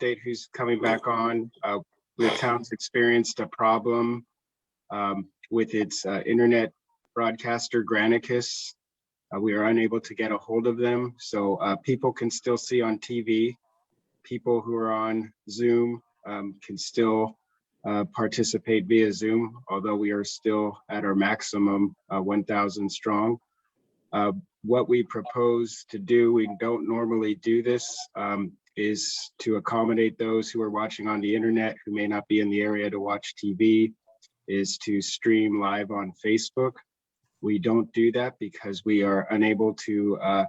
update who's coming back on. The town's experienced a problem with its internet broadcaster, Granicus. We are unable to get a hold of them. So people can still see on TV. People who are on Zoom can still participate via Zoom, although we are still at our maximum 1,000 strong. What we propose to do, we don't normally do this, is to accommodate those who are watching on the internet who may not be in the area to watch TV, is to stream live on Facebook. We don't do that because we are unable to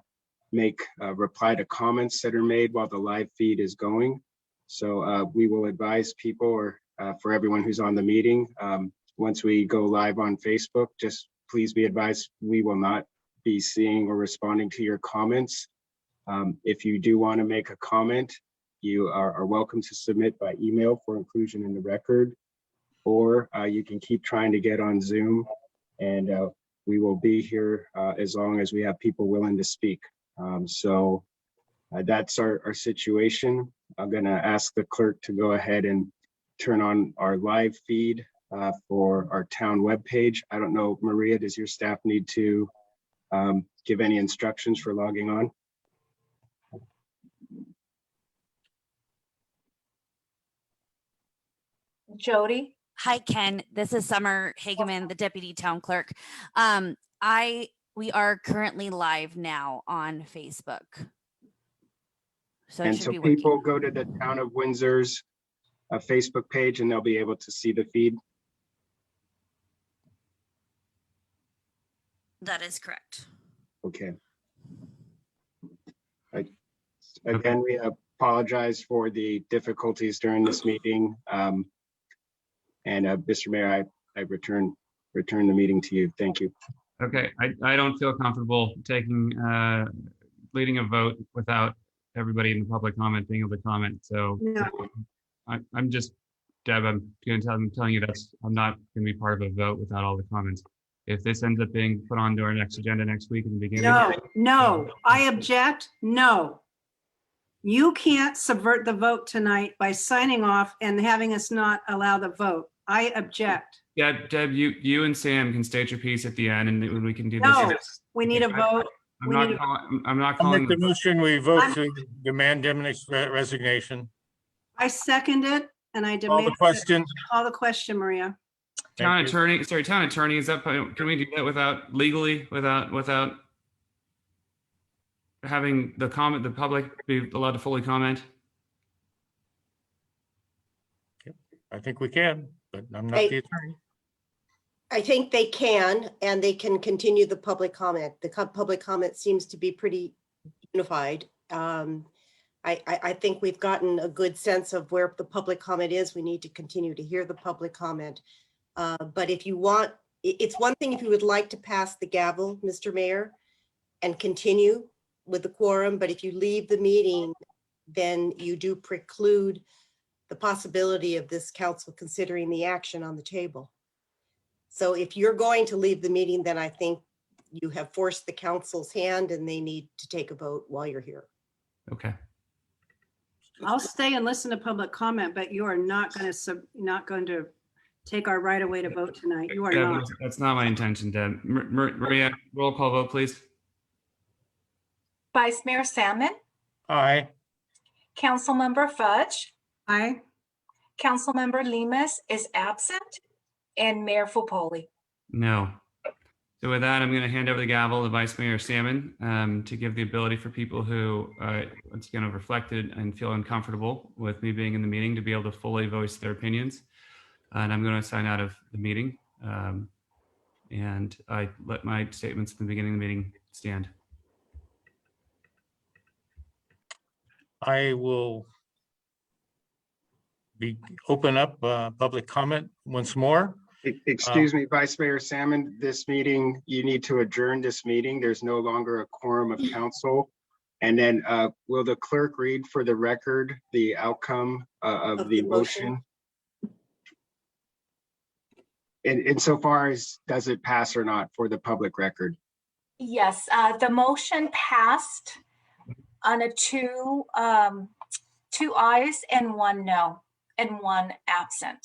make reply to comments that are made while the live feed is going. So we will advise people, or for everyone who's on the meeting, once we go live on Facebook, just please be advised, we will not be seeing or responding to your comments. If you do want to make a comment, you are welcome to submit by email for inclusion in the record, or you can keep trying to get on Zoom, and we will be here as long as we have people willing to speak. So that's our situation. I'm going to ask the clerk to go ahead and turn on our live feed for our town webpage. I don't know, Maria, does your staff need to give any instructions for logging on? Jody? Hi, Ken. This is Summer Hageman, the Deputy Town Clerk. We are currently live now on Facebook. So and so people go to the Town of Windsor's Facebook page and they'll be able to see the feed. That is correct. Okay. Again, we apologize for the difficulties during this meeting. And Mr. Mayor, I return the meeting to you. Thank you. Okay, I don't feel comfortable leading a vote without everybody in the public comment being able to comment. So no. I'm just, Deb, I'm telling you I'm not going to be part of a vote without all the comments. If this ends up being put onto our next agenda next week in the beginning. No, I object. No. You can't subvert the vote tonight by signing off and having us not allow the vote. I object. Yeah, Deb, you and Sam can state your piece at the end, and we can do this. No, we need a vote. I'm not I'll calling make the motion. We vote to demand Dominic's resignation. I second it, and I demand. Call the question, Maria. Town attorney is up. Can we do that without having the public be allowed to fully comment? I think we can, but I'm not the attorney. I think they can, and they can continue the public comment. The public comment seems to be pretty unified. I think we've gotten a good sense of where the public comment is. We need to continue to hear the public comment. But if you want, it's one thing if you would like to pass the gavel, Mr. Mayor, and continue with the quorum, but if you leave the meeting, then you do preclude the possibility of this council considering the action on the table. So if you're going to leave the meeting, then I think you have forced the council's hand and they need to take a vote while you're here. Okay. I'll stay and listen to public comment, but you are not going to take our right away to vote tonight. You are not. That's not my intention, Deb. Maria, roll call vote, please. Vice Mayor Salmon? Aye. Councilmember Fudge? Aye. Councilmember Lemus is absent, and Mayor Foppoli. No. So with that, I'm going to hand over the gavel to Vice Mayor Salmon to give the ability for people who, once again, have reflected and feel uncomfortable with me being in the meeting to be able to fully voice their opinions. And I'm going to sign out of the meeting. And I let my statements at the beginning of the meeting stand. I will open up public comment once more. Excuse me, Vice Mayor Salmon, this meeting, you need to adjourn this meeting. There's no longer a quorum of council. And then will the clerk read for the record the outcome of the motion? Insofar as does it pass or not for the public record? Yes, the motion passed on a 2 2 ayes and 1 no, and 1 absent.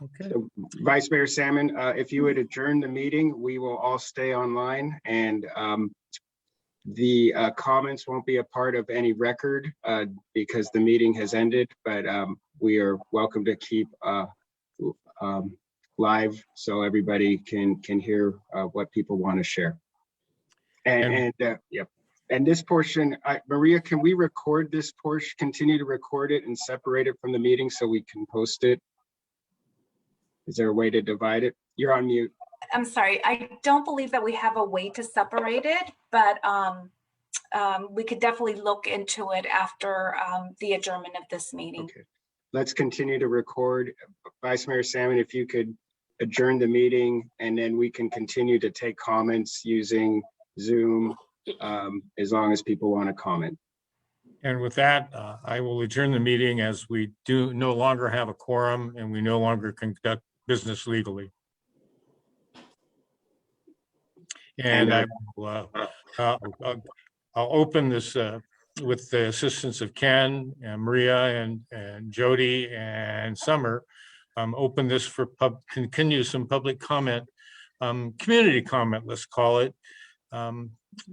Okay. So, Vice Mayor Salmon, if you would adjourn the meeting, we will all stay online, and the comments won't be a part of any record because the meeting has ended, but we are welcome to keep live so everybody can hear what people want to share. Yep. And this portion, Maria, can we record this portion, continue to record it and separate it from the meeting so we can post it? Is there a way to divide it? You're on mute. I'm sorry, I don't believe that we have a way to separate it, but we could definitely look into it after the adjournment of this meeting. Okay, let's continue to record. Vice Mayor Salmon, if you could adjourn the meeting, and then we can continue to take comments using Zoom as long as people want to comment. And with that, I will adjourn the meeting as we do no longer have a quorum and we no longer conduct business legally. And I'll open this with the assistance of Ken and Maria and Jody and Summer. Open this for continue some public comment, community comment, let's call it.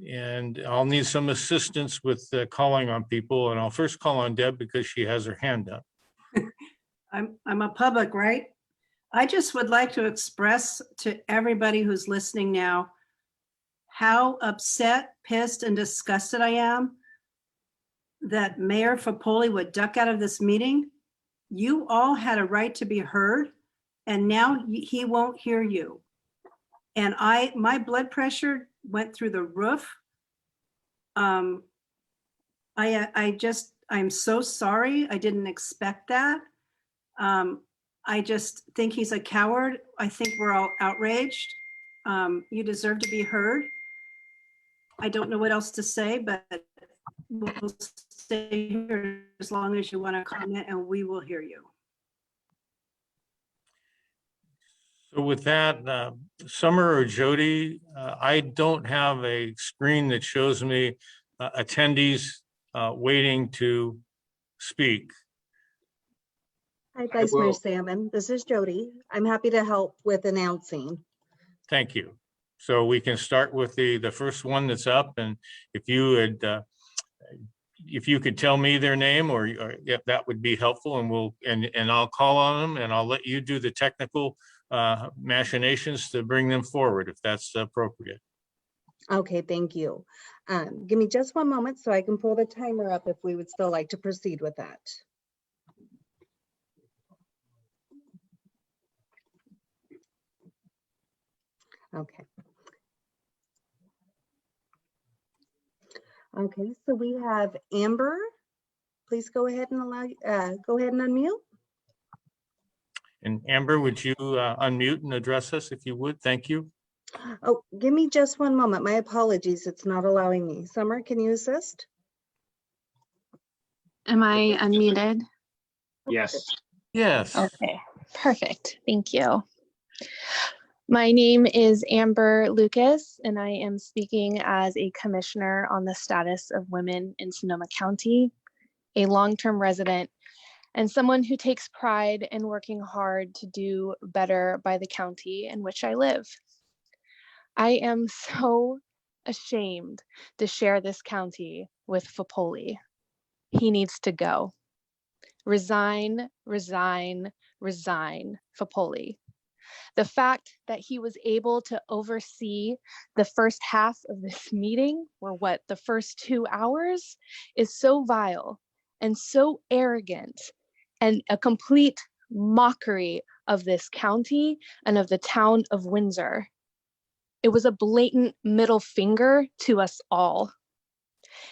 And I'll need some assistance with calling on people, and I'll first call on Deb because she has her hand up. I'm a public, right? I just would like to express to everybody who's listening now how upset, pissed, and disgusted I am that Mayor Foppoli would duck out of this meeting. You all had a right to be heard, and now he won't hear you. And my blood pressure went through the roof. I'm so sorry. I didn't expect that. I just think he's a coward. I think we're all outraged. You deserve to be heard. I don't know what else to say, but we'll stay here as long as you want to comment, and we will hear you. So with that, Summer or Jody, I don't have a screen that shows me attendees waiting to speak. Hi, Vice Mayor Salmon. This is Jody. I'm happy to help with announcing. Thank you. So we can start with the first one that's up, and if you could tell me their name, or if that would be helpful, and I'll call on them, and I'll let you do the technical machinations to bring them forward if that's appropriate. Okay, thank you. Give me just one moment so I can pull the timer up if we would still like to proceed with that. Okay. Okay, so we have Amber. Please go ahead and unmute. And Amber, would you unmute and address us if you would? Thank you. Oh, give me just one moment. My apologies. It's not allowing me. Summer, can you assist? Am I unmuted? Yes. Yes. Okay, perfect. Thank you. My name is Amber Lucas, and I am speaking as a commissioner on the status of women in Sonoma County, a long-term resident, and someone who takes pride in working hard to do better by the county in which I live. I am so ashamed to share this county with Foppoli. He needs to go. Resign, resign, resign, Foppoli. The fact that he was able to oversee the first half of this meeting, or what, the first 2 hours, is so vile and so arrogant and a complete mockery of this county and of the town of Windsor. It was a blatant middle finger to us all.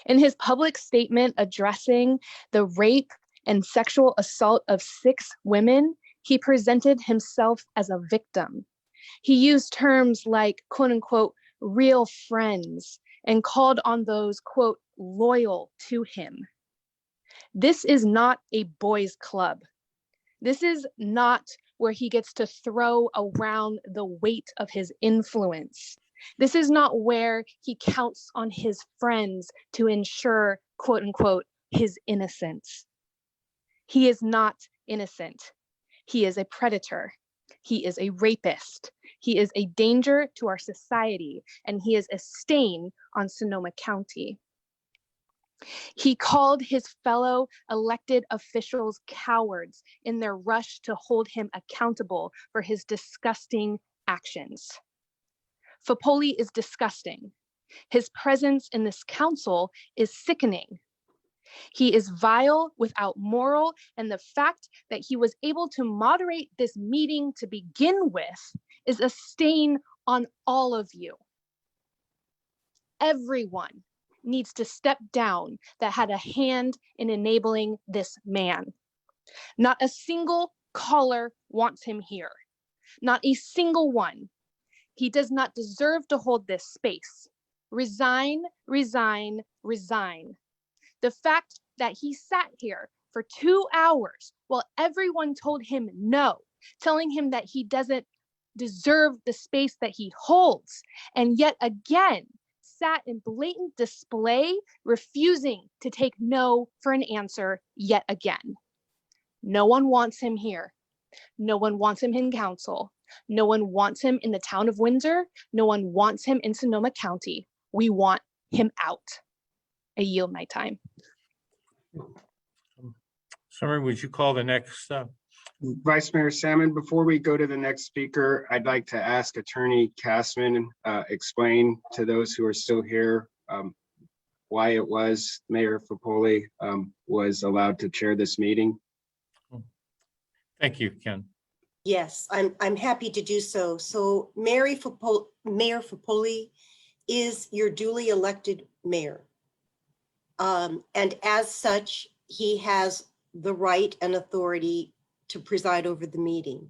In his public statement addressing the rape and sexual assault of 6 women, he presented himself as a victim. He used terms like, quote unquote, real friends, and called on those, quote, loyal to him. This is not a boys' club. This is not where he gets to throw around the weight of his influence. This is not where he counts on his friends to ensure quote unquote, his innocence. He is not innocent. He is a predator. He is a rapist. He is a danger to our society, and he is a stain on Sonoma County. He called his fellow elected officials cowards in their rush to hold him accountable for his disgusting actions. Foppoli is disgusting. His presence in this council is sickening. He is vile, without moral, and the fact that he was able to moderate this meeting to begin with is a stain on all of you. Everyone needs to step down that had a hand in enabling this man. Not a single caller wants him here. Not a single one. He does not deserve to hold this space. Resign, resign, resign. The fact that he sat here for 2 hours while everyone told him no, telling him that he doesn't deserve the space that he holds, and yet again sat in blatant display, refusing to take no for an answer yet again. No one wants him here. No one wants him in council. No one wants him in the town of Windsor. No one wants him in Sonoma County. We want him out. I yield my time. Summer, would you call the next? Vice Mayor Salmon, before we go to the next speaker, I'd like to ask Attorney Castman explain to those who are still here why it was Mayor Foppoli was allowed to chair this meeting. Thank you, Ken. Yes, I'm happy to do so. So Mayor Foppoli is your duly elected mayor. And as such, he has the right and authority to preside over the meeting.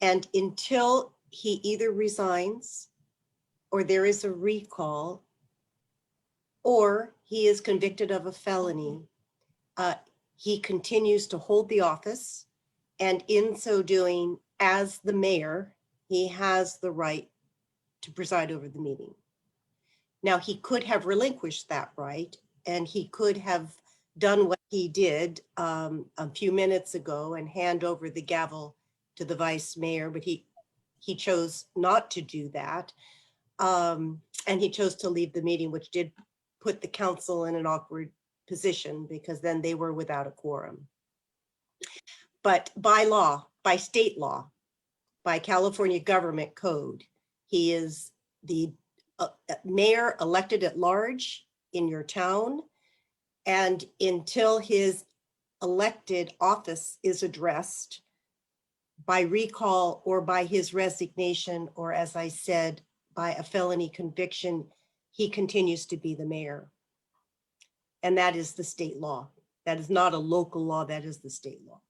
And until he either resigns or there is a recall or he is convicted of a felony, he continues to hold the office. And in so doing, as the mayor, he has the right to preside over the meeting. Now, he could have relinquished that right, and he could have done what he did a few minutes ago and hand over the gavel to the vice mayor, but he chose not to do that. And he chose to leave the meeting, which did put the council in an awkward position because then they were without a quorum. But by law, by state law, by California government code, he is the mayor elected at large in your town. And until his elected office is addressed by recall or by his resignation, or as I said, by a felony conviction, he continues to be the mayor. And that is the state law. That is not a local law, that is the state law.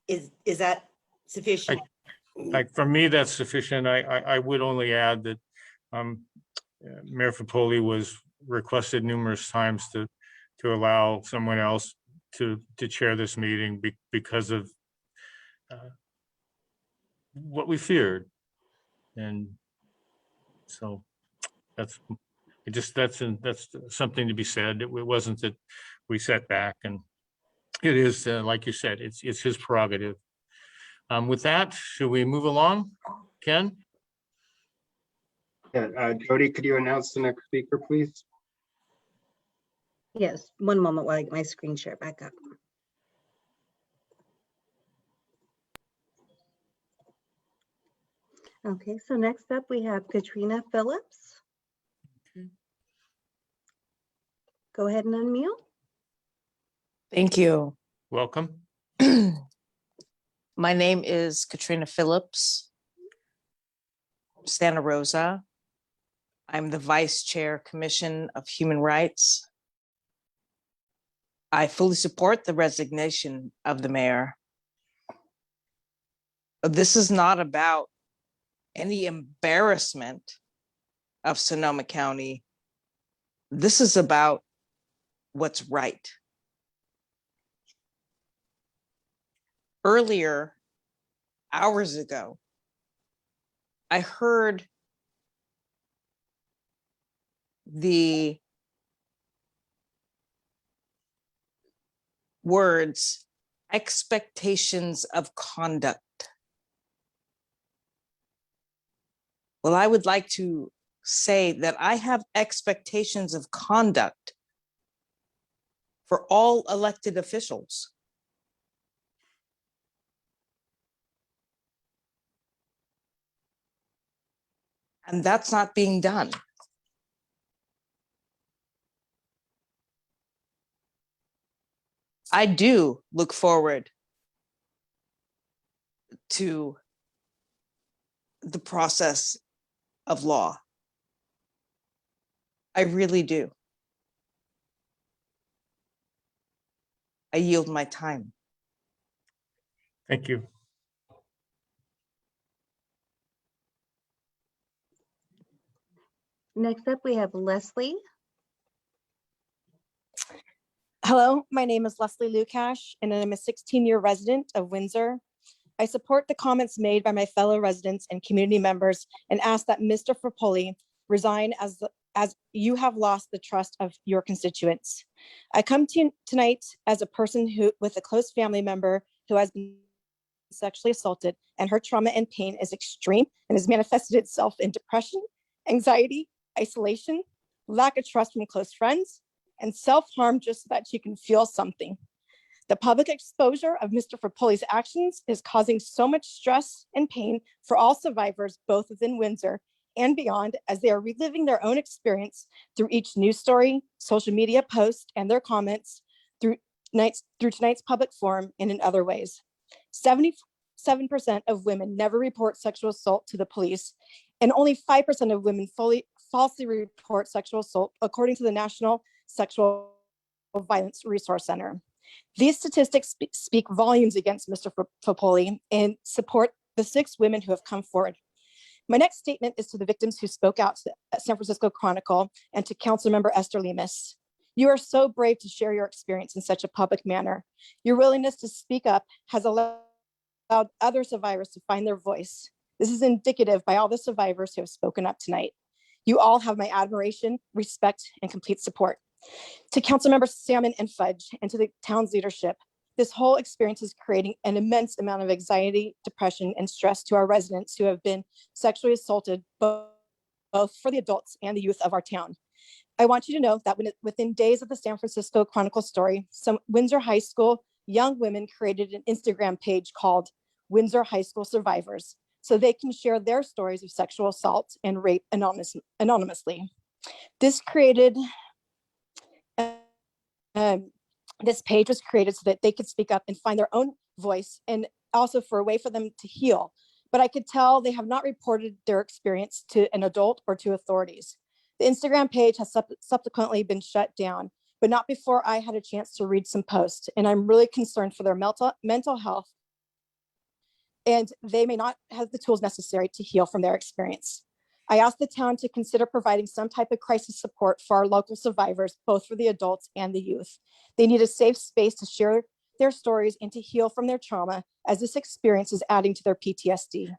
Is that sufficient? For me, that's sufficient. I would only add that Mayor Foppoli was requested numerous times to allow someone else to chair this meeting because of what we feared. And so that's something to be said. It wasn't that we sat back, and it is, like you said, it's his prerogative. With that, should we move along? Ken? Yeah, Jody, could you announce the next speaker, please? Yes, one moment while I get my screen share back up. Okay, so next up we have Katrina Phillips. Go ahead and unmute. Thank you. Welcome. My name is Katrina Phillips, Santa Rosa. I'm the Vice Chair, Commission of Human Rights. I fully support the resignation of the mayor. This is not about any embarrassment of Sonoma County. This is about what's right. Earlier, hours ago, I heard the words, expectations of conduct. Well, I would like to say that I have expectations of conduct for all elected officials. And that's not being done. I do look forward to the process of law. I really do. I yield my time. Thank you. Next up, we have Leslie. Hello, my name is Leslie Lukash, and I'm a 16-year resident of Windsor. I support the comments made by my fellow residents and community members and ask that Mr. Foppoli resign as you have lost the trust of your constituents. I come to you tonight as a person with a close family member who has been sexually assaulted, and her trauma and pain is extreme and has manifested itself in depression, anxiety, isolation, lack of trust from close friends, and self-harm just so that she can feel something. The public exposure of Mr. Foppoli's actions is causing so much stress and pain for all survivors, both within Windsor and beyond, as they are reliving their own experience through each news story, social media post, and their comments through tonight's public forum and in other ways. 77% of women never report sexual assault to the police, and only 5% of women falsely report sexual assault, according to the National Sexual Violence Resource Center. These statistics speak volumes against Mr. Foppoli and support the 6 women who have come forward. My next statement is to the victims who spoke out to the San Francisco Chronicle and to Councilmember Esther Lemus. You are so brave to share your experience in such a public manner. Your willingness to speak up has allowed other survivors to find their voice. This is indicative by all the survivors who have spoken up tonight. You all have my admiration, respect, and complete support. To Councilmember Salmon and Fudge and to the town's leadership, this whole experience is creating an immense amount of anxiety, depression, and stress to our residents who have been sexually assaulted, both for the adults and the youth of our town. I want you to know that within days of the San Francisco Chronicle story, some Windsor High School young women created an Instagram page called Windsor High School Survivors, so they can share their stories of sexual assault and rape anonymously. This page was created so that they could speak up and find their own voice, and also for a way for them to heal. But I could tell they have not reported their experience to an adult or to authorities. The Instagram page has subsequently been shut down, but not before I had a chance to read some posts. And I'm really concerned for their mental health, and they may not have the tools necessary to heal from their experience. I asked the town to consider providing some type of crisis support for our local survivors, both for the adults and the youth. They need a safe space to share their stories and to heal from their trauma, as this experience is adding to their PTSD.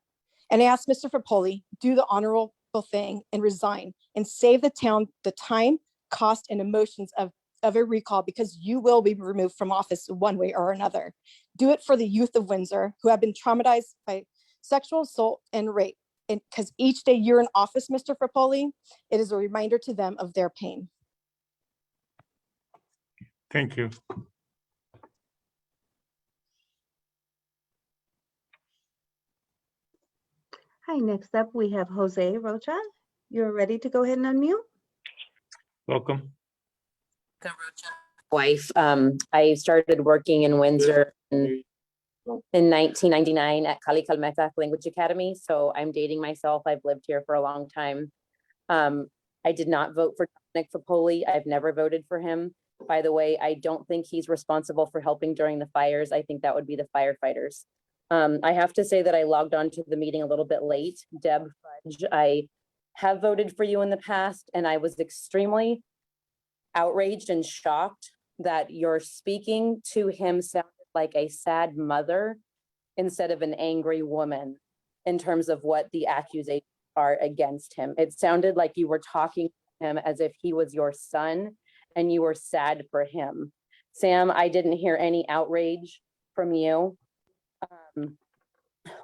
And I asked Mr. Foppoli, do the honorable thing and resign and save the town the time, cost, and emotions of a recall, because you will be removed from office one way or another. Do it for the youth of Windsor who have been traumatized by sexual assault and rape. And because each day you're in office, Mr. Foppoli, it is a reminder to them of their pain. Thank you. Hi, next up, we have Jose Rocha. You're ready to go ahead and unmute? Welcome. Wife. I started working in Windsor in 1999 at Colin Metcalf Language Academy. So I'm dating myself. I've lived here for a long time. I did not vote for Nick Foppoli. I've never voted for him. By the way, I don't think he's responsible for helping during the fires. I think that would be the firefighters. I have to say that I logged on to the meeting a little bit late. Deb Fudge, I have voted for you in the past, and I was extremely outraged and shocked that your speaking to him sounded like a sad mother instead of an angry woman in terms of what the accusations are against him. It sounded like you were talking to him as if he was your son and you were sad for him. Sam, I didn't hear any outrage from you.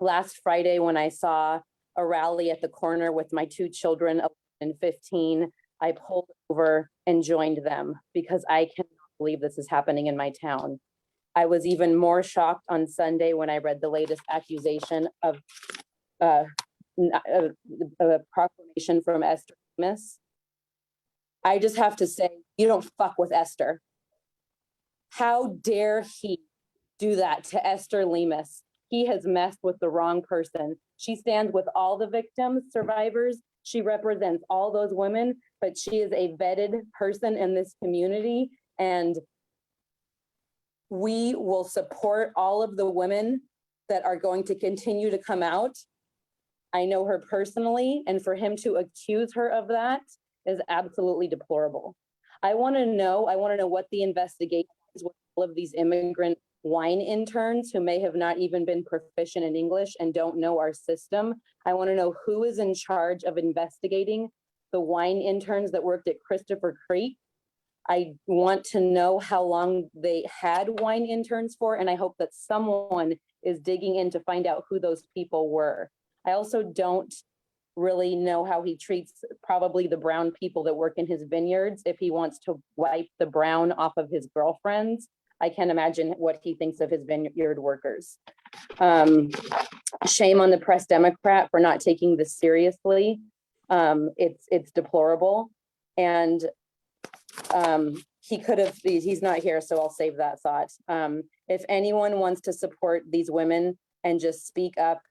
Last Friday, when I saw a rally at the corner with my two children, 11 and 15, I pulled over and joined them because I cannot believe this is happening in my town. I was even more shocked on Sunday when I read the latest accusation of a proclamation from Esther Lemus. I just have to say, you don't fuck with Esther. How dare he do that to Esther Lemus? He has messed with the wrong person. She stands with all the victims, survivors. She represents all those women, but she is a vetted person in this community. And we will support all of the women that are going to continue to come out. I know her personally, and for him to accuse her of that is absolutely deplorable. I want to know what the investigation is with all of these immigrant wine interns who may have not even been proficient in English and don't know our system. I want to know who is in charge of investigating the wine interns that worked at Christopher Creek. I want to know how long they had wine interns for, and I hope that someone is digging in to find out who those people were. I also don't really know how he treats probably the brown people that work in his vineyards, if he wants to wipe the brown off of his girlfriends. I can't imagine what he thinks of his vineyard workers. Shame on the press Democrat for not taking this seriously. It's deplorable. And he could have, he's not here, so I'll save that thought. If anyone wants to support these women and just speak up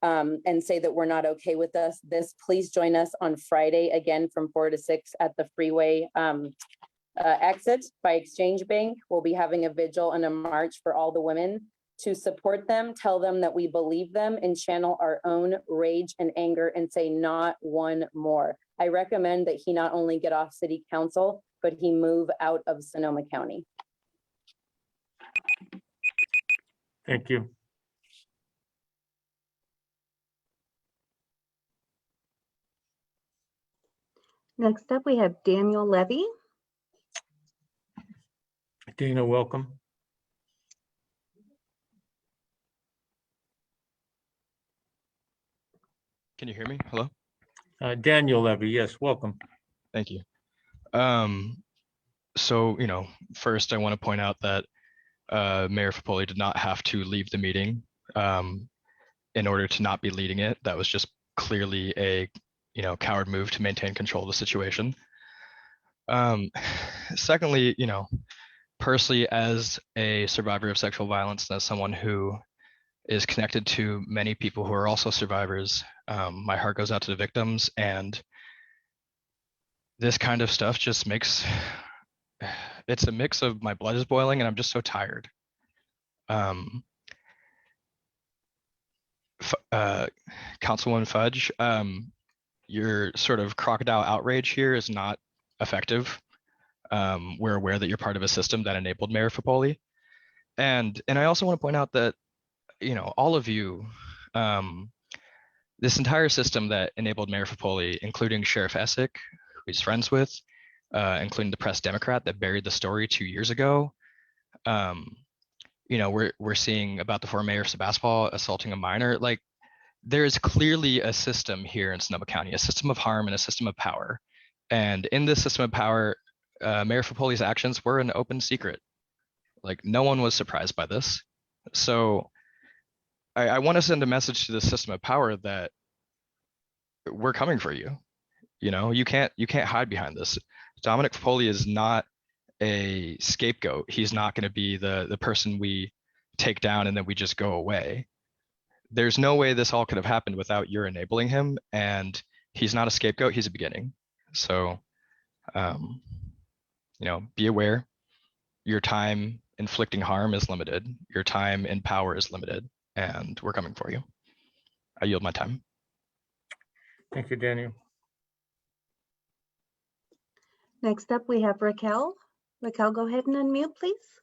and say that we're not okay with this, please join us on Friday again from 4 to 6 at the freeway exit by Exchange Bank. We'll be having a vigil and a march for all the women to support them, tell them that we believe them, and channel our own rage and anger and say not one more. I recommend that he not only get off city council, but he move out of Sonoma County. Thank you. Next up, we have Daniel Levy. Dana, welcome. Can you hear me? Hello? Daniel Levy, yes, welcome. Thank you. So, first I want to point out that Mayor Foppoli did not have to leave the meeting in order to not be leading it. That was just clearly a, coward move to maintain control of the situation. Secondly, personally, as a survivor of sexual violence and as someone who is connected to many people who are also survivors, my heart goes out to the victims, and this kind of stuff just makes, it's a mix of my blood is boiling and I'm just so tired. Councilwoman Fudge, your sort of crocodile outrage here is not effective. We're aware that you're part of a system that enabled Mayor Foppoli. And I also want to point out that, all of you, this entire system that enabled Mayor Foppoli, including Sheriff Essick, who he's friends with, including the press Democrat that buried the story 2 years ago. We're seeing about the former mayor of Sebastopol assaulting a minor. Like, there is clearly a system here in Sonoma County, a system of harm and a system of power. And in this system of power, Mayor Foppoli's actions were an open secret. Like, no one was surprised by this. So I want to send a message to the system of power that we're coming for you. You can't hide behind this. Dominic Foppoli is not a scapegoat. He's not going to be the person we take down and then we just go away. There's no way this all could have happened without your enabling him, and he's not a scapegoat, he's a beginning. So, be aware, your time inflicting harm is limited, your time in power is limited, and we're coming for you. I yield my time. Thank you, Daniel. Next up, we have Raquel. Raquel, go ahead and unmute, please.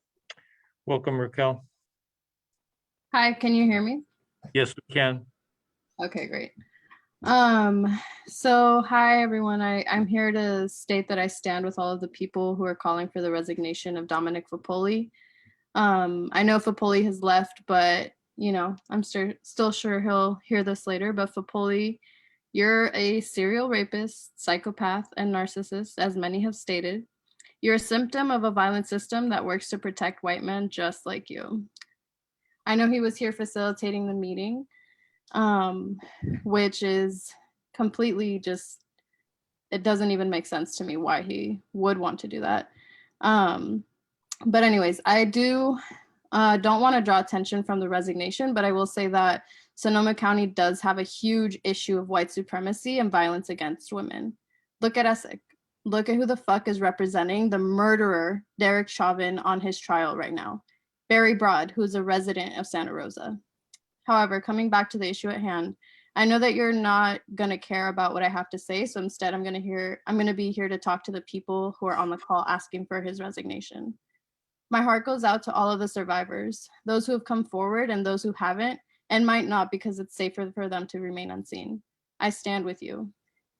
Welcome, Raquel. Hi, can you hear me? Yes, we can. Okay, great. So hi everyone. I'm here to state that I stand with all of the people who are calling for the resignation of Dominic Foppoli. I know Foppoli has left, but you know, I'm still sure he'll hear this later. But Foppoli, you're a serial rapist, psychopath, and narcissist, as many have stated. You're a symptom of a violent system that works to protect white men just like you. I know he was here facilitating the meeting, which is completely just, it doesn't even make sense to me why he would want to do that. But anyways, I don't want to draw attention from the resignation, but I will say that Sonoma County does have a huge issue of white supremacy and violence against women. Look at Essex. Look at who the fuck is representing the murderer, Derek Chauvin, on his trial right now. Barry Broad, who's a resident of Santa Rosa. However, coming back to the issue at hand, I know that you're not gonna care about what I have to say, so instead I'm gonna be here to talk to the people who are on the call asking for his resignation. My heart goes out to all of the survivors, those who have come forward and those who haven't and might not because it's safer for them to remain unseen. I stand with you.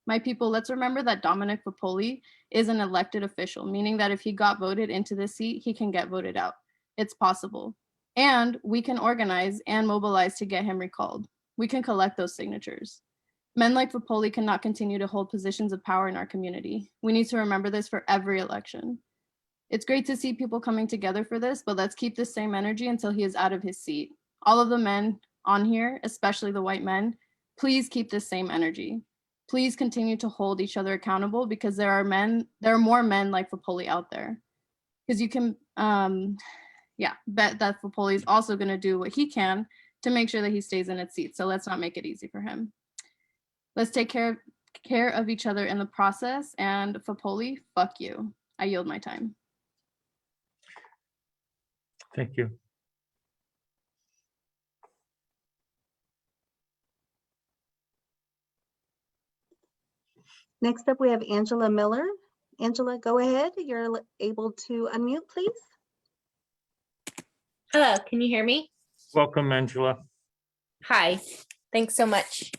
My people, let's remember that Dominic Foppoli is an elected official, meaning that if he got voted into this seat, he can get voted out. It's possible. And we can organize and mobilize to get him recalled. We can collect those signatures. Men like Foppoli cannot continue to hold positions of power in our community. We need to remember this for every election. It's great to see people coming together for this, but let's keep the same energy until he is out of his seat. All of the men on here, especially the white men, please keep this same energy. Please continue to hold each other accountable because there are more men like Foppoli out there. Because you can, bet that Foppoli is also going to do what he can to make sure that he stays in its seat. So let's not make it easy for him. Let's take care of each other in the process. And Foppoli, fuck you. I yield my time. Thank you. Next up, we have Angela Miller. Angela, go ahead. You're able to unmute, please. Hello, can you hear me? Welcome, Angela. Hi, thanks so much.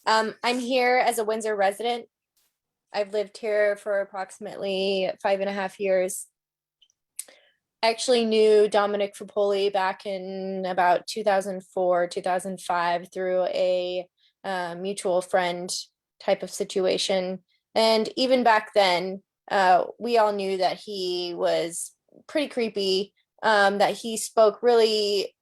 I'm here as a Windsor resident. I've lived here for approximately 5.5 years. I actually knew Dominic Foppoli back in about 2004, 2005 through a mutual friend type of situation. And even back then, we all knew that he was pretty creepy, that he spoke really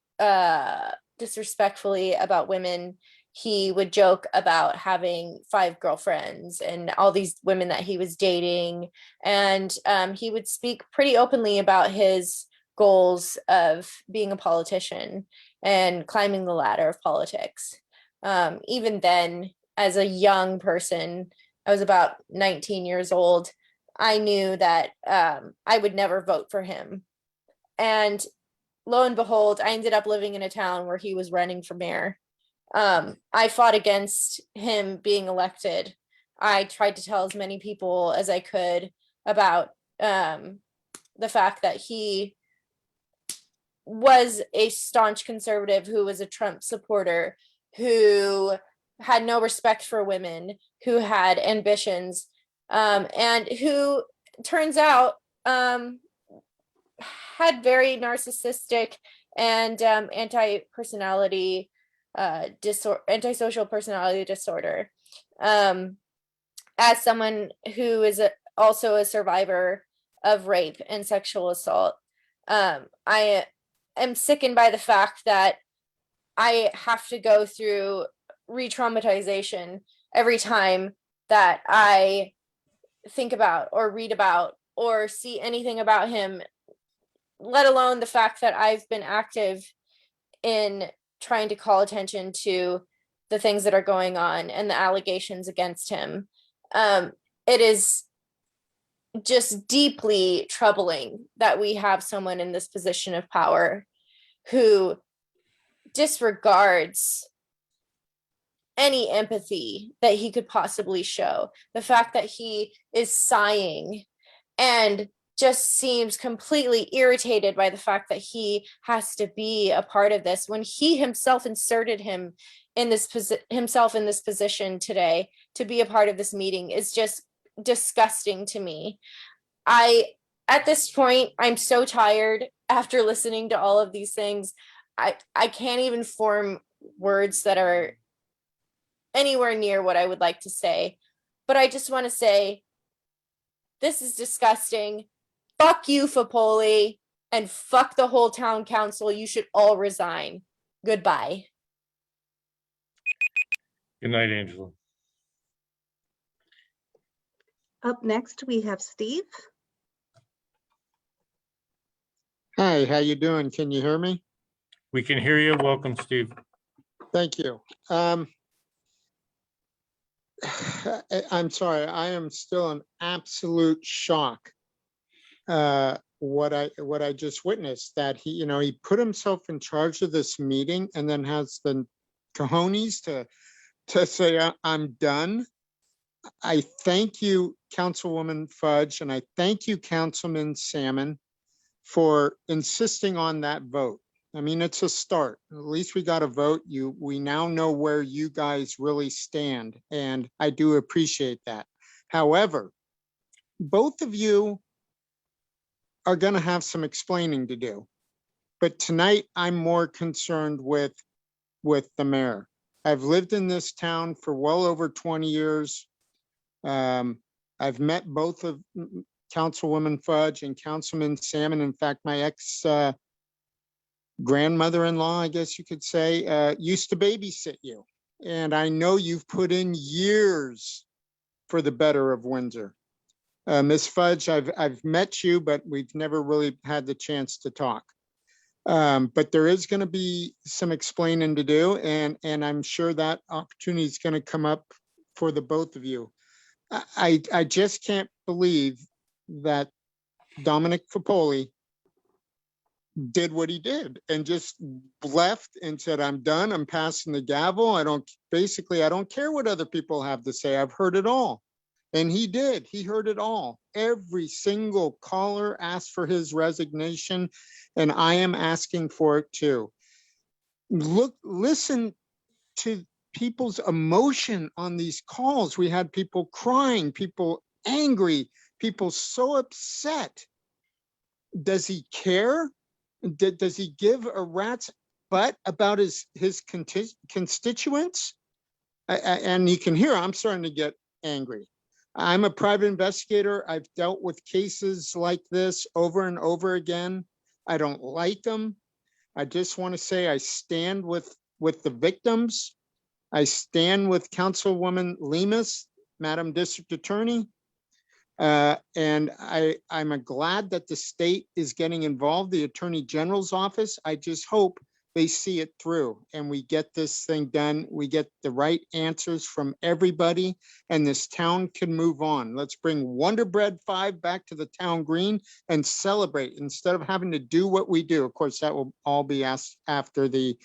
disrespectfully about women. He would joke about having 5 girlfriends and all these women that he was dating. And he would speak pretty openly about his goals of being a politician and climbing the ladder of politics. Even then, as a young person, I was about 19 years old, I knew that I would never vote for him. And lo and behold, I ended up living in a town where he was running for mayor. I fought against him being elected. I tried to tell as many people as I could about the fact that he was a staunch conservative who was a Trump supporter, who had no respect for women, who had ambitions, and who turns out had very narcissistic and antisocial personality disorder. As someone who is also a survivor of rape and sexual assault, I am sickened by the fact that I have to go through re-traumatization every time that I think about or read about or see anything about him, let alone the fact that I've been active in trying to call attention to the things that are going on and the allegations against him. It is just deeply troubling that we have someone in this position of power who disregards any empathy that he could possibly show. The fact that he is sighing and just seems completely irritated by the fact that he has to be a part of this when he himself inserted himself in this position today to be a part of this meeting is just disgusting to me. At this point, I'm so tired after listening to all of these things. I can't even form words that are anywhere near what I would like to say. But I just want to say, this is disgusting. Fuck you, Foppoli, and fuck the whole town council. You should all resign. Goodbye. Good night, Angela. Up next, we have Steve. Hi, how you doing? Can you hear me? We can hear you. Welcome, Steve. Thank you. I'm sorry, I am still in absolute shock. What I just witnessed, that he put himself in charge of this meeting and then has the cojones to say, I'm done. I thank you, Councilwoman Fudge, and I thank you, Councilman Salmon, for insisting on that vote. I mean, it's a start. At least we got a vote. We now know where you guys really stand, and I do appreciate that. However, both of you are going to have some explaining to do. But tonight, I'm more concerned with the mayor. I've lived in this town for well over 20 years. I've met both of Councilwoman Fudge and Councilman Salmon. In fact, my ex grandmother-in-law, I guess you could say, used to babysit you. And I know you've put in years for the better of Windsor. Ms. Fudge, I've met you, but we've never really had the chance to talk. But there is going to be some explaining to do, and I'm sure that opportunity is going to come up for the both of you. I just can't believe that Dominic Foppoli did what he did and just left and said, I'm done. I'm passing the gavel. I don't care what other people have to say. I've heard it all. And he did. He heard it all. Every single caller asked for his resignation, and I am asking for it too. Listen to people's emotion on these calls. We had people crying, people angry, people so upset. Does he care? Does he give a rat's butt about his constituents? And you can hear I'm starting to get angry. I'm a private investigator. I've dealt with cases like this over and over again. I don't like them. I just want to say I stand with the victims. I stand with Councilwoman Lemus, Madam District Attorney. And I'm glad that the state is getting involved, the Attorney General's office. I just hope they see it through and we get this thing done. We get the right answers from everybody and this town can move on. Let's bring Wonder Bread 5 back to the town green and celebrate instead of having to do what we do. Of course, that will all be asked after the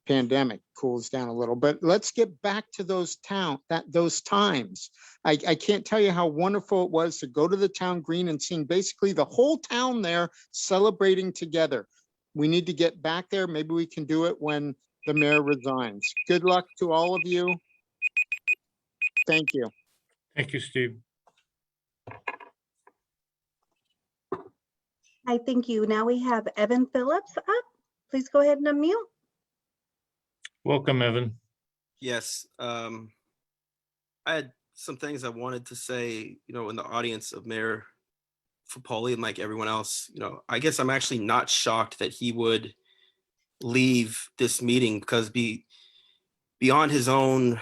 pandemic cools down a little, but let's get back to those times. I can't tell you how wonderful it was to go to the town green and seeing basically the whole town there celebrating together. We need to get back there. Maybe we can do it when the mayor resigns. Good luck to all of you. Thank you. Thank you, Steve. I thank you. Now we have Evan Phillips up. Please go ahead and unmute. Welcome, Evan. Yes. I had some things I wanted to say, in the audience of Mayor Foppoli and like everyone else. I guess I'm actually not shocked that he would leave this meeting because beyond his own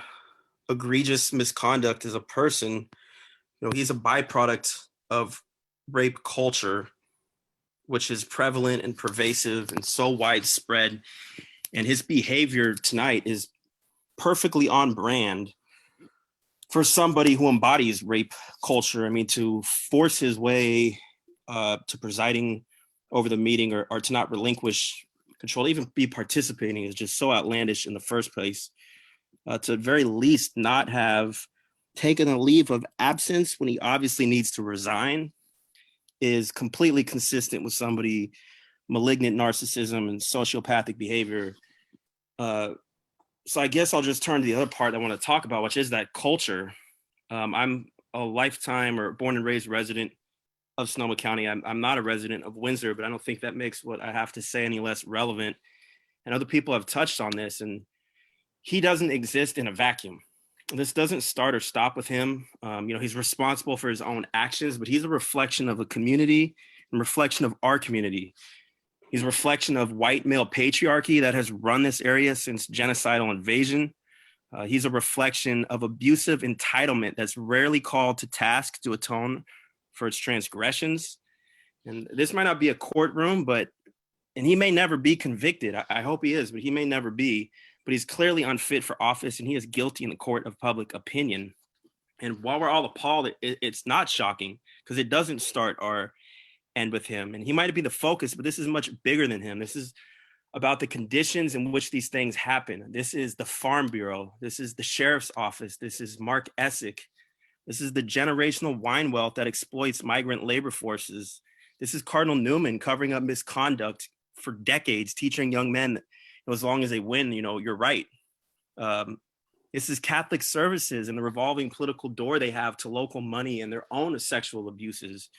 egregious misconduct as a person, he's a byproduct of rape culture, which is prevalent and pervasive and so widespread. And his behavior tonight is perfectly on brand for somebody who embodies rape culture. I mean, to force his way to presiding over the meeting or to not relinquish control, even be participating, is just so outlandish in the first place. To very least not have taken a leave of absence when he obviously needs to resign. is completely consistent with somebody malignant narcissism and sociopathic behavior. So I guess I'll just turn to the other part I want to talk about, which is that culture. I'm a lifetime or born and raised resident of Sonoma County. I'm not a resident of Windsor, but I don't think that makes what I have to say any less relevant. And other people have touched on this, and he doesn't exist in a vacuum. This doesn't start or stop with him. He's responsible for his own actions, but he's a reflection of a community and reflection of our community. He's a reflection of white male patriarchy that has run this area since genocidal invasion. He's a reflection of abusive entitlement that's rarely called to task to atone for its transgressions. And this might not be a courtroom, and he may never be convicted. I hope he is, but he may never be. But he's clearly unfit for office, and he is guilty in the court of public opinion. And while we're all appalled, it's not shocking, because it doesn't start or end with him. And he might be the focus, but this is much bigger than him. This is about the conditions in which these things happen. This is the Farm Bureau. This is the Sheriff's Office. This is Mark Essick. This is the generational wine wealth that exploits migrant labor forces. This is Cardinal Newman covering up misconduct for decades, teaching young men that as long as they win, you're right. This is Catholic Services and the revolving political door they have to local money and their own sexual abuses.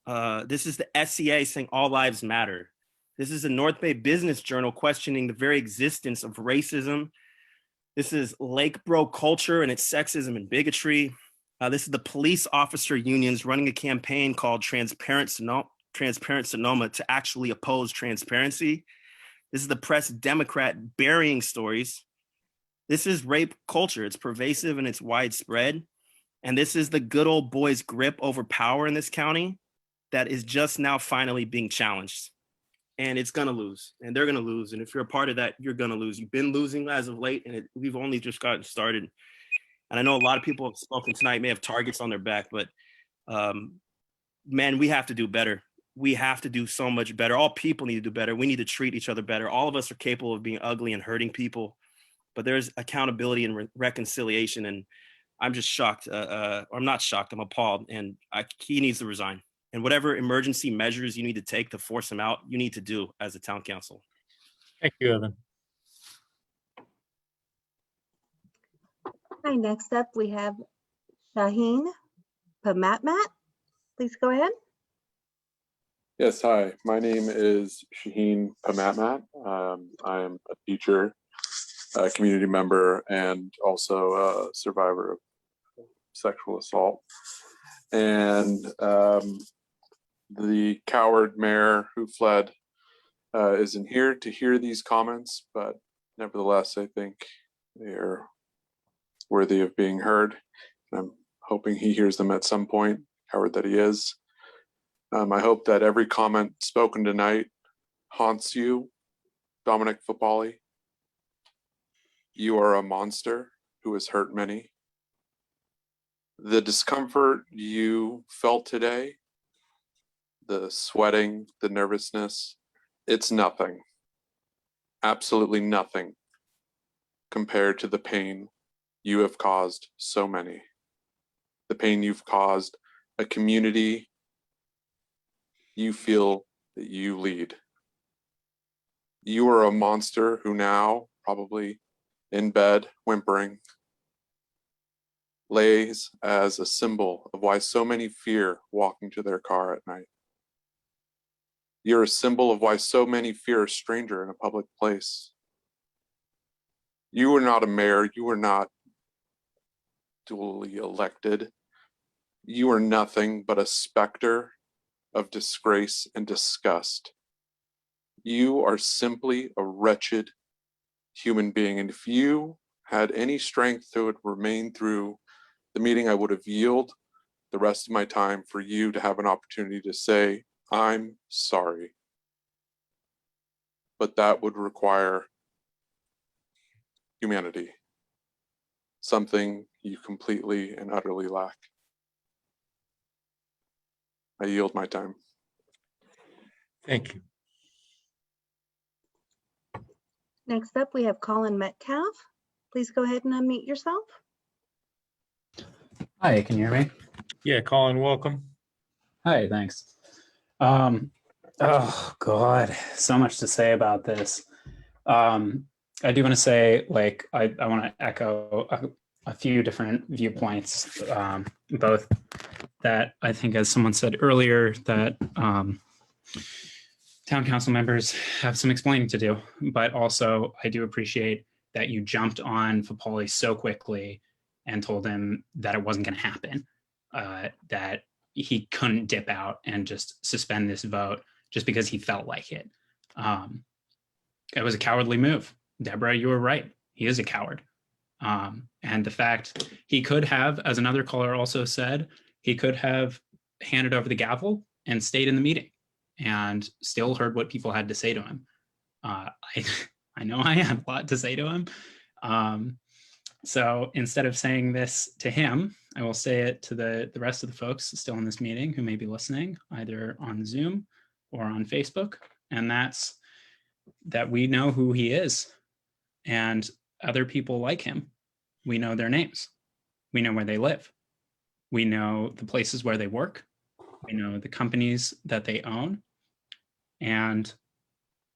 This is the SCA saying all lives matter. This is the North Bay Business Journal questioning the very existence of racism. This is Lake Bro culture and its sexism and bigotry. This is the police officer unions running a campaign called Transparent Sonoma to actually oppose transparency. This is the press Democrat burying stories. This is rape culture. It's pervasive and it's widespread. And this is the good old boys grip over power in this county that is just now finally being challenged. And it's going to lose, and they're going to lose. And if you're a part of that, you're going to lose. You've been losing as of late, and we've only just gotten started. And I know a lot of people have spoken tonight, may have targets on their back, but man, we have to do better. We have to do so much better. All people need to do better. We need to treat each other better. All of us are capable of being ugly and hurting people, but there's accountability and reconciliation. And I'm just shocked. I'm not shocked. I'm appalled. And he needs to resign. And whatever emergency measures you need to take to force him out, you need to do as a town council. Thank you, Evan. Hi, next up we have Shaheen Pamatmat. Please go ahead. Yes, hi. My name is Shaheen Pamatmat. I am a teacher, a community member, and also a survivor of sexual assault. And the coward mayor who fled isn't here to hear these comments, but nevertheless, I think they are worthy of being heard. And I'm hoping he hears them at some point, coward that he is. I hope that every comment spoken tonight haunts you, Dominic Foppoli. You are a monster who has hurt many. The discomfort you felt today, the sweating, the nervousness, it's nothing, absolutely nothing compared to the pain you have caused so many. The pain you've caused a community you feel that you lead. You are a monster who now, probably in bed, whimpering, lays as a symbol of why so many fear walking to their car at night. You're a symbol of why so many fear a stranger in a public place. You are not a mayor. You are not duly elected. You are nothing but a specter of disgrace and disgust. You are simply a wretched human being. And if you had any strength to remain through the meeting, I would have yielded the rest of my time for you to have an opportunity to say, I'm sorry. But that would require humanity, something you completely and utterly lack. I yield my time. Thank you. Next up, we have Colin Metcalf. Please go ahead and unmute yourself. Hi, can you hear me? Yeah, Colin, welcome. Hi, thanks. Oh God, so much to say about this. I do want to say, like, I want to echo a few different viewpoints, both that I think, as someone said earlier, that town council members have some explaining to do, but also I do appreciate that you jumped on Foppoli so quickly and told him that it wasn't going to happen, that he couldn't dip out and just suspend this vote just because he felt like it. It was a cowardly move. Deborah, you were right. He is a coward. And the fact he could have, as another caller also said, he could have handed over the gavel and stayed in the meeting and still heard what people had to say to him. I know I have a lot to say to him. So instead of saying this to him, I will say it to the rest of the folks still in this meeting who may be listening, either on Zoom or on Facebook. And that's that we know who he is, and other people like him. We know their names. We know where they live. We know the places where they work. We know the companies that they own. And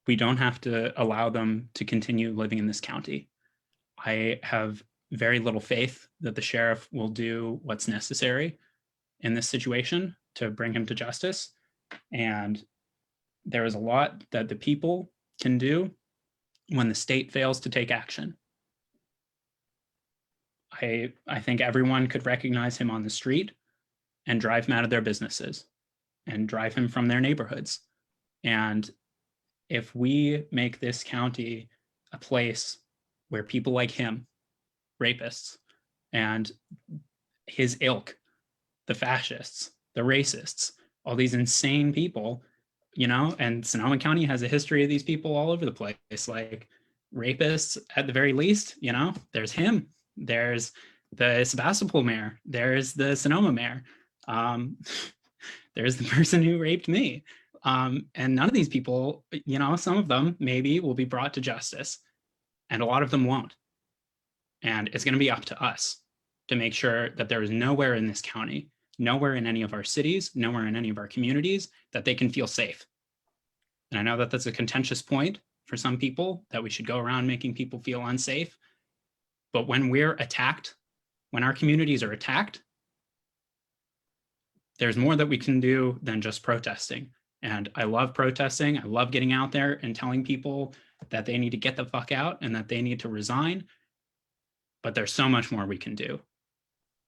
we don't have to allow them to continue living in this county. I have very little faith that the sheriff will do what's necessary in this situation to bring him to justice. And there is a lot that the people can do when the state fails to take action. I think everyone could recognize him on the street and drive him out of their businesses and drive him from their neighborhoods. And if we make this county a place where people like him, rapists, and his ilk, the fascists, the racists, all these insane people, you know, and Sonoma County has a history of these people all over the place, like rapists at the very least, you know, there's him, there's the Sebastopol mayor, there's the Sonoma mayor, there's the person who raped me. And none of these people, you know, some of them maybe will be brought to justice and a lot of them won't. And it's going to be up to us to make sure that there is nowhere in this county, nowhere in any of our cities, nowhere in any of our communities that they can feel safe. And I know that that's a contentious point for some people, that we should go around making people feel unsafe. But when we're attacked, when our communities are attacked, there's more that we can do than just protesting. And I love protesting. I love getting out there and telling people that they need to get the fuck out and that they need to resign. But there's so much more we can do.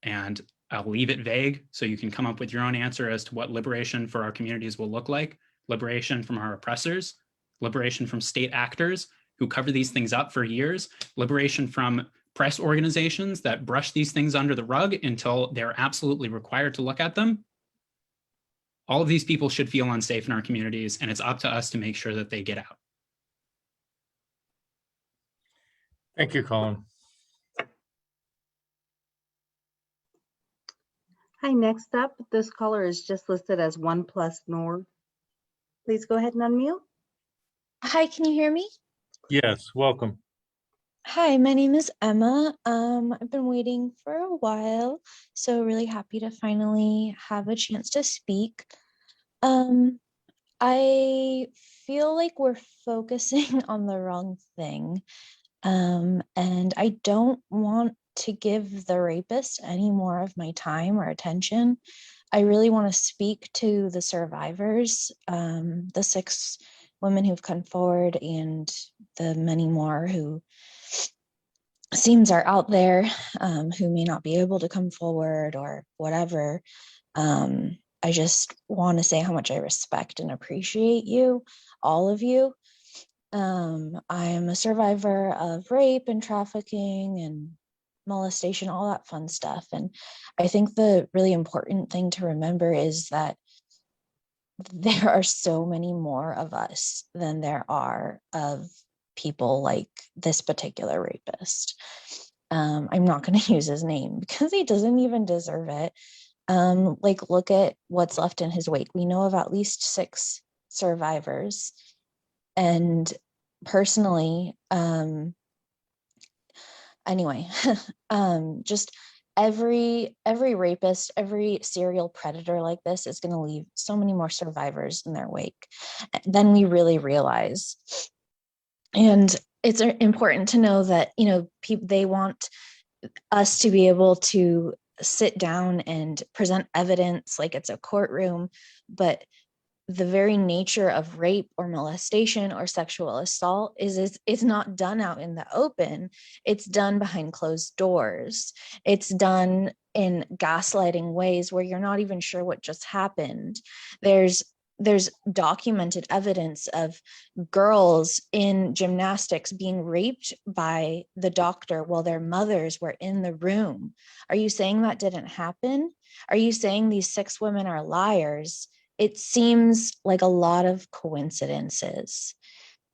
And I'll leave it vague so you can come up with your own answer as to what liberation for our communities will look like. Liberation from our oppressors, liberation from state actors who cover these things up for years, liberation from press organizations that brush these things under the rug until they're absolutely required to look at them. All of these people should feel unsafe in our communities, and it's up to us to make sure that they get out. Thank you, Colin. Hi, next up, this caller is just listed as 1+ Nor. Please go ahead and unmute. Hi, can you hear me? Yes, welcome. Hi, my name is Emma. I've been waiting for a while, so really happy to finally have a chance to speak. I feel like we're focusing on the wrong thing, and I don't want to give the rapist any more of my time or attention. I really want to speak to the survivors, the 6 women who've come forward and the many more who seems are out there, who may not be able to come forward or whatever. I just want to say how much I respect and appreciate you, all of you. I am a survivor of rape and trafficking and molestation, all that fun stuff. And I think the really important thing to remember is that there are so many more of us than there are of people like this particular rapist. I'm not going to use his name because he doesn't even deserve it. Like, look at what's left in his wake. We know of at least 6 survivors. And personally, anyway, just every rapist, every serial predator like this is going to leave so many more survivors in their wake than we really realize. And it's important to know that, you know, they want us to be able to sit down and present evidence like it's a courtroom, but the very nature of rape or molestation or sexual assault is it's not done out in the open. It's done behind closed doors. It's done in gaslighting ways where you're not even sure what just happened. There's documented evidence of girls in gymnastics being raped by the doctor while their mothers were in the room. Are you saying that didn't happen? Are you saying these 6 women are liars? It seems like a lot of coincidences.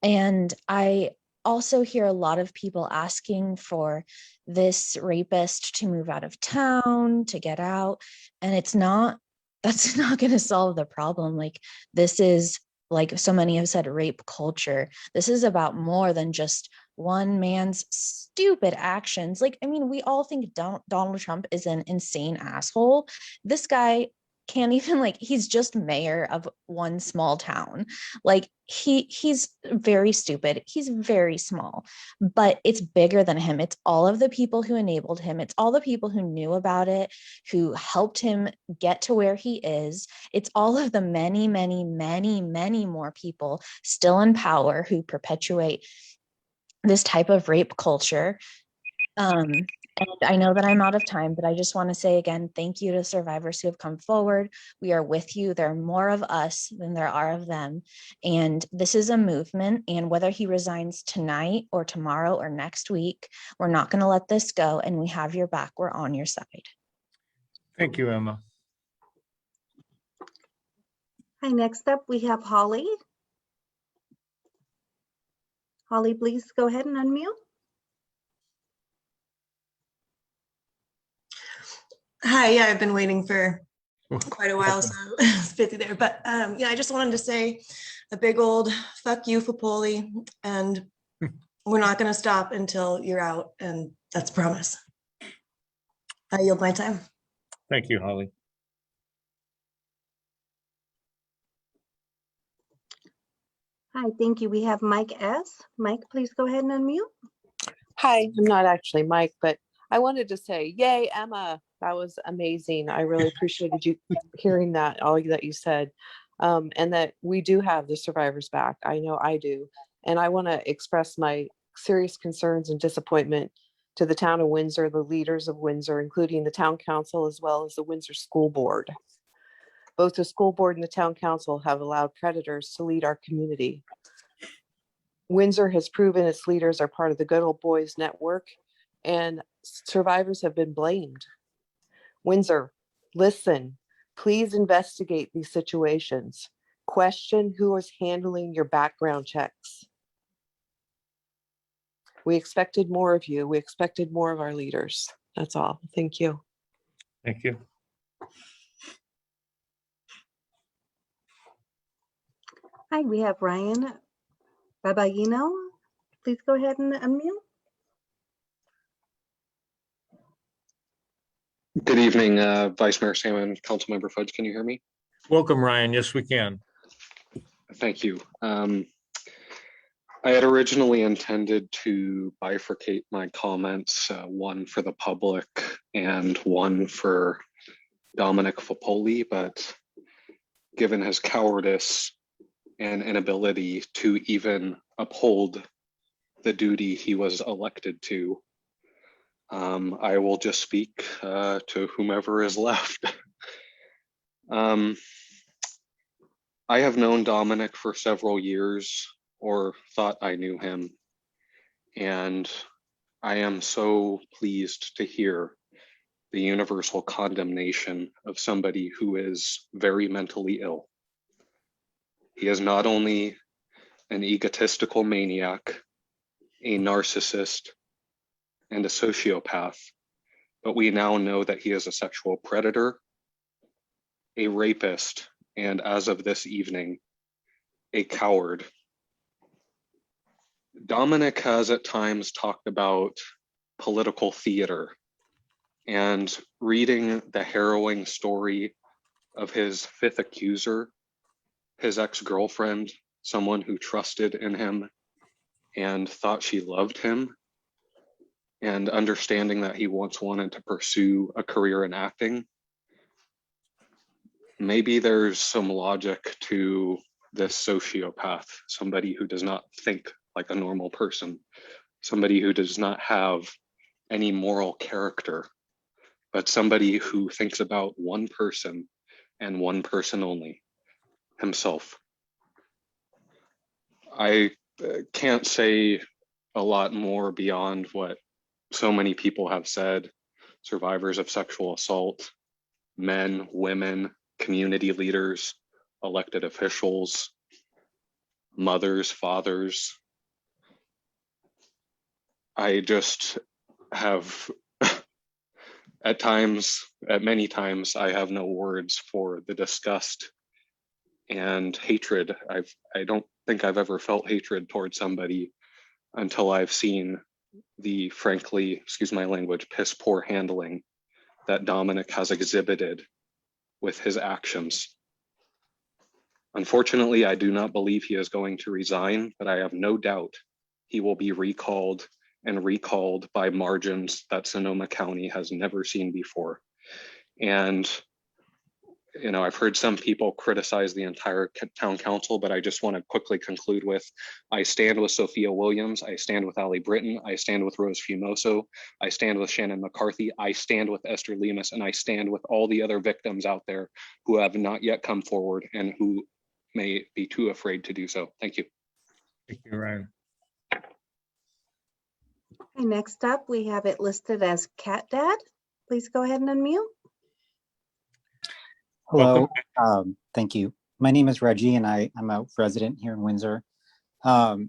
And I also hear a lot of people asking for this rapist to move out of town, to get out. And that's not going to solve the problem. Like, this is, like so many have said, rape culture. This is about more than just one man's stupid actions. Like, I mean, we all think Donald Trump is an insane asshole. This guy can't even, like, he's just mayor of one small town. Like, he's very stupid. He's very small, but it's bigger than him. It's all of the people who enabled him. It's all the people who knew about it, who helped him get to where he is. It's all of the many, many, many, many more people still in power who perpetuate this type of rape culture. And I know that I'm out of time, but I just want to say again, thank you to survivors who have come forward. We are with you. There are more of us than there are of them. And this is a movement. And whether he resigns tonight or tomorrow or next week, we're not going to let this go. And we have your back. We're on your side. Thank you, Emma. Hi, next up we have Holly. Holly, please go ahead and unmute. Hi, yeah, I've been waiting for quite a while, so it's busy there. But yeah, I just wanted to say a big old fuck you, Foppoli, and we're not going to stop until you're out, and that's a promise. I yield my time. Thank you, Holly. Hi, thank you. We have Mike S. Mike, please go ahead and unmute. Hi, I'm not actually Mike, but I wanted to say, yay, Emma, that was amazing. I really appreciated you hearing that, all that you said, and that we do have the survivors back. I know I do. And I want to express my serious concerns and disappointment to the town of Windsor, the leaders of Windsor, including the town council, as well as the Windsor School Board. Both the school board and the town council have allowed predators to lead our community. Windsor has proven its leaders are part of the Good Old Boys network, and survivors have been blamed. Windsor, listen, please investigate these situations. Question who is handling your background checks. We expected more of you. We expected more of our leaders. That's all. Thank you. Thank you. Hi, we have Ryan Babayino. Please go ahead and unmute. Good evening, Vice Mayor Salmon, Councilmember Fudge. Can you hear me? Welcome, Ryan. Yes, we can. Thank you. I had originally intended to bifurcate my comments, one for the public and one for Dominic Foppoli, but given his cowardice and inability to even uphold the duty he was elected to, I will just speak to whomever is left. I have known Dominic for several years, or thought I knew him, and I am so pleased to hear the universal condemnation of somebody who is very mentally ill. He is not only an egotistical maniac, a narcissist, and a sociopath, but we now know that he is a sexual predator, a rapist, and as of this evening, a coward. Dominic has at times talked about political theater, And reading the harrowing story of his fifth accuser, his ex-girlfriend, someone who trusted in him and thought she loved him, and understanding that he once wanted to pursue a career in acting, maybe there's some logic to this sociopath, somebody who does not think like a normal person, somebody who does not have any moral character, but somebody who thinks about one person and one person only, himself. I can't say a lot more beyond what so many people have said, survivors of sexual assault, men, women, community leaders, elected officials, mothers, fathers. I just have at many times, I have no words for the disgust and hatred. I don't think I've ever felt hatred towards somebody until I've seen the, frankly, excuse my language, piss poor handling that Dominic has exhibited with his actions. Unfortunately, I do not believe he is going to resign, but I have no doubt he will be recalled and recalled by margins that Sonoma County has never seen before. And you know, I've heard some people criticize the entire town council, but I just want to quickly conclude with, I stand with Sophia Williams, I stand with Ali Britton, I stand with Rose Fumoso, I stand with Shannon McCarthy, I stand with Esther Lemus, and I stand with all the other victims out there who have not yet come forward and who may be too afraid to do so. Thank you. Thank you, Ryan. Okay, next up, we have it listed as Cat Dad. Please go ahead and unmute. Hello, thank you. My name is Reggie and I'm a resident here in Windsor. You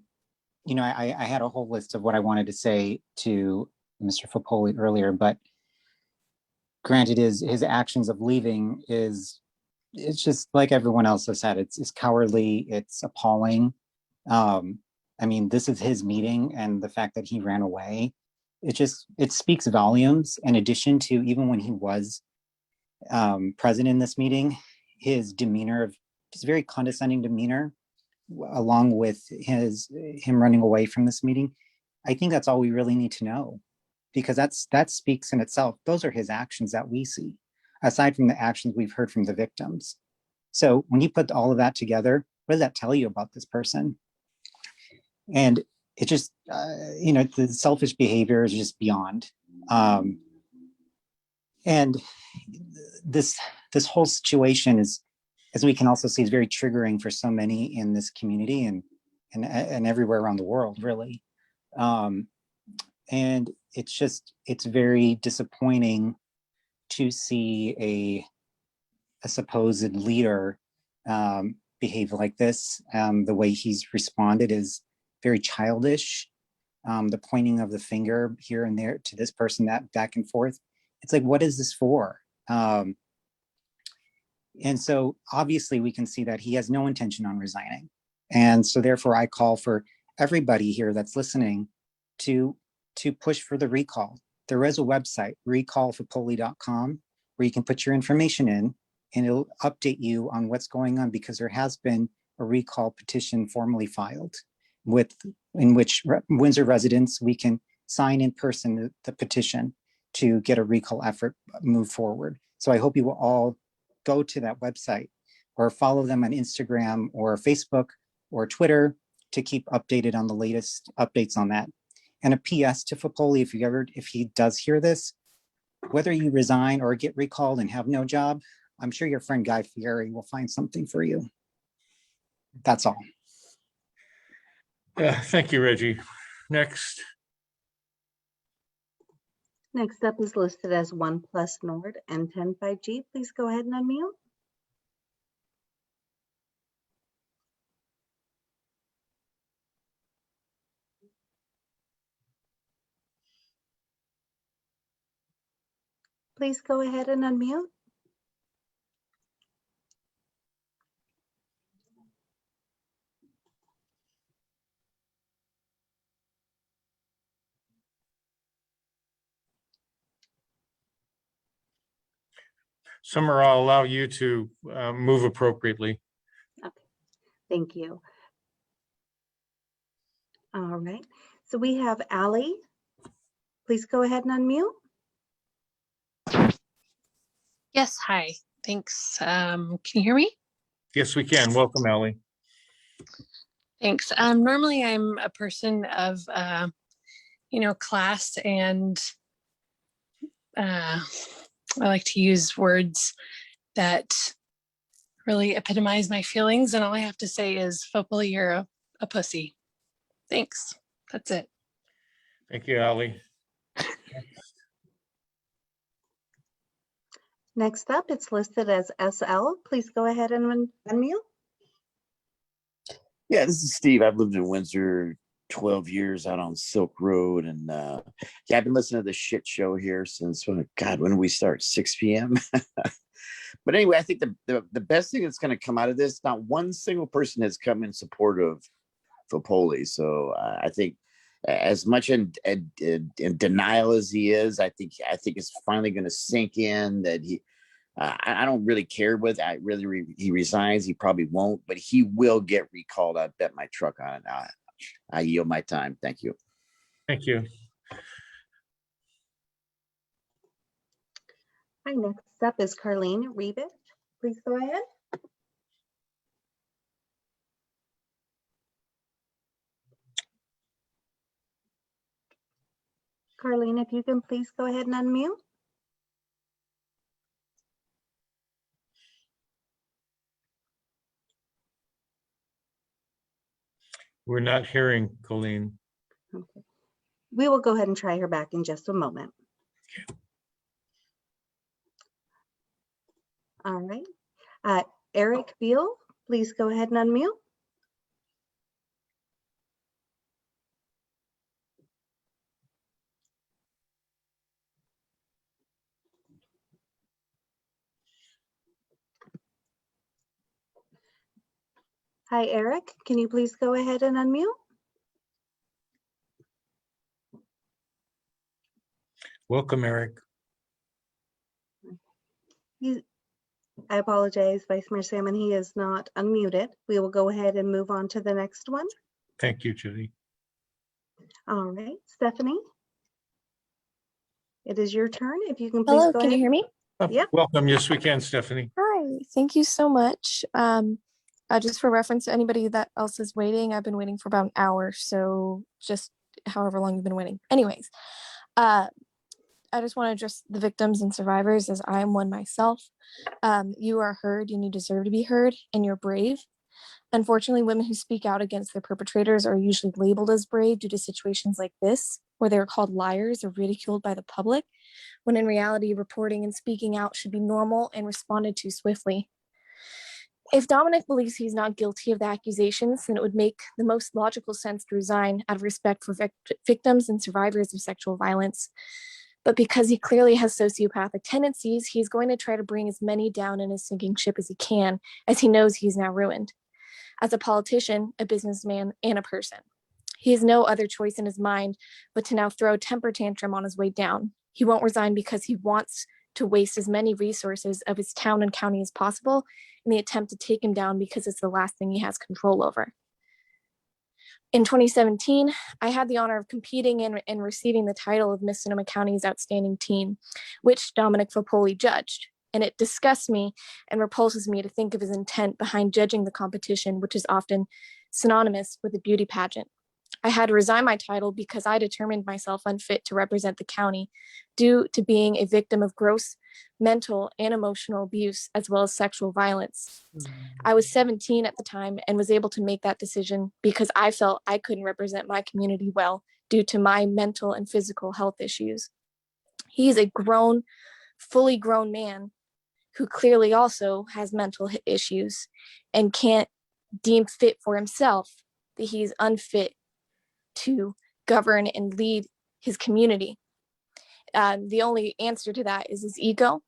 know, I had a whole list of what I wanted to say to Mr. Foppoli earlier, but granted his actions of leaving it's just like everyone else has said, it's cowardly, it's appalling. I mean, this is his meeting and the fact that he ran away, it speaks volumes. In addition to, even when he was present in this meeting, his demeanor, his very condescending demeanor, along with him running away from this meeting, I think that's all we really need to know, because that speaks in itself. Those are his actions that we see, aside from the actions we've heard from the victims. So when you put all of that together, what does that tell you about this person? And it just, you know, the selfish behavior is just beyond. And this whole situation is, as we can also see, is very triggering for so many in this community and everywhere around the world, really. And it's very disappointing to see a supposed leader behave like this. The way he's responded is very childish. The pointing of the finger here and there to this person, that back and forth. It's like, what is this for? And so obviously we can see that he has no intention on resigning. And so therefore I call for everybody here that's listening to push for the recall. There is a website, recallfoppoli.com, where you can put your information in and it'll update you on what's going on, because there has been a recall petition formally filed in which Windsor residents, we can sign in person the petition to get a recall effort move forward. So I hope you will all go to that website or follow them on Instagram or Facebook or Twitter to keep updated on the latest updates on that. And a PS to Foppoli, if he does hear this, whether you resign or get recalled and have no job, I'm sure your friend Guy Fieri will find something for you. That's all. Thank you, Reggie. Next. Next up is listed as OnePlus Nord N10 5G. Please go ahead and unmute. Please go ahead and unmute. Summer, I'll allow you to move appropriately. Okay, thank you. All right, so we have Ally. Please go ahead and unmute. Yes, hi. Thanks. Can you hear me? Yes, we can. Welcome, Ally. Thanks. Normally I'm a person of, class, and I like to use words that really epitomize my feelings. And all I have to say is, Foppoli, you're a pussy. Thanks. That's it. Thank you, Ally. Next up, it's listed as SL. Please go ahead and unmute. Yeah, this is Steve. I've lived in Windsor 12 years out on Silk Road. And yeah, I've been listening to the shit show here since, when do we start? 6 p.m. But anyway, I think the best thing that's going to come out of this, not one single person has come in support of Foppoli. So I think as much in denial as he is, I think it's finally going to sink in that I don't really care whether he resigns. He probably won't, but he will get recalled. I bet my truck on it. I yield my time. Thank you. Thank you. Hi, next up is Carlene Rebick. Please go ahead. Carlene, if you can please go ahead and unmute. We're not hearing Colleen. Okay. We will go ahead and try her back in just a moment. Okay. All right. Eric Beal, please go ahead and unmute. Hi, Eric. Can you please go ahead and unmute? Welcome, Eric. I apologize, Vice Mayor Salmon. He is not unmuted. We will go ahead and move on to the next one. Thank you, Judy. All right, Stephanie. It is your turn. If you can please Hello, go can ahead. you hear me? Yep. Welcome. Yes, we can, Stephanie. Hi, thank you so much. Just for reference to anybody that else is waiting, I've been waiting for about an hour, so just however long you've been waiting. Anyways, I just want to address the victims and survivors, as I am one myself. You are heard and you deserve to be heard, and you're brave. Unfortunately, women who speak out against their perpetrators are usually labeled as brave due to situations like this, where they are called liars or ridiculed by the public, when in reality, reporting and speaking out should be normal and responded to swiftly. If Dominic believes he's not guilty of the accusations, then it would make the most logical sense to resign out of respect for victims and survivors of sexual violence. But because he clearly has sociopathic tendencies, he's going to try to bring as many down in his sinking ship as he can, as he knows he's now ruined. As a politician, a businessman, and a person, he has no other choice in his mind but to now throw a temper tantrum on his way down. He won't resign because he wants to waste as many resources of his town and county as possible in the attempt to take him down, because it's the last thing he has control over. In 2017, I had the honor of competing and receiving the title of Miss Sonoma County's Outstanding Teen, which Dominic Foppoli judged. And it disgusts me and repulses me to think of his intent behind judging the competition, which is often synonymous with a beauty pageant. I had to resign my title because I determined myself unfit to represent the county due to being a victim of gross mental and emotional abuse, as well as sexual violence. I was 17 at the time and was able to make that decision because I felt I couldn't represent my community well due to my mental and physical health issues. He is a grown, fully grown man who clearly also has mental issues and can't deem fit for himself that he's unfit to govern and lead his community. The only answer to that is his ego.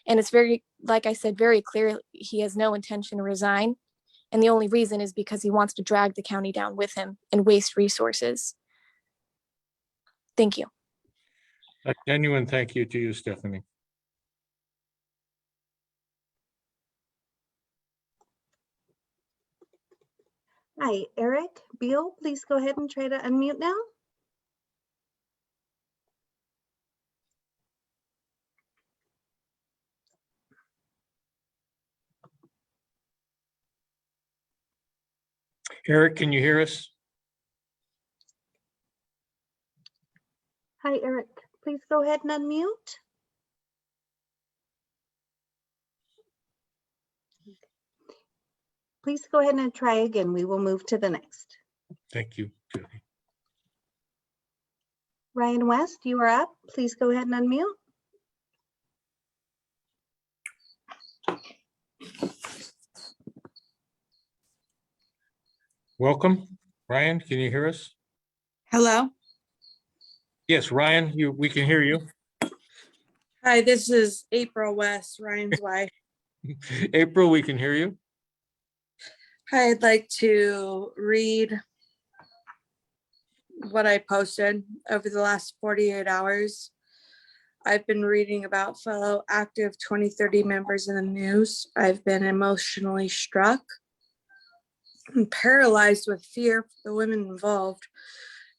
And it's very, like I said, very clear he has no intention to resign. And the only reason is because he wants to drag the county down with him and waste resources. Thank you. A genuine thank you to you, Stephanie. Hi, Eric Beal, please go ahead and try to unmute now. Eric, can you hear us? Hi, Eric, please go ahead and unmute. Please go ahead and try again. We will move to the next. Thank you, Jody. Ryan West, you are up. Please go ahead and unmute. Welcome. Ryan, can you hear us? Hello. Yes, Ryan, we can hear you. Hi, this is April West, Ryan's wife. April, we can hear you. Hi, I'd like to read what I posted over the last 48 hours. I've been reading about fellow active 2030 members in the news. I've been emotionally struck and paralyzed with fear for the women involved,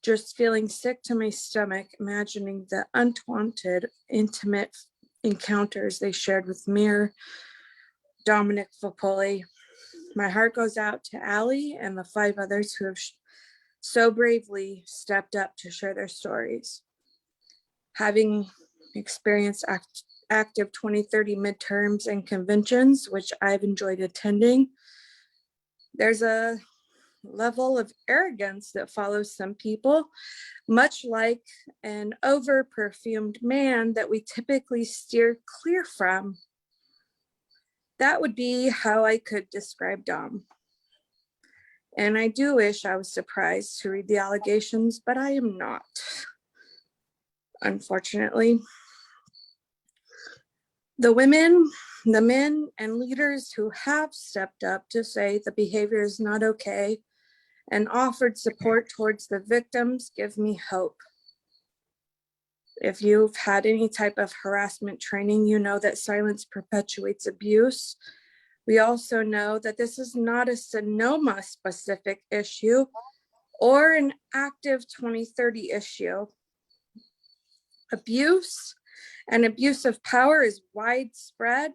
just feeling sick to my stomach, imagining the unwanted, intimate encounters they shared with Mayor Dominic Foppoli. My heart goes out to Allie and the 5 others who have so bravely stepped up to share their stories. Having experienced active 2030 midterms and conventions, which I've enjoyed attending, there's a level of arrogance that follows some people, much like an over-perfumed man that we typically steer clear from. That would be how I could describe Dom. And I do wish I was surprised to read the allegations, but I am not, unfortunately. The women, the men, and leaders who have stepped up to say the behavior is not okay and offered support towards the victims give me hope. If you've had any type of harassment training, you know that silence perpetuates abuse. We also know that this is not a Sonoma-specific issue or an active 2030 issue. Abuse and abuse of power is widespread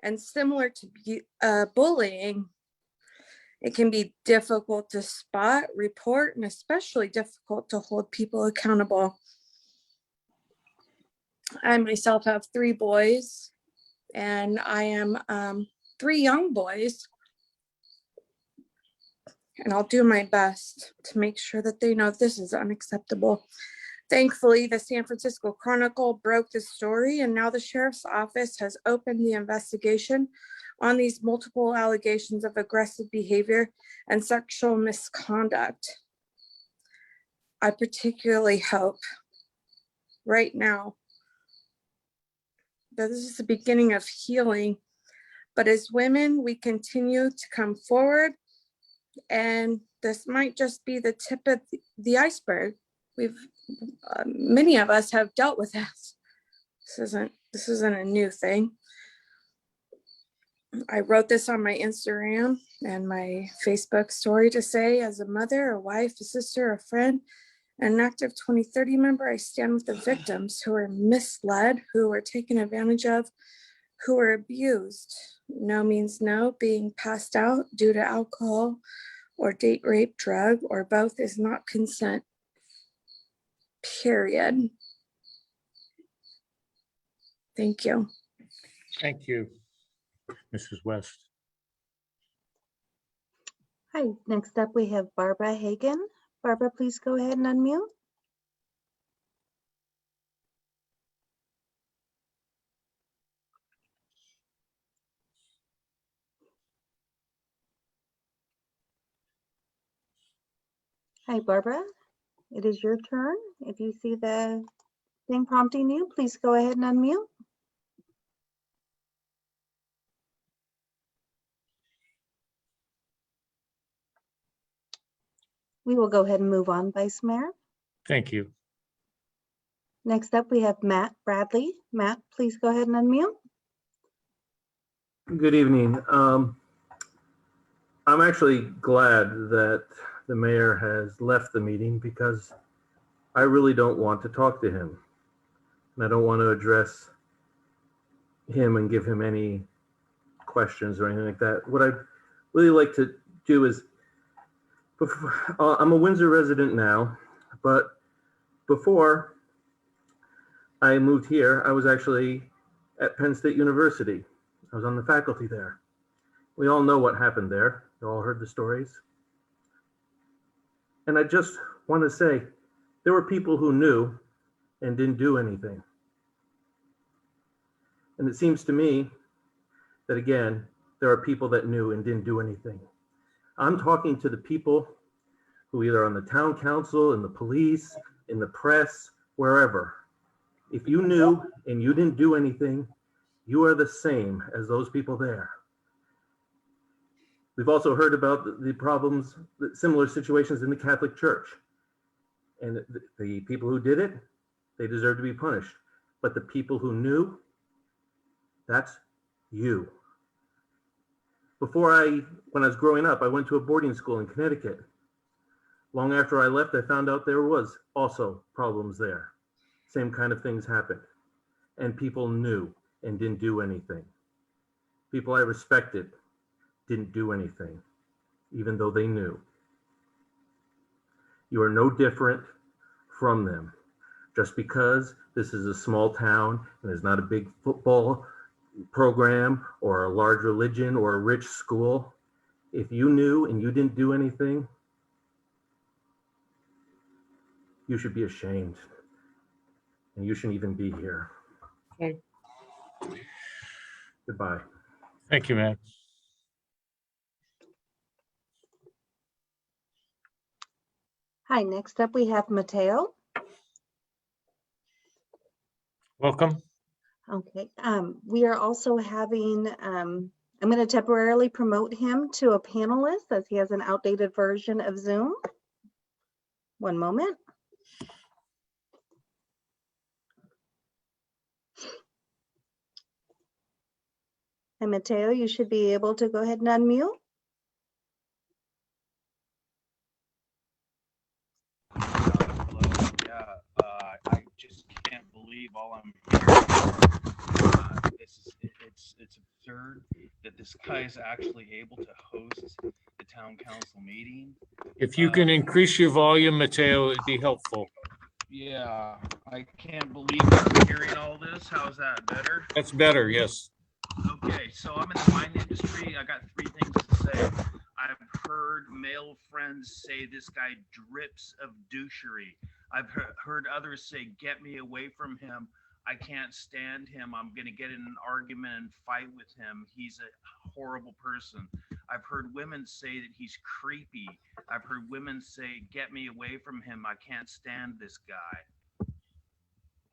and similar to bullying. It can be difficult to spot, report, and especially difficult to hold people accountable. I myself have 3 boys, and I am 3 young boys, and I'll do my best to make sure that they know this is unacceptable. Thankfully, the San Francisco Chronicle broke the story, and now the sheriff's office has opened the investigation on these multiple allegations of aggressive behavior and sexual misconduct. I particularly hope right now that this is the beginning of healing, but as women, we continue to come forward, and this might just be the tip of the iceberg. Many of us have dealt with this. This isn't a new thing. I wrote this on my Instagram and my Facebook story to say, as a mother, a wife, a sister, a friend, an active 2030 member, I stand with the victims who were misled, who were taken advantage of, who were abused. No means no. Being passed out due to alcohol or date rape, drug, or both is not consent. Period. Thank you. Thank you, Mrs. West. Hi, next up we have Barbara Hagan. Barbara, please go ahead and unmute. Hi, Barbara. It is your turn. If you see the thing prompting you, please go ahead and unmute. We will go ahead and move on, Vice Mayor. Thank you. Next up, we have Matt Bradley. Matt, please go ahead and unmute. Good evening. I'm actually glad that the mayor has left the meeting because I really don't want to talk to him. And I don't want to address him and give him any questions or anything like that. What I'd really like to do is, I'm a Windsor resident now, but before I moved here, I was actually at Penn State University. I was on the faculty there. We all know what happened there. You all heard the stories. And I just want to say, there were people who knew and didn't do anything. And it seems to me that, again, there are people that knew and didn't do anything. I'm talking to the people who either are on the town council, in the police, in the press, wherever. If you knew and you didn't do anything, you are the same as those people there. We've also heard about the problems, similar situations in the Catholic Church. And the people who did it, they deserve to be punished. But the people who knew, that's you. When I was growing up, I went to a boarding school in Connecticut. Long after I left, I found out there was also problems there. Same kind of things happened. And people knew and didn't do anything. People I respected didn't do anything, even though they knew. You are no different from them. Just because this is a small town and there's not a big football program or a large religion or a rich school, if you knew and you didn't do anything, you should be ashamed. And you shouldn't even be here. Okay. Goodbye. Thank you, Matt. Hi, next up we have Mateo. Welcome. Okay, we are also having, I'm going to temporarily promote him to a panelist as he has an outdated version of Zoom. One moment. And Mateo, you should be able to go ahead and unmute. Yeah, I just can't believe all I'm hearing. It's absurd that this guy is actually able to host the town council meeting. If you can increase your volume, Mateo, it'd be helpful. Yeah, I can't believe I'm hearing all this. How's that, better? That's better, yes. Okay, so I'm in the wine industry. I got 3 things to say. I've heard male friends say this guy drips of douchery. I've heard others say, get me away from him. I can't stand him. I'm going to get in an argument and fight with him. He's a horrible person. I've heard women say that he's creepy. I've heard women say, get me away from him. I can't stand this guy.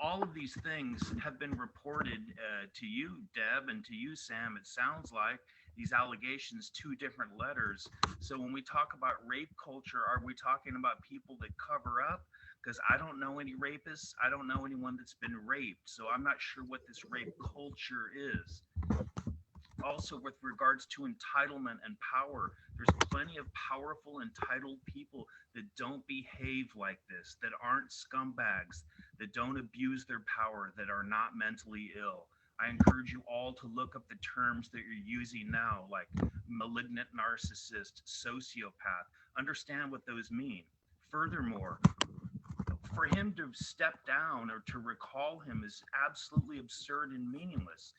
All of these things have been reported to you, Deb, and to you, Sam. It sounds like these allegations, 2 different letters. So when we talk about rape culture, are we talking about people that cover up? Because I don't know any rapists. I don't know anyone that's been raped. So I'm not sure what this rape culture is. Also, with regards to entitlement and power, there's plenty of powerful, entitled people that don't behave like this, that aren't scumbags, that don't abuse their power, that are not mentally ill. I encourage you all to look up the terms that you're using now, like malignant narcissist, sociopath. Understand what those mean. Furthermore, for him to step down or to recall him is absolutely absurd and meaningless.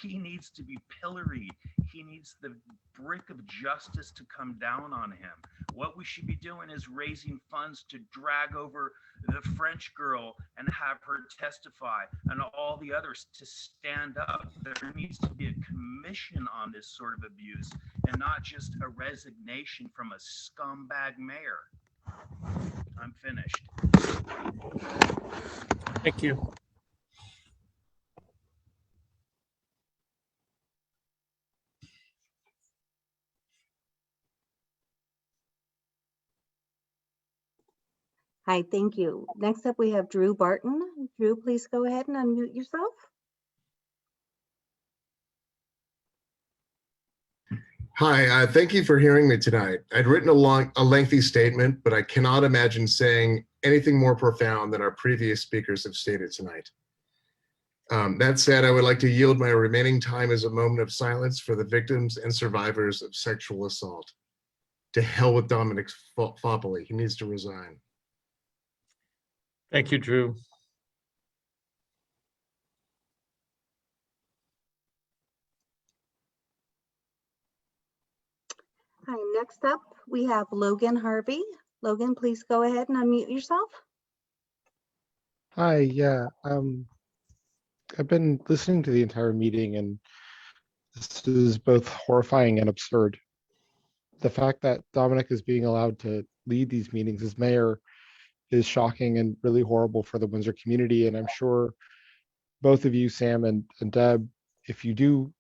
He needs to be pilloried. He needs the brick of justice to come down on him. What we should be doing is raising funds to drag over the French girl and have her testify, and all the others to stand up. There needs to be a commission on this sort of abuse and not just a resignation from a scumbag mayor. I'm finished. Thank you. Hi, thank you. Next up, we have Drew Barton. Drew, please go ahead and unmute yourself. Hi, thank you for hearing me tonight. I'd written a lengthy statement, but I cannot imagine saying anything more profound than our previous speakers have stated tonight. That said, I would like to yield my remaining time as a moment of silence for the victims and survivors of sexual assault. To hell with Dominic Foppoli. He needs to resign. Thank you, Drew. Hi, next up, we have Logan Harvey. Logan, please go ahead and unmute yourself. Hi, yeah. I've been listening to the entire meeting, and this is both horrifying and absurd. The fact that Dominic is being allowed to lead these meetings as mayor is shocking and really horrible for the Windsor community. And I'm sure both of you, Sam and Deb, if you do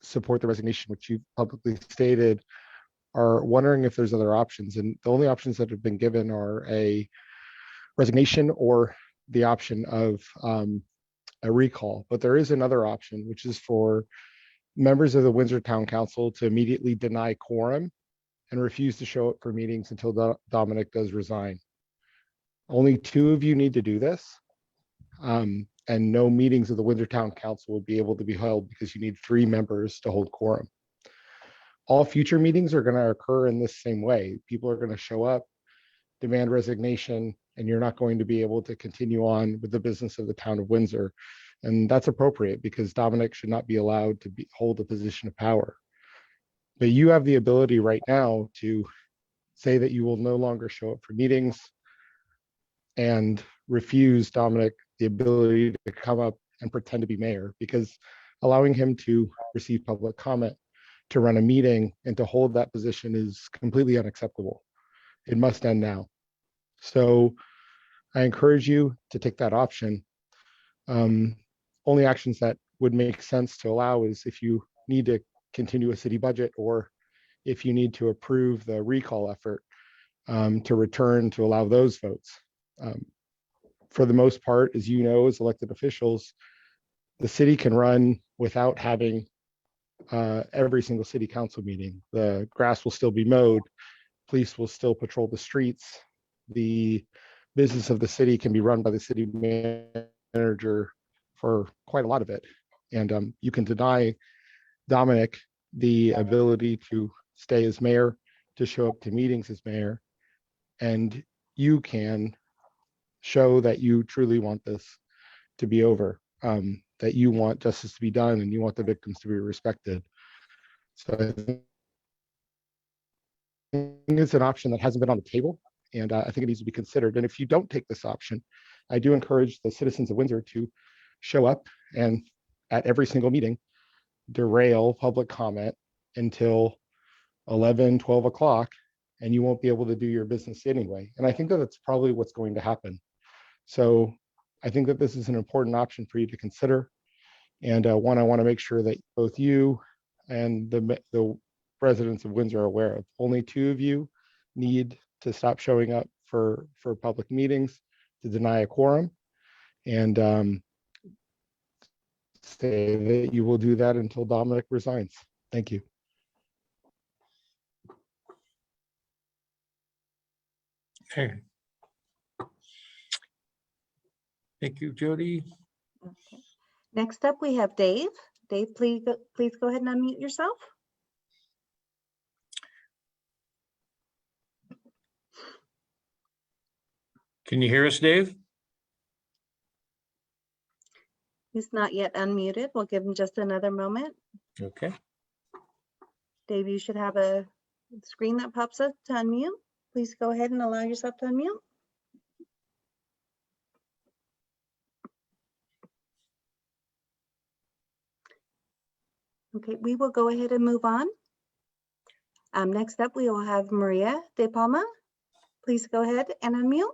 support the resignation, which you publicly stated, are wondering if there's other options. And the only options that have been given are a resignation or the option of a recall. But there is another option, which is for members of the Windsor Town Council to immediately deny quorum and refuse to show up for meetings until Dominic does resign. Only 2 of you need to do this. And no meetings of the Windsor Town Council will be able to be held because you need 3 members to hold quorum. All future meetings are going to occur in this same way. People are going to show up, demand resignation, and you're not going to be able to continue on with the business of the town of Windsor. And that's appropriate because Dominic should not be allowed to hold a position of power. But you have the ability right now to say that you will no longer show up for meetings and refuse Dominic the ability to come up and pretend to be mayor, because allowing him to receive public comment, to run a meeting, and to hold that position is completely unacceptable. It must end now. So I encourage you to take that option. Only actions that would make sense to allow is if you need to continue a city budget, or if you need to approve the recall effort to return to allow those votes. For the most part, as you know, as elected officials, the city can run without having every single city council meeting. The grass will still be mowed, police will still patrol the streets, the business of the city can be run by the city manager for quite a lot of it. And you can deny Dominic the ability to stay as mayor, to show up to meetings as mayor, and you can show that you truly want this to be over, that you want justice to be done and you want the victims to be respected. So I think it's an option that hasn't been on the table, and I think it needs to be considered. And if you don't take this option, I do encourage the citizens of Windsor to show up and at every single meeting derail public comment until 11, 12 o'clock, and you won't be able to do your business anyway. And I think that that's probably what's going to happen. So I think that this is an important option for you to consider. And one I want to make sure that both you and the residents of Windsor are aware of. Only 2 of you need to stop showing up for public meetings, to deny a quorum, and say that you will do that until Dominic resigns. Thank you. Okay. Thank you, Jody. Okay. Next up, we have Dave. Dave, please go ahead and unmute yourself. Can you hear us, Dave? He's not yet unmuted. We'll give him just another moment. Okay. Dave, you should have a screen that pops up to unmute. Please go ahead and allow yourself to unmute. Okay, we will go ahead and move on. Next up, we will have Maria de Palma. Please go ahead and unmute.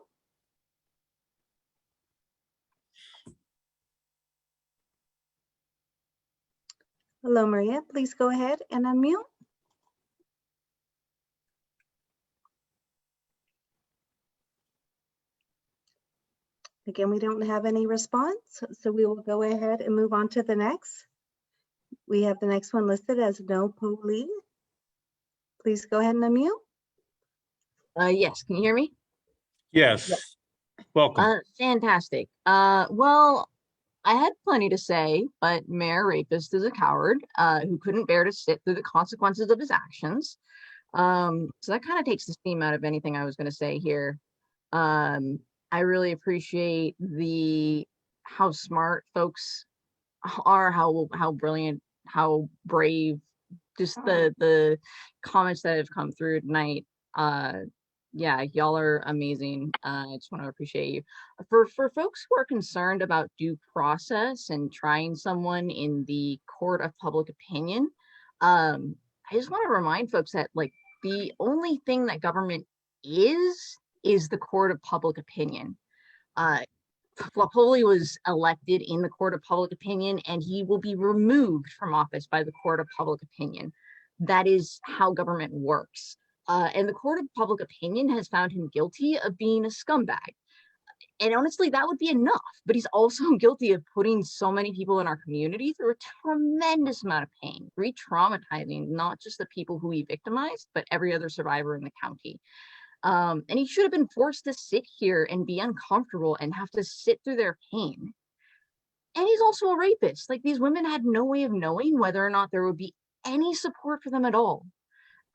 Hello, Maria. Please go ahead and unmute. Again, we don't have any response, so we will go ahead and move on to the next. We have the next one listed as no police. Please go ahead and unmute. Yes, can you hear me? Yes, welcome. Fantastic. Well, I had plenty to say, but Mayor Rapist is a coward who couldn't bear to sit through the consequences of his actions. So that kind of takes the steam out of anything I was going to say here. I really appreciate how smart folks are, how brilliant, how brave, just the comments that have come through tonight. Yeah, y'all are amazing. I just want to appreciate you. For folks who are concerned about due process and trying someone in the court of public opinion, I just want to remind folks that like the only thing that government is the court of public opinion. Foppoli was elected in the court of public opinion, and he will be removed from office by the court of public opinion. That is how government works. And the court of public opinion has found him guilty of being a scumbag. And honestly, that would be enough. But he's also guilty of putting so many people in our community through a tremendous amount of pain, re-traumatizing not just the people who he victimized, but every other survivor in the county. And he should have been forced to sit here and be uncomfortable and have to sit through their pain. And he's also a rapist. Like, these women had no way of knowing whether or not there would be any support for them at all.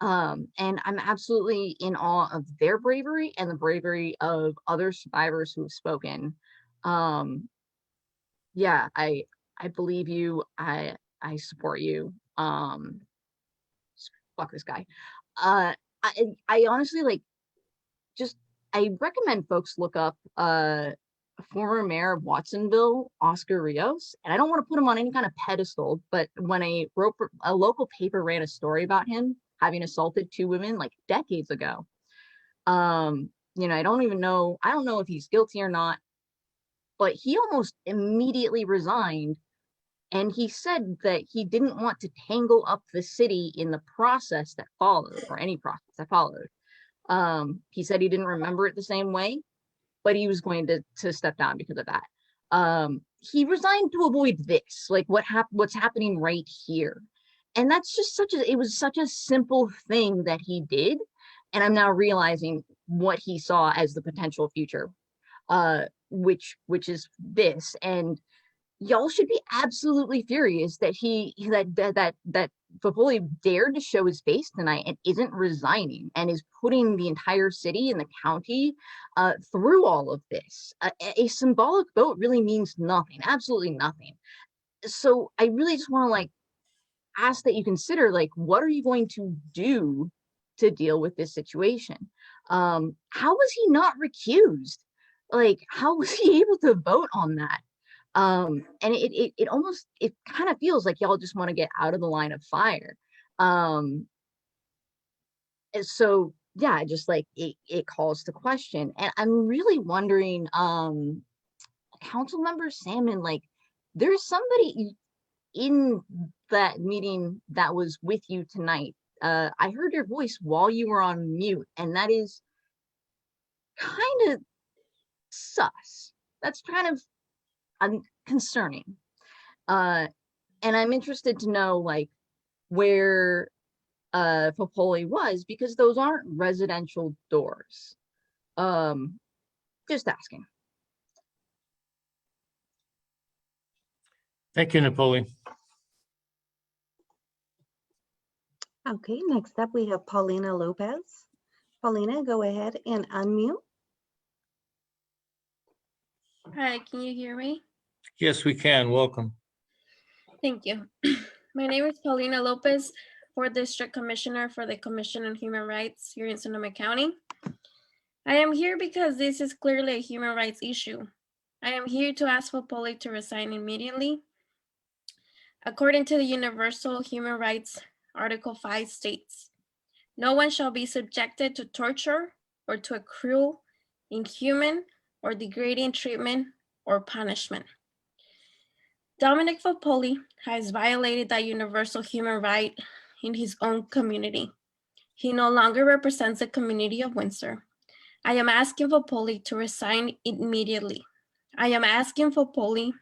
And I'm absolutely in awe of their bravery and the bravery of other survivors who have spoken. Yeah, I believe you. I support you. Fuck this guy. I honestly I recommend folks look up former mayor of Watsonville, Oscar Rios. And I don't want to put him on any kind of pedestal, but when a local paper ran a story about him having assaulted 2 women like decades ago, you know, I don't know if he's guilty or not, but he almost immediately resigned. And he said that he didn't want to tangle up the city in the process that followed, or any process that followed. He said he didn't remember it the same way, but he was going to step down because of that. He resigned to avoid this, like what's happening right here. And that's just it was such a simple thing that he did. And I'm now realizing what he saw as the potential future, which is this. And y'all should be absolutely furious that that Foppoli dared to show his face tonight and isn't resigning and is putting the entire city and the county through all of this. A symbolic vote really means nothing, absolutely nothing. So I really just want to ask that you consider, what are you going to do to deal with this situation? How was he not recused? How was he able to vote on that? And it kind of feels like y'all just want to get out of the line of fire. So yeah, just it calls to question. And I'm really wondering, council member Salmon, there's somebody in that meeting that was with you tonight. I heard your voice while you were on mute, and that is kind of sus. That's kind of concerning. And I'm interested to know where Foppoli was, because those aren't residential doors. Just asking. Thank you, Napoli. Okay, next up we have Paulina Lopez. Paulina, go ahead and unmute. Hi, can you hear me? Yes, we can. Welcome. Thank you. My name is Paulina Lopez, 4th District Commissioner for the Commission on Human Rights here in Sonoma County. I am here because this is clearly a human rights issue. I am here to ask Foppoli to resign immediately. According to the Universal Human Rights, Article 5 states, "No one shall be subjected to torture or to a cruel, inhuman, or degrading treatment or punishment." Dominic Foppoli has violated that universal human right in his own community. He no longer represents the community of Windsor. I am asking Foppoli to resign immediately. I am asking Foppoli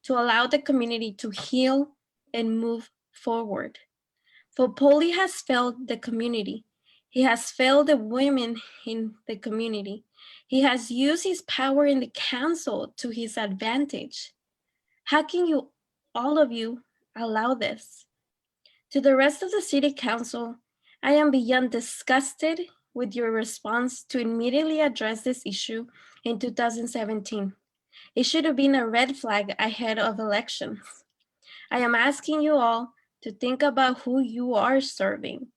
to allow the community to heal and move forward. Foppoli has failed the community. He has failed the women in the community. He has used his power in the council to his advantage. How can you, all of you, allow this? To the rest of the city council, I am beyond disgusted with your response to immediately address this issue in 2017. It should have been a red flag ahead of elections. I am asking you all to think about who you are serving.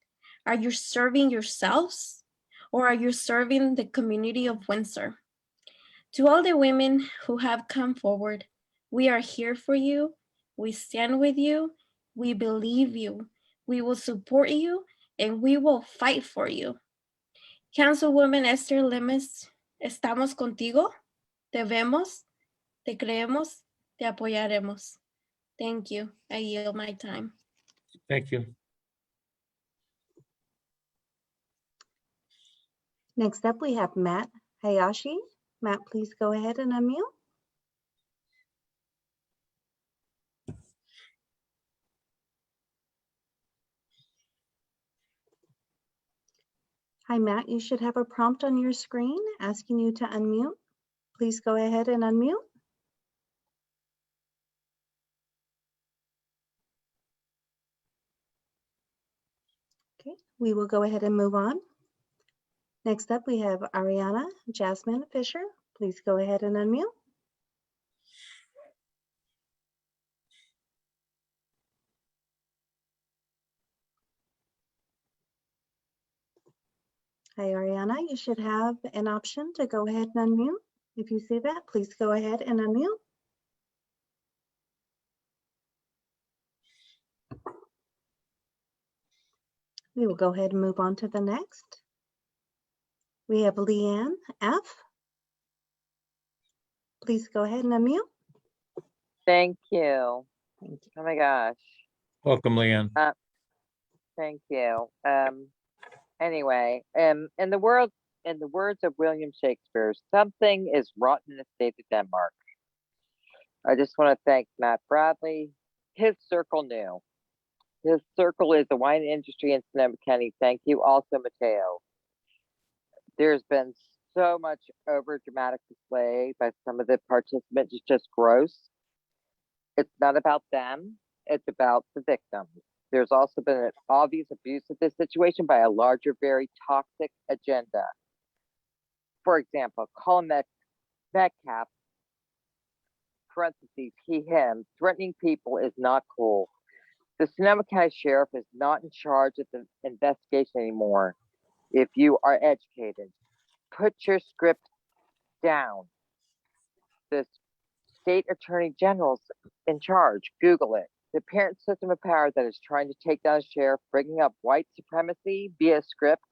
Are you serving yourselves or are you serving the community of Windsor? To all the women who have come forward, we are here for you. We stand with you. We believe you. We will support you and we will fight for you. Councilwoman Esther Lemes, estamos contigo. Te vemos, te creemos, te apoyaremos. Thank you. I yield my time. Thank you. Next up, we have Matt Hayashi. Matt, please go ahead and unmute. Hi, Matt. You should have a prompt on your screen asking you to unmute. Please go ahead and unmute. Okay, we will go ahead and move on. Next up, we have Ariana Jasmine Fisher. Please go ahead and unmute. Hi, Ariana. You should have an option to go ahead and unmute. If you see that, please go ahead and unmute. We will go ahead and move on to the next. We have Leanne F. Please go ahead and unmute. Thank you. Oh my gosh. Welcome, Leanne. Thank you. Anyway, in the words of William Shakespeare, something is rotten in the state of Denmark. I just want to thank Matt Bradley. His circle knew. His circle is the wine industry in Sonoma County. Thank you. Also, Mateo. There's been so much over dramatic display by some of the participants. It's just gross. It's not about them. It's about the victims. There's also been an obvious abuse of this situation by a larger, very toxic agenda. For example, Colin Metcalf, parentheses, he, him, threatening people is not cool. The Sonoma County Sheriff is not in charge of the investigation anymore. If you are educated, put your script down. The state attorney general's in charge. Google it. The parent system of power that is trying to take down a sheriff, bringing up white supremacy via script.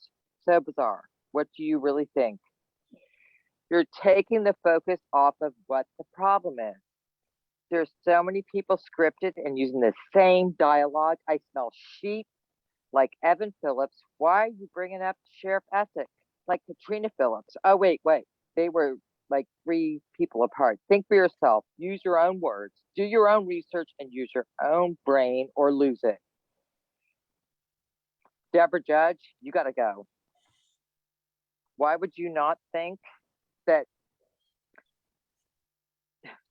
So bizarre. What do you really think? You're taking the focus off of what the problem is. There's so many people scripted and using the same dialogue. I smell sheep like Evan Phillips. Why are you bringing up Sheriff Essex like Katrina Phillips? Oh, wait. They were like 3 people apart. Think for yourself. Use your own words. Do your own research and use your own brain or lose it. Deborah Judge, you got to go. Why would you not think that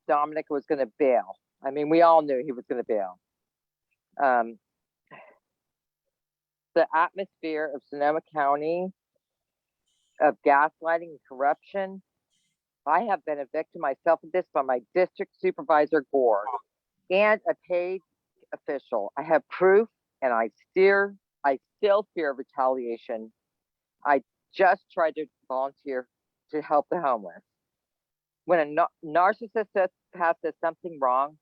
Dominic was going to bail? I mean, we all knew he was going to bail. The atmosphere of Sonoma County of gaslighting and corruption. I have been a victim myself of this by my district supervisor, Gore, and a paid official. I have proof, and I still fear retaliation. I just tried to volunteer to help the homeless. When a narcissist has something wrong,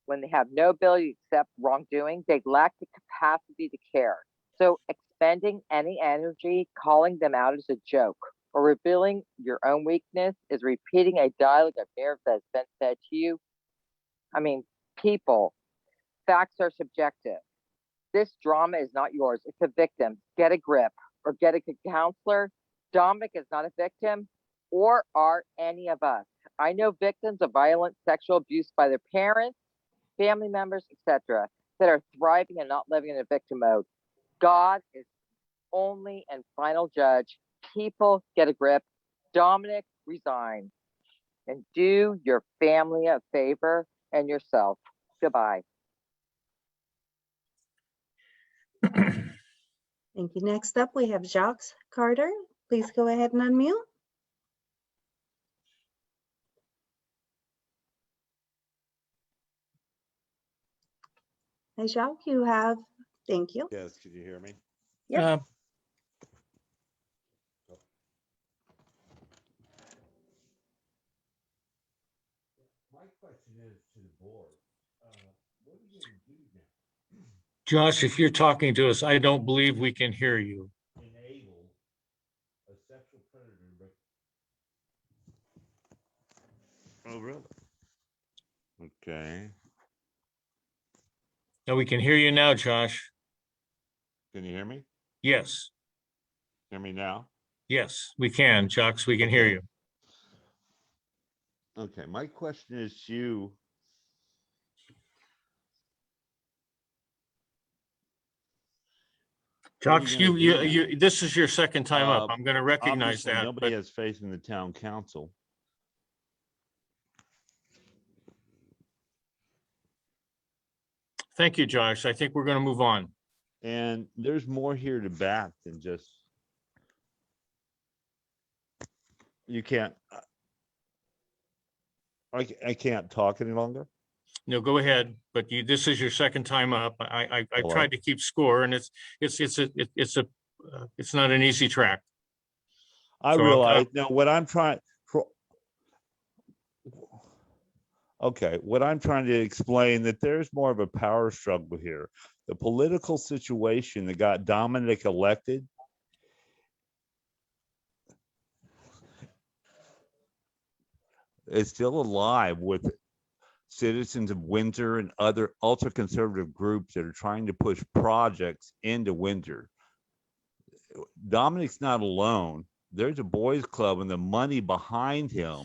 when they have no ability to accept wrongdoing, they lack the capacity to care. So expending any energy calling them out is a joke, or revealing your own weakness is repeating a dialogue of narrative that has been said to you. I mean, people, facts are subjective. This drama is not yours. It's a victim. Get a grip or get a good counselor. Dominic is not a victim, or are any of us. I know victims of violent sexual abuse by their parents, family members, etc. that are thriving and not living in a victim mode. God is only and final judge. People get a grip. Dominic, resign. And do your family a favor and yourself. Goodbye. Thank you. Next up, we have Jacques Carter. Please go ahead and unmute. Hi, Jacques, you have, thank you. Yes, can you hear me? Yep. My question is to the board. What are you going to do now? Josh, if you're talking to us, I don't believe we can hear you. Enable a sexual predator. Oh, really? Okay. No, we can hear you now, Josh. Can you hear me? Yes. Hear me now? Yes, we can, Josh. We can hear you. Okay, my question is to you. Josh, you this is your second time up. I'm going to recognize Obviously, that. nobody has faith in the town council. Thank you, Josh. I think we're going to move on. And there's more here to back than just, you can't, I can't talk any longer. No, go ahead. But this is your second time up. I Hello? tried to keep score, and it's not an easy track. I So realize now what I'm trying for. Okay, what I'm trying to explain that there's more of a power struggle here. The political situation that got Dominic elected is still alive with citizens of Windsor and other ultra-conservative groups that are trying to push projects into Windsor. Dominic's not alone. There's a boys club, and the money behind him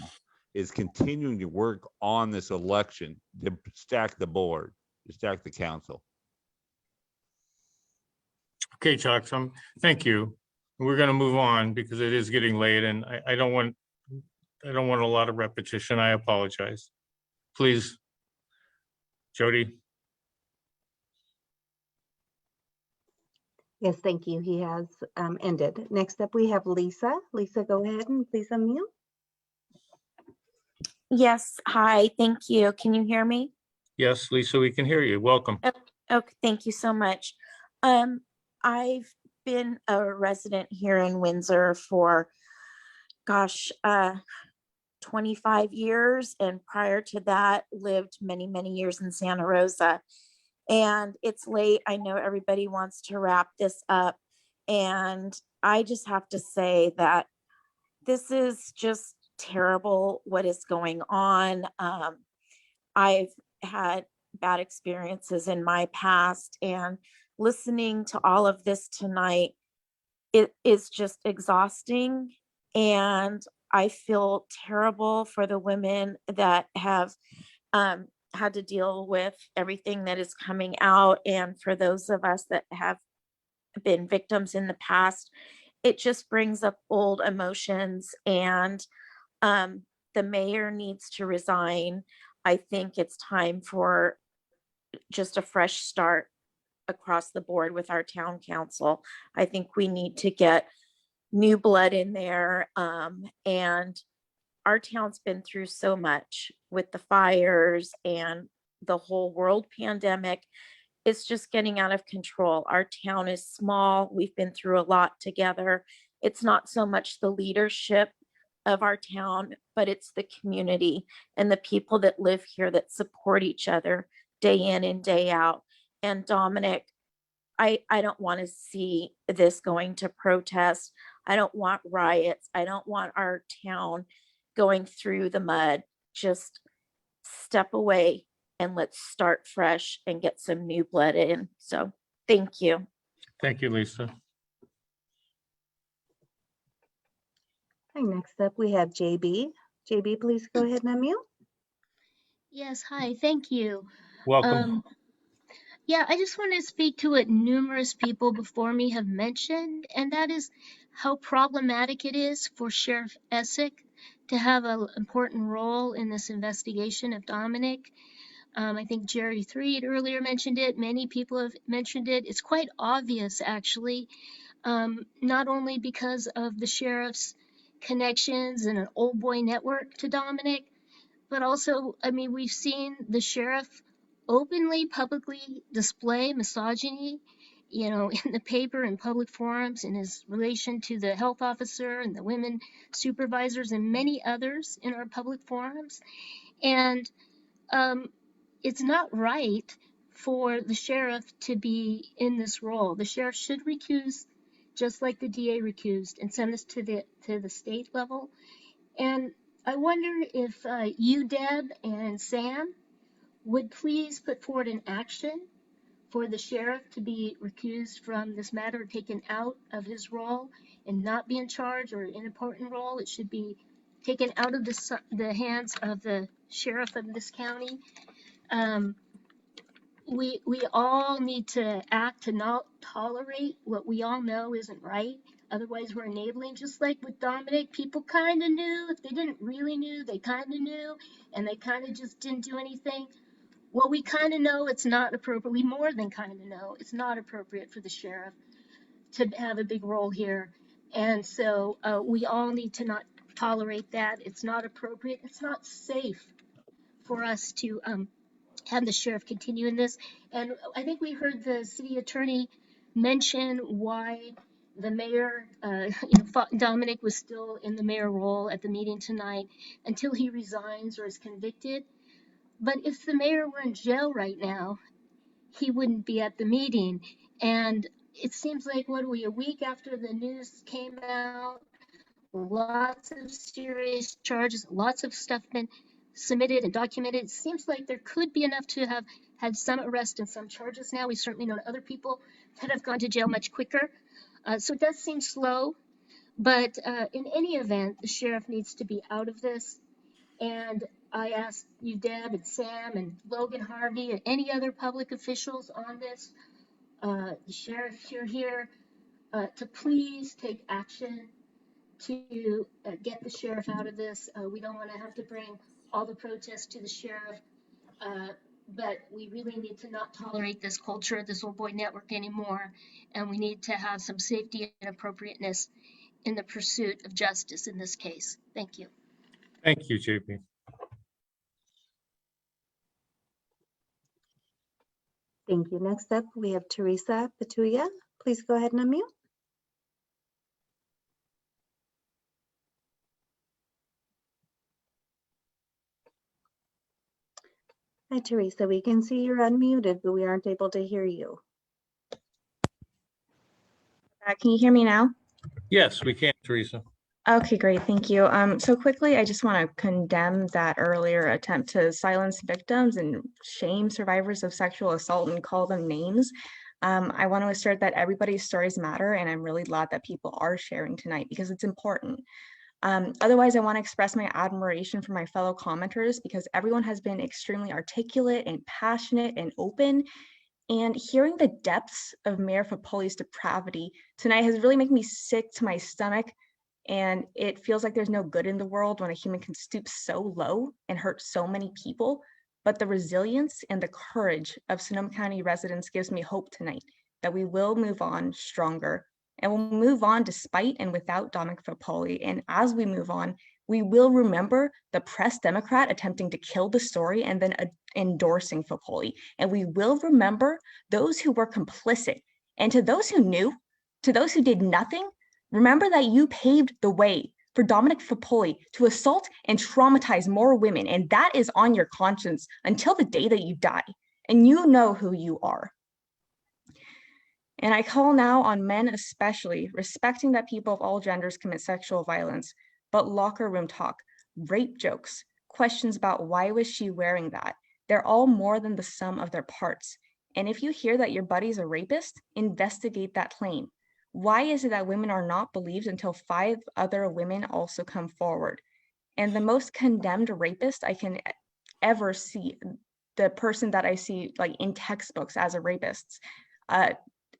is continuing to work on this election to stack the board, to stack the council. Okay, Chuck. Thank you. We're going to move on because it is getting late, and I don't want a lot of repetition. I apologize. Please, Jody. Yes, thank you. He has ended. Next up, we have Lisa. Lisa, go ahead and please unmute. Yes, hi, thank you. Can you hear me? Yes, Lisa, we can hear you. Welcome. Okay, thank you so much. I've been a resident here in Windsor for, 25 years, and prior to that, lived many, many years in Santa Rosa. And it's late. I know everybody wants to wrap this up. And I just have to say that this is just terrible what is going on. I've had bad experiences in my past, and listening to all of this tonight, it is just exhausting. And I feel terrible for the women that have had to deal with everything that is coming out. And for those of us that have been victims in the past, it just brings up old emotions. And the mayor needs to resign. I think it's time for just a fresh start across the board with our town council. I think we need to get new blood in there. And our town's been through so much with the fires and the whole world pandemic. It's just getting out of control. Our town is small. We've been through a lot together. It's not so much the leadership of our town, but it's the community and the people that live here that support each other day in and day out. And Dominic, I don't want to see this going to protest. I don't want riots. I don't want our town going through the mud. Just step away and let's start fresh and get some new blood in. So thank you. Thank you, Lisa. Okay, next up, we have JB. JB, please go ahead and unmute. Yes, hi, thank you. Welcome. Yeah, I just want to speak to what numerous people before me have mentioned, and that is how problematic it is for Sheriff Essick to have an important role in this investigation of Dominic. I think Jerry Threed earlier mentioned it. Many people have mentioned it. It's quite obvious, actually, not only because of the sheriff's connections and an old boy network to Dominic, but also, I mean, we've seen the sheriff openly, publicly display misogyny, you know, in the paper and public forums in his relation to the health officer and the women supervisors and many others in our public forums. And it's not right for the sheriff to be in this role. The sheriff should recuse, just like the DA recused, and send this to the state level. And I wonder if you, Deb, and Sam would please put forward an action for the sheriff to be recused from this matter, taken out of his role, and not be in charge or an important role. It should be taken out of the hands of the sheriff of this county. We all need to act to not tolerate what we all know isn't right. Otherwise, we're enabling, just like with Dominic. People kind of knew. If they didn't really knew, they kind of knew, and they kind of just didn't do anything. Well, we kind of know it's not appropriate. We more than kind of know it's not appropriate for the sheriff to have a big role here. And so we all need to not tolerate that. It's not appropriate. It's not safe for us to have the sheriff continue in this. And I think we heard the city attorney mention why the mayor, Dominic was still in the mayor role at the meeting tonight until he resigns or is convicted. But if the mayor were in jail right now, he wouldn't be at the meeting. And it seems like, what are we, a week after the news came out, lots of serious charges, lots of stuff been submitted and documented. It seems like there could be enough to have had some arrest and some charges now. We certainly know other people that have gone to jail much quicker. So it does seem slow, but in any event, the sheriff needs to be out of this. And I ask you, Deb and Sam and Logan Harvey and any other public officials on this, the sheriff, you're here, to please take action to get the sheriff out of this. We don't want to have to bring all the protests to the sheriff, but we really need to not tolerate this culture, this old boy network anymore, and we need to have some safety and appropriateness in the pursuit of justice in this case. Thank you. Thank you, JP. Thank you. Next up, we have Teresa Petuya. Please go ahead and unmute. Hi, Teresa. We can see you're unmuted, but we aren't able to hear you. Can you hear me now? Yes, we can, Teresa. Okay, great. Thank you. So quickly, I just want to condemn that earlier attempt to silence victims and shame survivors of sexual assault and call them names. I want to assert that everybody's stories matter, and I'm really glad that people are sharing tonight because it's important. Otherwise, I want to express my admiration for my fellow commenters because everyone has been extremely articulate and passionate and open. And hearing the depths of Mayor Foppoli's depravity tonight has really made me sick to my stomach. And it feels like there's no good in the world when a human can stoop so low and hurt so many people. But the resilience and the courage of Sonoma County residents gives me hope tonight that we will move on stronger. And we'll move on despite and without Dominic Foppoli. And as we move on, we will remember the press Democrat attempting to kill the story and then endorsing Foppoli. And we will remember those who were complicit. And to those who knew, to those who did nothing, remember that you paved the way for Dominic Foppoli to assault and traumatize more women. And that is on your conscience until the day that you die. And you know who you are. And I call now on men especially, respecting that people of all genders commit sexual violence, but locker room talk, rape jokes, questions about why was she wearing that? They're all more than the sum of their parts. And if you hear that your buddy's a rapist, investigate that claim. Why is it that women are not believed until 5 other women also come forward? And the most condemned rapist I can ever see the person that I see like in textbooks as a rapist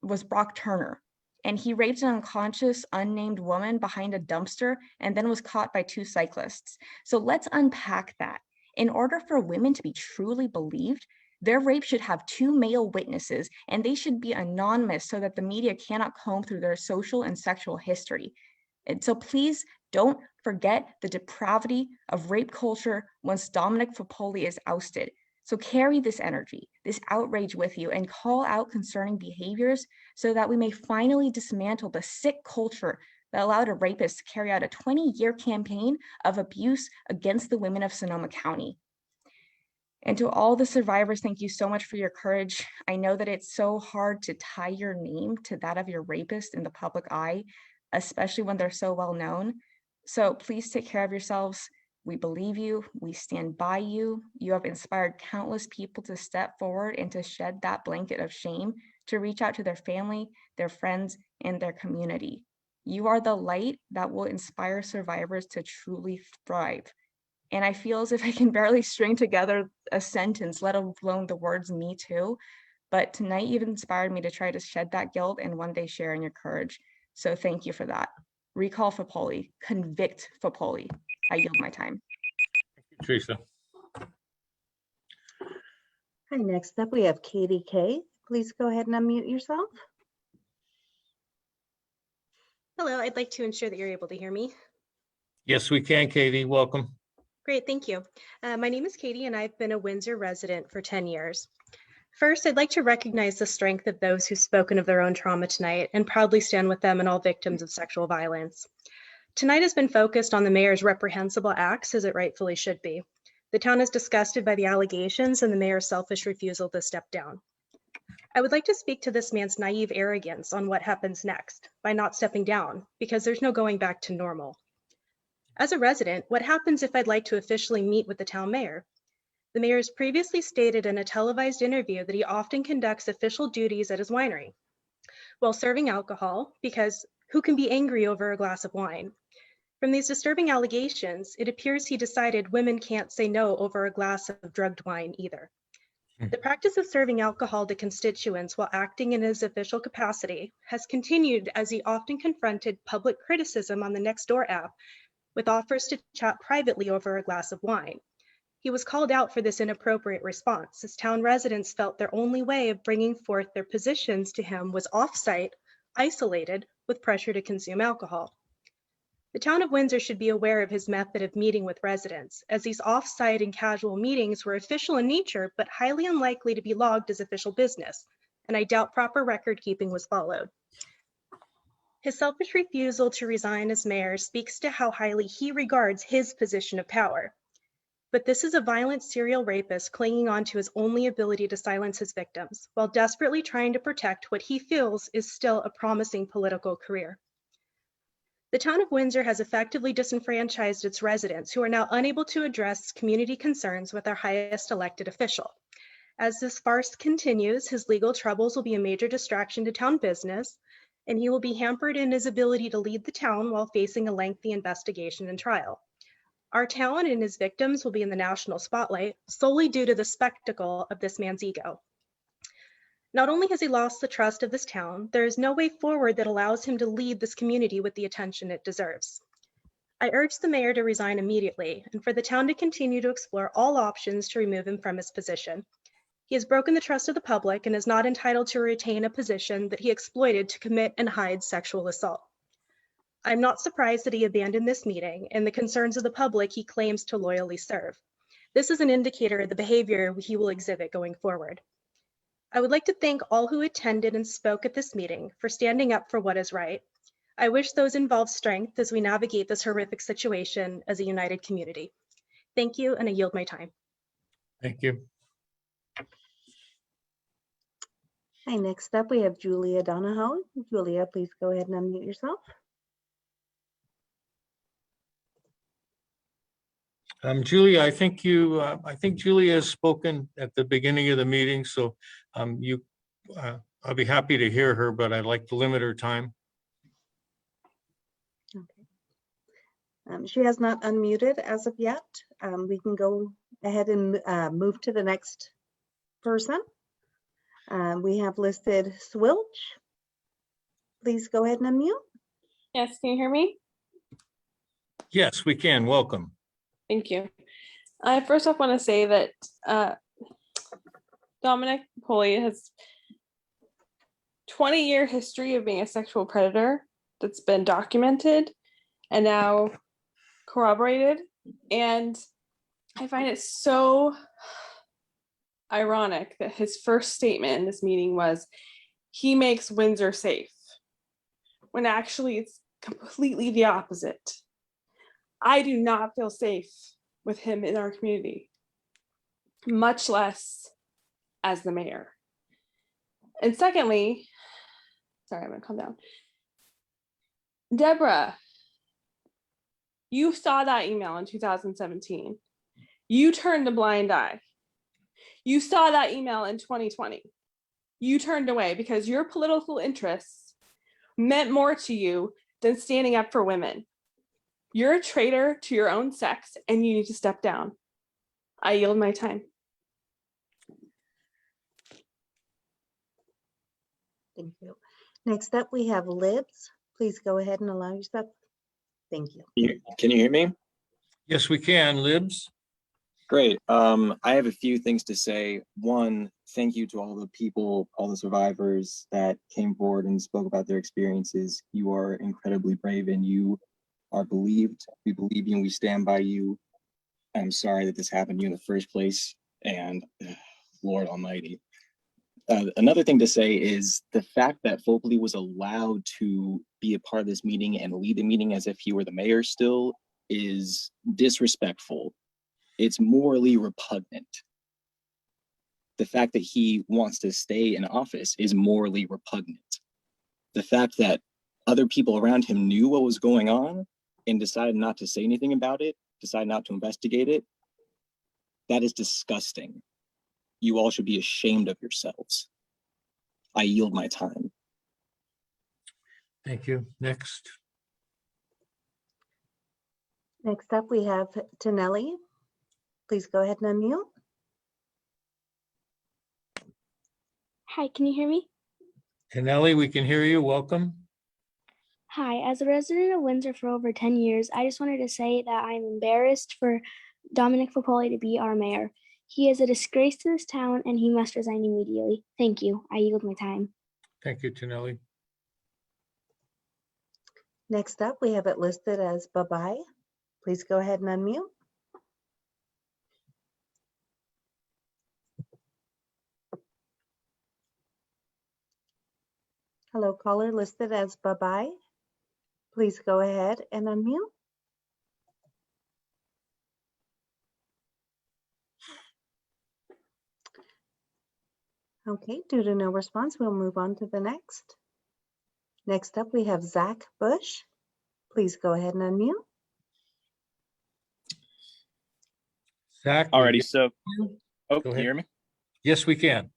was Brock Turner. And he raped an unconscious, unnamed woman behind a dumpster and then was caught by 2 cyclists. So let's unpack that. In order for women to be truly believed, their rape should have 2 male witnesses, and they should be anonymous so that the media cannot comb through their social and sexual history. And so please don't forget the depravity of rape culture once Dominic Foppoli is ousted. So carry this energy, this outrage with you, and call out concerning behaviors so that we may finally dismantle the sick culture that allowed a rapist to carry out a 20-year campaign of abuse against the women of Sonoma County. And to all the survivors, thank you so much for your courage. I know that it's so hard to tie your name to that of your rapist in the public eye, especially when they're so well known. So please take care of yourselves. We believe you, we stand by you. You have inspired countless people to step forward and to shed that blanket of shame, to reach out to their family, their friends, and their community. You are the light that will inspire survivors to truly thrive. And I feel as if I can barely string together a sentence, let alone the words "me too." But tonight you've inspired me to try to shed that guilt and one day share in your courage. So thank you for that. Recall Foppoli, convict Foppoli. I yield my time. Teresa. Hi, next up we have Katie K. Please go ahead and unmute yourself. Hello, I'd like to ensure that you're able to hear me. Yes, we can, Katie. Welcome. Great, thank you. My name is Katie and I've been a Windsor resident for 10 years. First, I'd like to recognize the strength of those who've spoken of their own trauma tonight and proudly stand with them and all victims of sexual violence. Tonight has been focused on the mayor's reprehensible acts, as it rightfully should be. The town is disgusted by the allegations and the mayor's selfish refusal to step down. I would like to speak to this man's naive arrogance on what happens next by not stepping down, because there's no going back to normal. As a resident, what happens if I'd like to officially meet with the town mayor? The mayor has previously stated in a televised interview that he often conducts official duties at his winery while serving alcohol, because who can be angry over a glass of wine? From these disturbing allegations, it appears he decided women can't say no over a glass of drugged wine either. The practice of serving alcohol to constituents while acting in his official capacity has continued as he often confronted public criticism on the Nextdoor app with offers to chat privately over a glass of wine. He was called out for this inappropriate response, as town residents felt their only way of bringing forth their positions to him was off-site, isolated, with pressure to consume alcohol. The town of Windsor should be aware of his method of meeting with residents, as these off-site and casual meetings were official in nature, but highly unlikely to be logged as official business, and I doubt proper record keeping was followed. His selfish refusal to resign as mayor speaks to how highly he regards his position of power. But this is a violent serial rapist clinging on to his only ability to silence his victims, while desperately trying to protect what he feels is still a promising political career. The town of Windsor has effectively disenfranchised its residents, who are now unable to address community concerns with our highest elected official. As this farce continues, his legal troubles will be a major distraction to town business, and he will be hampered in his ability to lead the town while facing a lengthy investigation and trial. Our town and his victims will be in the national spotlight solely due to the spectacle of this man's ego. Not only has he lost the trust of this town, there is no way forward that allows him to lead this community with the attention it deserves. I urge the mayor to resign immediately and for the town to continue to explore all options to remove him from his position. He has broken the trust of the public and is not entitled to retain a position that he exploited to commit and hide sexual assault. I'm not surprised that he abandoned this meeting and the concerns of the public he claims to loyally serve. This is an indicator of the behavior he will exhibit going forward. I would like to thank all who attended and spoke at this meeting for standing up for what is right. I wish those involved strength as we navigate this horrific situation as a united community. Thank you, and I yield my time. Thank you. Hi, next up we have Julia Donahoe. Julia, please go ahead and unmute yourself. Julia, I think Julia has spoken at the beginning of the meeting, so I'll be happy to hear her, but I'd like to limit her time. Okay. She has not unmuted as of yet. We can go ahead and move to the next person. We have listed Swilch. Please go ahead and unmute. Yes, can you hear me? Yes, we can. Welcome. Thank you. I first off want to say that Dominic Foppoli has 20-year history of being a sexual predator that's been documented and now corroborated. And I find it so ironic that his first statement in this meeting was, he makes Windsor safe, when actually it's completely the opposite. I do not feel safe with him in our community, much less as the mayor. And secondly, sorry, I'm gonna calm down. Deborah, you saw that email in 2017. You turned a blind eye. You saw that email in 2020. You turned away because your political interests meant more to you than standing up for women. You're a traitor to your own sex and you need to step down. I yield my time. Thank you. Next up, we have Libs. Please go ahead and allow yourself. Thank you. Can you hear me? Yes, we can. Libs. Great. I have a few things to say. One, thank you to all the people, all the survivors that came forward and spoke about their experiences. You are incredibly brave and you are believed. We believe you and we stand by you. I'm sorry that this happened to you in the first place. And Lord Almighty. Another thing to say is the fact that Foppoli was allowed to be a part of this meeting and lead the meeting as if he were the mayor still is disrespectful. It's morally repugnant. The fact that he wants to stay in office is morally repugnant. The fact that other people around him knew what was going on and decided not to say anything about it, decided not to investigate it, that is disgusting. You all should be ashamed of yourselves. I yield my time. Thank you. Next. Next up, we have Tonelli. Please go ahead and unmute. Hi, can you hear me? Kennelly, we can hear you. Welcome. Hi, as a resident of Windsor for over 10 years, I just wanted to say that I'm embarrassed for Dominic Foppoli to be our mayor. He is a disgrace to this town and he must resign immediately. Thank you. I yield my time. Thank you, Tonelli. Next up, we have it listed as bye-bye. Please go ahead and unmute. Hello, caller listed as bye-bye. Please go ahead and unmute. Okay, due to no response, we'll move on to the next. Next up, we have Zach Bush. Please go ahead and unmute. Zach. Alrighty, so, Go can you ahead. hear me? Yes, we can.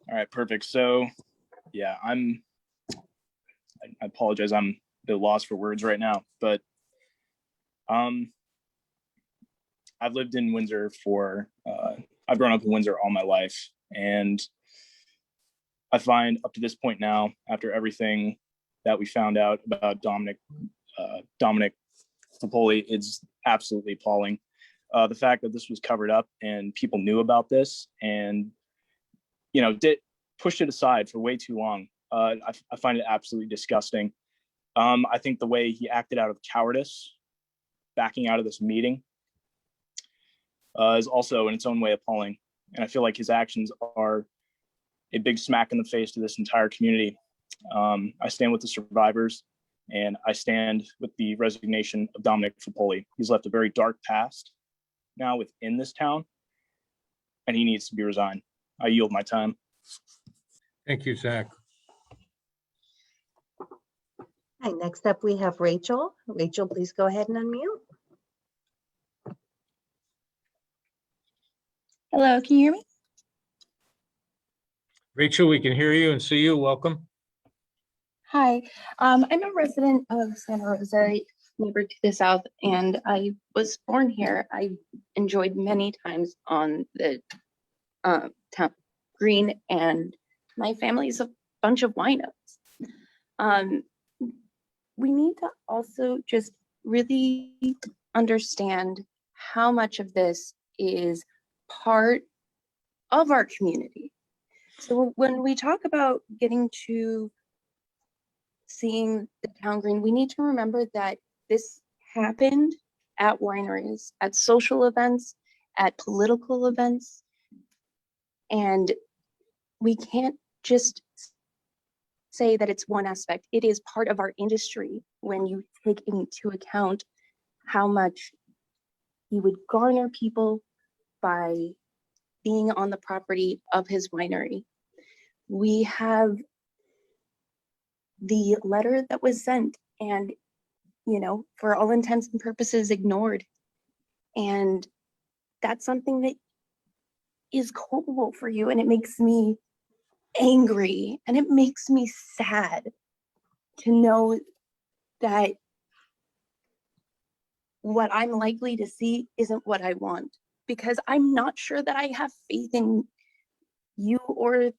All right, perfect. So, yeah, I apologize. I'm a bit lost for words right now, but I've lived in Windsor I've grown up in Windsor all my life. And I find up to this point now, after everything that we found out about Dominic Foppoli, it's absolutely appalling. The fact that this was covered up and people knew about this and, pushed it aside for way too long. I find it absolutely disgusting. I think the way he acted out of cowardice, backing out of this meeting, is also in its own way appalling. And I feel like his actions are a big smack in the face to this entire community. I stand with the survivors and I stand with the resignation of Dominic Foppoli. He's left a very dark past now within this town and he needs to be resigned. I yield my time. Thank you, Zach. Hi, next up we have Rachel. Rachel, please go ahead and unmute. Hello, can you hear me? Rachel, we can hear you and see you. Welcome. Hi, I'm a resident of Santa Rosa, neighbor to the south, and I was born here. I enjoyed many times on the Town Green, and my family's a bunch of winos. We need to also just really understand how much of this is part of our community. So when we talk about getting to seeing the town green, we need to remember that this happened at wineries, at social events, at political events, and we can't just say that it's one aspect. It is part of our industry when you take into account how much he would garner people by being on the property of his winery. We have the letter that was sent and, you know, for all intents and purposes ignored. And that's something that is culpable for you, and it makes me angry and it makes me sad to know that what I'm likely to see isn't what I want, because I'm not sure that I have faith in you or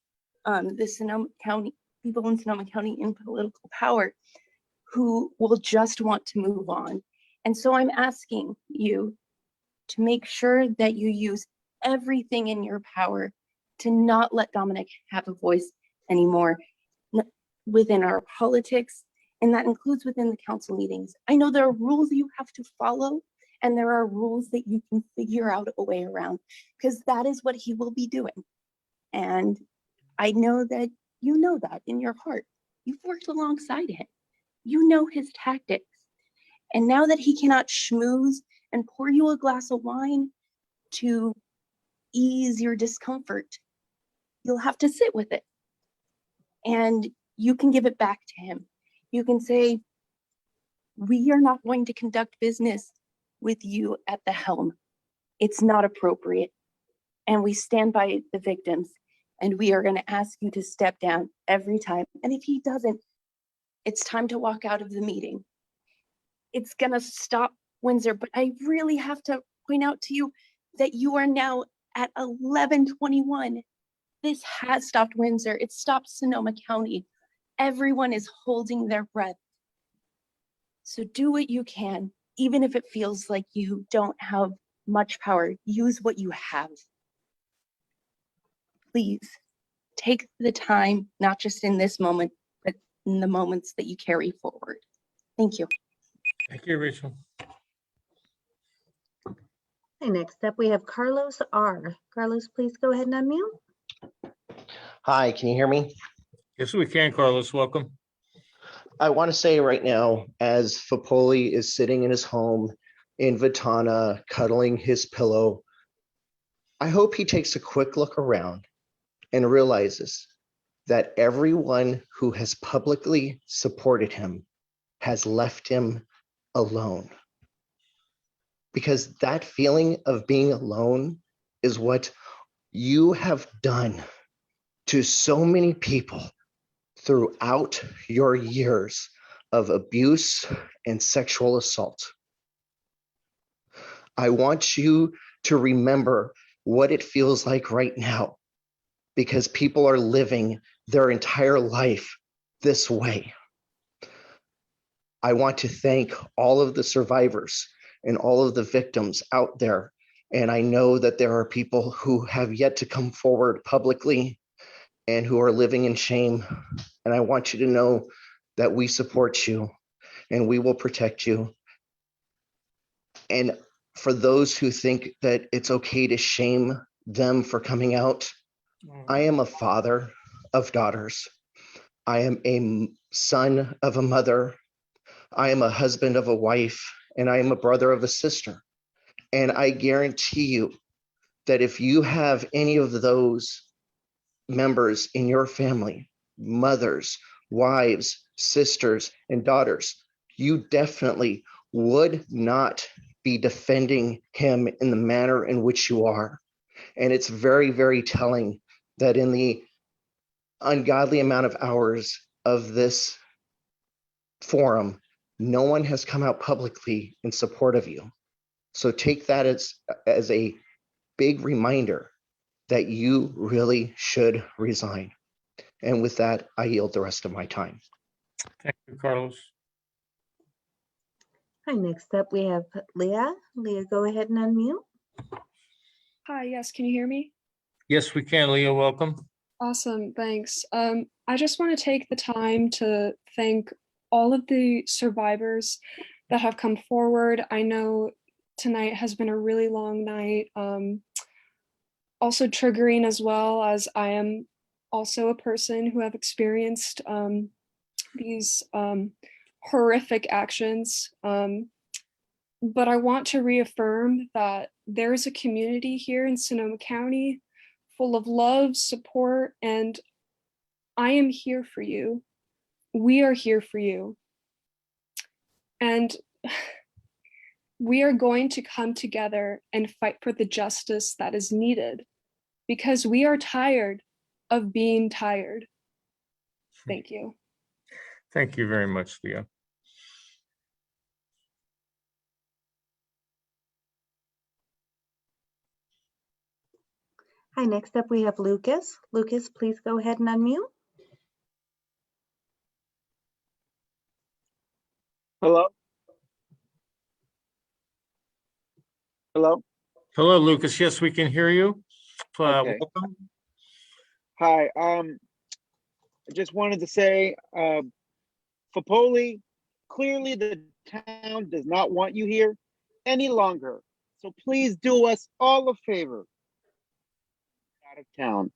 the Sonoma County people in Sonoma County in political power who will just want to move on. And so I'm asking you to make sure that you use everything in your power to not let Dominic have a voice anymore within our politics, and that includes within the council meetings. I know there are rules you have to follow, and there are rules that you can figure out a way around, because that is what he will be doing. And I know that you know that in your heart. You've worked alongside him. You know his tactics. And now that he cannot schmooze and pour you a glass of wine to ease your discomfort, you'll have to sit with it. And you can give it back to him. You can say, we are not going to conduct business with you at the helm. It's not appropriate. And we stand by the victims, and we are going to ask you to step down every time. And if he doesn't, it's time to walk out of the meeting. It's going to stop Windsor, but I really have to point out to you that you are now at 11:21. This has stopped Windsor. It stopped Sonoma County. Everyone is holding their breath. So do what you can, even if it feels like you don't have much power. Use what you have. Please take the time, not just in this moment, but in the moments that you carry forward. Thank you. Thank you, Rachel. Okay, next up we have Carlos R. Carlos, please go ahead and unmute. Hi, can you hear me? Yes, we can, Carlos. Welcome. I want to say right now, as Foppoli is sitting in his home in Vitana, cuddling his pillow, I hope he takes a quick look around and realizes that everyone who has publicly supported him has left him alone. Because that feeling of being alone is what you have done to so many people throughout your years of abuse and sexual assault. I want you to remember what it feels like right now, because people are living their entire life this way. I want to thank all of the survivors and all of the victims out there. And I know that there are people who have yet to come forward publicly and who are living in shame. And I want you to know that we support you and we will protect you. And for those who think that it's okay to shame them for coming out, I am a father of daughters. I am a son of a mother. I am a husband of a wife, and I am a brother of a sister. And I guarantee you that if you have any of those members in your family, mothers, wives, sisters, and daughters, you definitely would not be defending him in the manner in which you are. And it's very, very telling that in the ungodly amount of hours of this forum, no one has come out publicly in support of you. So take that as a big reminder that you really should resign. And with that, I yield the rest of my time. Thank you, Carlos. Hi, next up we have Leah. Leah, go ahead and unmute. Hi, yes, can you hear me? Yes, we can. Leah, welcome. Awesome, thanks. I just want to take the time to thank all of the survivors that have come forward. I know tonight has been a really long night, also triggering as well, as I am also a person who have experienced these horrific actions. But I want to reaffirm that there's a community here in Sonoma County full of love, support, and I am here for you. We are here for you. And we are going to come together and fight for the justice that is needed because we are tired of being tired. Thank you. Thank you very much, Leah. Hi, next up we have Lucas. Lucas, please go ahead and unmute. Hello? Hello? Hello, Lucas. Yes, we can hear you. Okay. Welcome. Hi. I just wanted to say, Foppoli, clearly the town does not want you here any longer. So please do us all a favor. Out of town.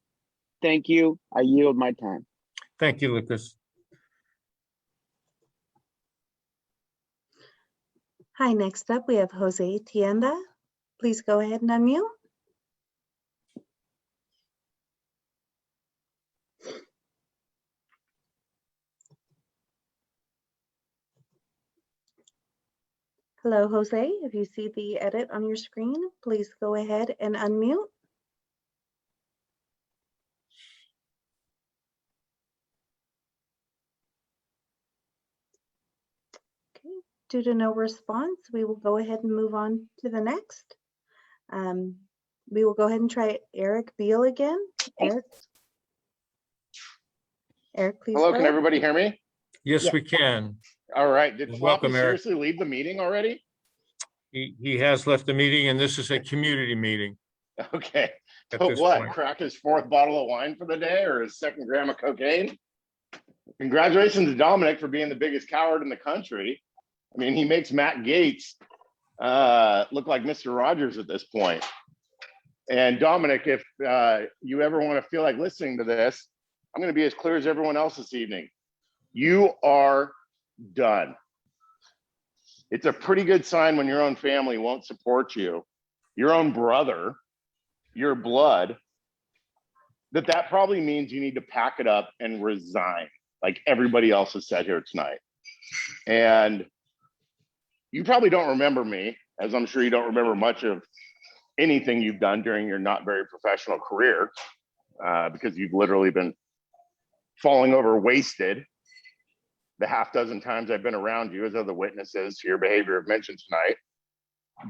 Thank you. I yield my time. Thank you, Lucas. Hi, next up we have Jose Tienda. Please go ahead and unmute. Hello, Jose. If you see the edit on your screen, please go ahead and unmute. Okay, due to no response, we will go ahead and move on to the next. We will go ahead and try Eric Beal again. Eric, please. Hello, go can ahead. everybody hear me? Yes, we can. All right. Did Welcome, Foppoli Eric. seriously leave the meeting already? He has left the meeting, and this is a community meeting. Okay. At So this what? point. Crack his fourth bottle of wine for the day or his second gram of cocaine? Congratulations to Dominic for being the biggest coward in the country. I mean, he makes Matt Gaetz look like Mr. Rogers at this point. And Dominic, if you ever want to feel like listening to this, I'm going to be as clear as everyone else this evening. You are done. It's a pretty good sign when your own family won't support you, your own brother, your blood, that probably means you need to pack it up and resign, like everybody else has said here tonight. And you probably don't remember me, as I'm sure you don't remember much of anything you've done during your not very professional career, because you've literally been falling over wasted the half dozen times I've been around you, as other witnesses to your behavior have mentioned tonight.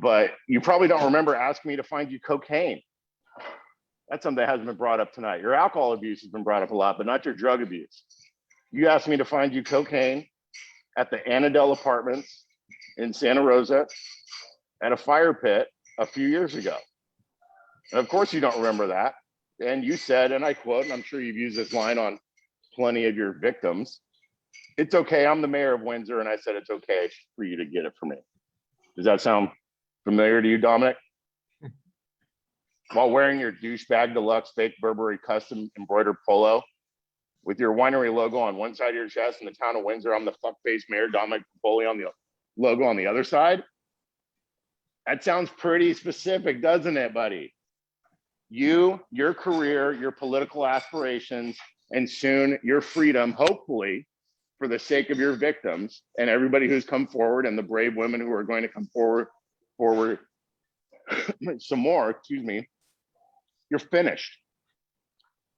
But you probably don't remember asking me to find you cocaine. That's something that hasn't been brought up tonight. Your alcohol abuse has been brought up a lot, but not your drug abuse. You asked me to find you cocaine at the Annandale Apartments in Santa Rosa at a fire pit a few years ago. And of course you don't remember that. And you said, and I quote, and I'm sure you've used this line on plenty of your victims, "It's okay, I'm the mayor of Windsor," and I said it's okay for you to get it for me. Does that sound familiar to you, Dominic? While wearing your douchebag deluxe fake Burberry custom embroidered polo with your winery logo on one side of your chest and the Town of Windsor, I'm the fuck-faced mayor, Dominic Foppoli, on the logo on the other side. That sounds pretty specific, doesn't it, buddy? You, your career, your political aspirations, and soon your freedom, hopefully, for the sake of your victims and everybody who's come forward and the brave women who are going to come forward some more, excuse me, you're finished.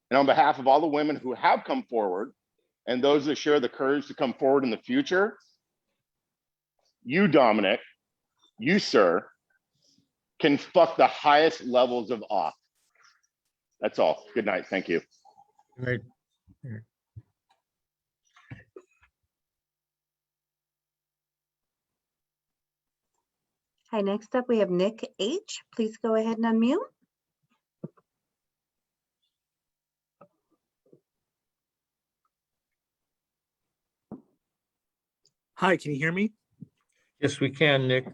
And on behalf of all the women who have come forward and those that share the courage to come forward in the future, you, Dominic, you, sir, can fuck the highest levels of off. That's all. Good night. Thank you. Right. Hi, next up we have Nick H. Please go ahead and unmute. Hi, can you hear me? Yes, we can, Nick.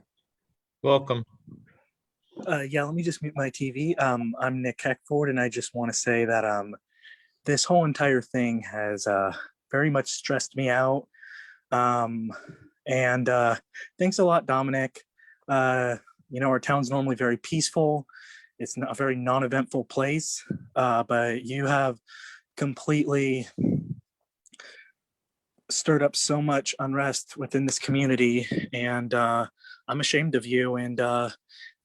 Welcome. Yeah, let me just mute my TV. I'm Nick Heckford, and I just want to say that this whole entire thing has very much stressed me out. And thanks a lot, Dominic. You know, our town's normally very peaceful. It's not a very non-eventful place, but you have completely stirred up so much unrest within this community, and I'm ashamed of you. And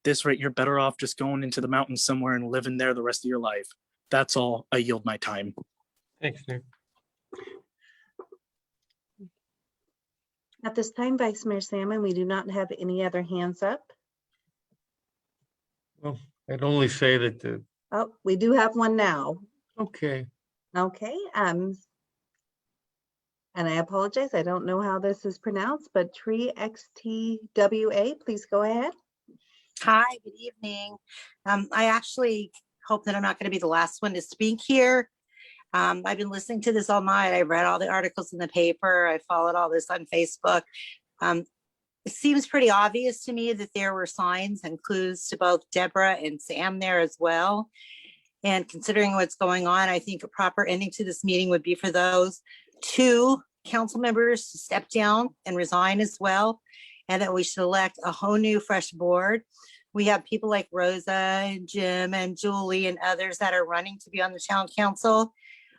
this rate, you're better off just going into the mountains somewhere and living there the rest of your life. That's all. I yield my time. Thanks, Nick. At this time, Vice Mayor Salmon, we do not have any other hands up. Well, I'd only say that. Oh, we do have one now. Okay. Okay. And I apologize. I don't know how this is pronounced, but Tree XTWA, please go ahead. Hi, good evening. I actually hope that I'm not going to be the last one to speak here. I've been listening to this all night. I read all the articles in the paper. I followed all this on Facebook. It seems pretty obvious to me that there were signs and clues to both Deborah and Sam there as well. And considering what's going on, I think a proper ending to this meeting would be for those two council members to step down and resign as well, and that we should elect a whole new fresh board. We have people like Rosa and Jim and Julie and others that are running to be on the town council.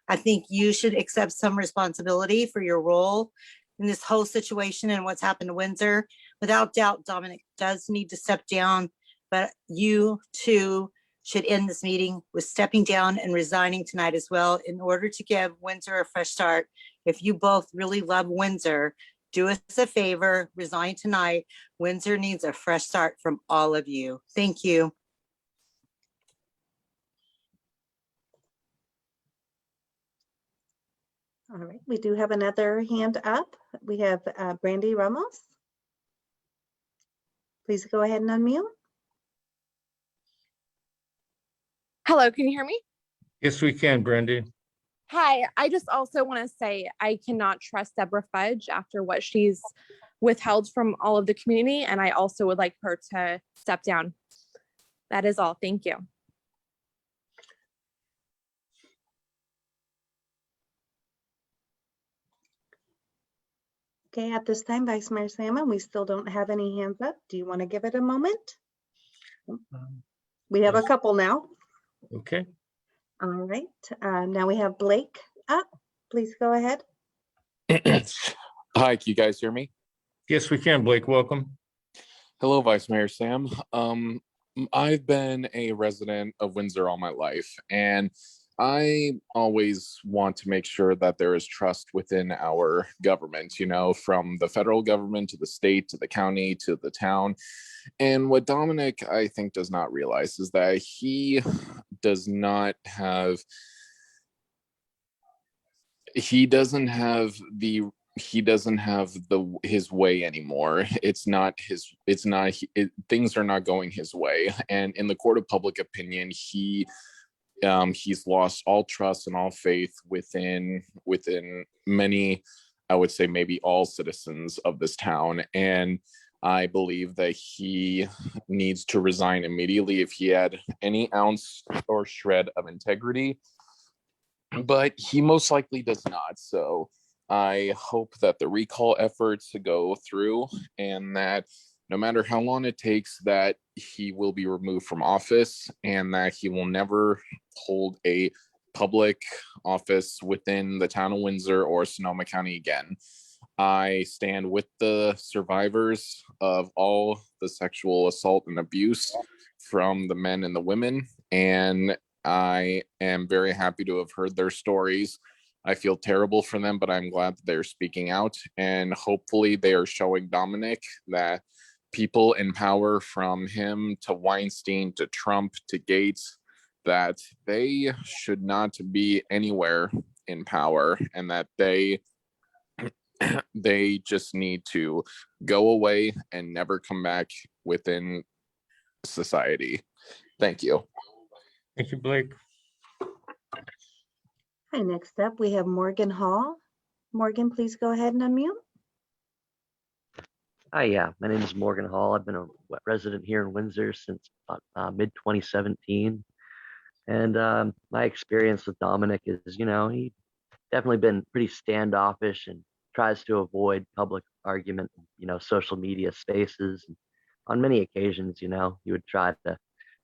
I think you should accept some responsibility for your role in this whole situation and what's happened to Windsor. Without doubt, Dominic does need to step down, but you too should end this meeting with stepping down and resigning tonight as well in order to give Windsor a fresh start. If you both really love Windsor, do us a favor, resign tonight. Windsor needs a fresh start from all of you. Thank you. All right, we do have another hand up. We have Brandy Ramos. Please go ahead and unmute. Hello, can you hear me? Yes, we can, Brandy. Hi, I just also want to say I cannot trust Deborah Fudge after what she's withheld from all of the community, and I also would like her to step down. That is all. Thank you. Okay, at this time, Vice Mayor Salmon, we still don't have any hands up. Do you want to give it a moment? We have a couple now. Okay. All right, now we have Blake up. Please go ahead. Hi, can you guys hear me? Yes, we can, Blake. Welcome. Hello, Vice Mayor Sam. I've been a resident of Windsor all my life, and I always want to make sure that there is trust within our government, you know, from the federal government to the state, to the county, to the town. And what Dominic, I think, does not realize is that he doesn't have his way anymore. Things are not going his way. And in the court of public opinion, he's lost all trust and all faith within many, I would say maybe all citizens of this town. And I believe that he needs to resign immediately if he had any ounce or shred of integrity, but he most likely does not. So I hope that the recall efforts go through and that no matter how long it takes, that he will be removed from office and that he will never hold a public office within the town of Windsor or Sonoma County again. I stand with the survivors of all the sexual assault and abuse from the men and the women, and I am very happy to have heard their stories. I feel terrible for them, but I'm glad that they're speaking out, and hopefully they are showing Dominic that people in power, from him to Weinstein to Trump to Gates, that they should not be anywhere in power, and that they just need to go away and never come back within society. Thank you. Thank you, Blake. Hi, next up, we have Morgan Hall. Morgan, please go ahead and unmute. Hi, yeah, my name is Morgan Hall. I've been a resident here in Windsor since mid 2017. And my experience with Dominic is, he definitely been pretty standoffish and tries to avoid public argument, social media spaces. On many occasions, he would try to,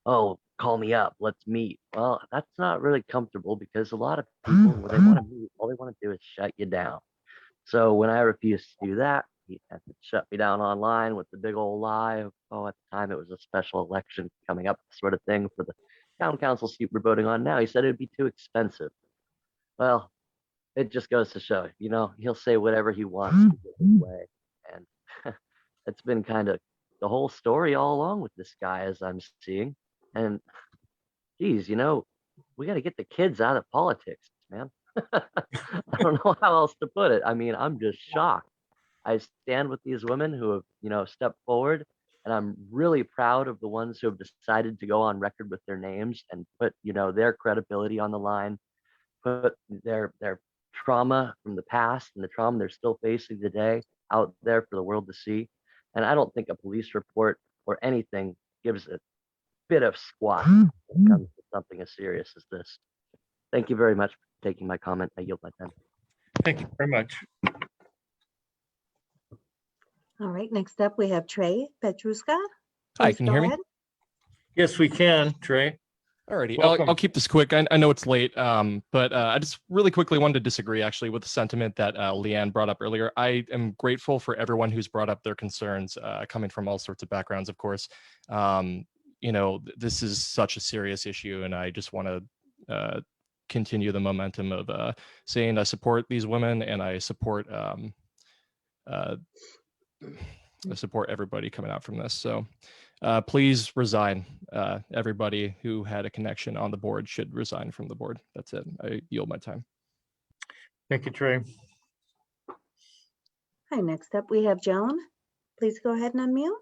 oh, call me up, let's meet. Well, that's not really comfortable because a lot of people, when they want to meet, all they want to do is shut you down. So when I refused to do that, he had to shut me down online with the big old lie of, oh, at the time it was a special election coming up, sort of thing for the town council seat we're voting on now. He said it would be too expensive. Well, it just goes to show, he'll say whatever he wants to get his way. And it's been kind of the whole story all along with this guy, as I'm seeing. And geez, we got to get the kids out of politics, man. I don't know how else to put it. I mean, I'm just shocked. I stand with these women who have, stepped forward, and I'm really proud of the ones who have decided to go on record with their names and put, their credibility on the line, put their trauma from the past and the trauma they're still facing today out there for the world to see. And I don't think a police report or anything gives a bit of squat when it comes to something as serious as this. Thank you very much for taking my comment. I yield my time. Thank you very much. All right, next up, we have Trey Petruska. Hi, Please can you go hear me? ahead. Yes, we can, Trey. Alrighty, Welcome. I'll keep this quick. I know it's late, but I just really quickly wanted to disagree actually with the sentiment that Leanne brought up earlier. I am grateful for everyone who's brought up their concerns, coming from all sorts of backgrounds, of course. This is such a serious issue, and I just want to continue the momentum of saying I support these women, and I support everybody coming out from this. So please resign. Everybody who had a connection on the board should resign from the board. That's it. I yield my time. Thank you, Trey. Hi, next up, we have Joan. Please go ahead and unmute.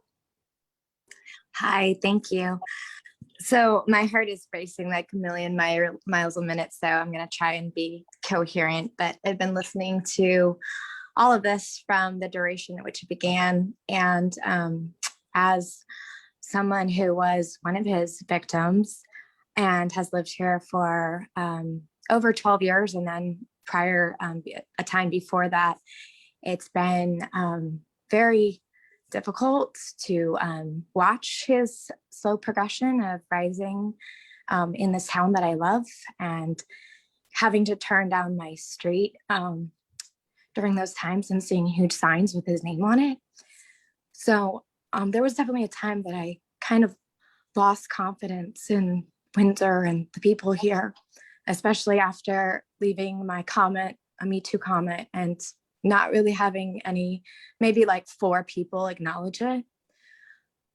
Hi, thank you. So my heart is racing like a million miles a minute, so I'm going to try and be coherent, but I've been listening to all of this from the duration at which it began. And as someone who was one of his victims and has lived here for over 12 years, and then prior, a time before that, it's been very difficult to watch his slow progression of rising in this town that I love, and having to turn down my street during those times and seeing huge signs with his name on it. So there was definitely a time that I kind of lost confidence in Windsor and the people here, especially after leaving my comment, a Me Too comment, and not really having any, maybe like 4 people acknowledge it.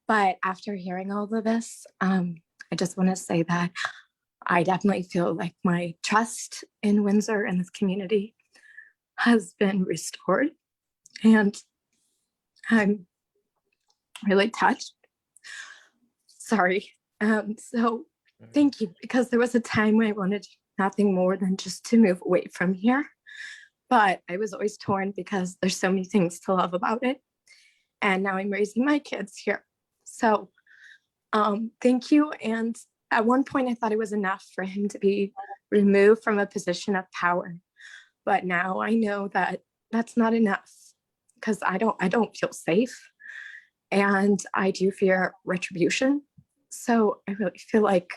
But after hearing all of this, I just want to say that I definitely feel like my trust in Windsor and this community has been restored, and I'm really touched. Sorry. So thank you, because there was a time when I wanted nothing more than just to move away from here, but I was always torn because there's so many things to love about it, and now I'm raising my kids here. So thank you. And at one point I thought it was enough for him to be removed from a position of power. But now I know that that's not enough, because I don't feel safe, and I do fear retribution. So I really feel like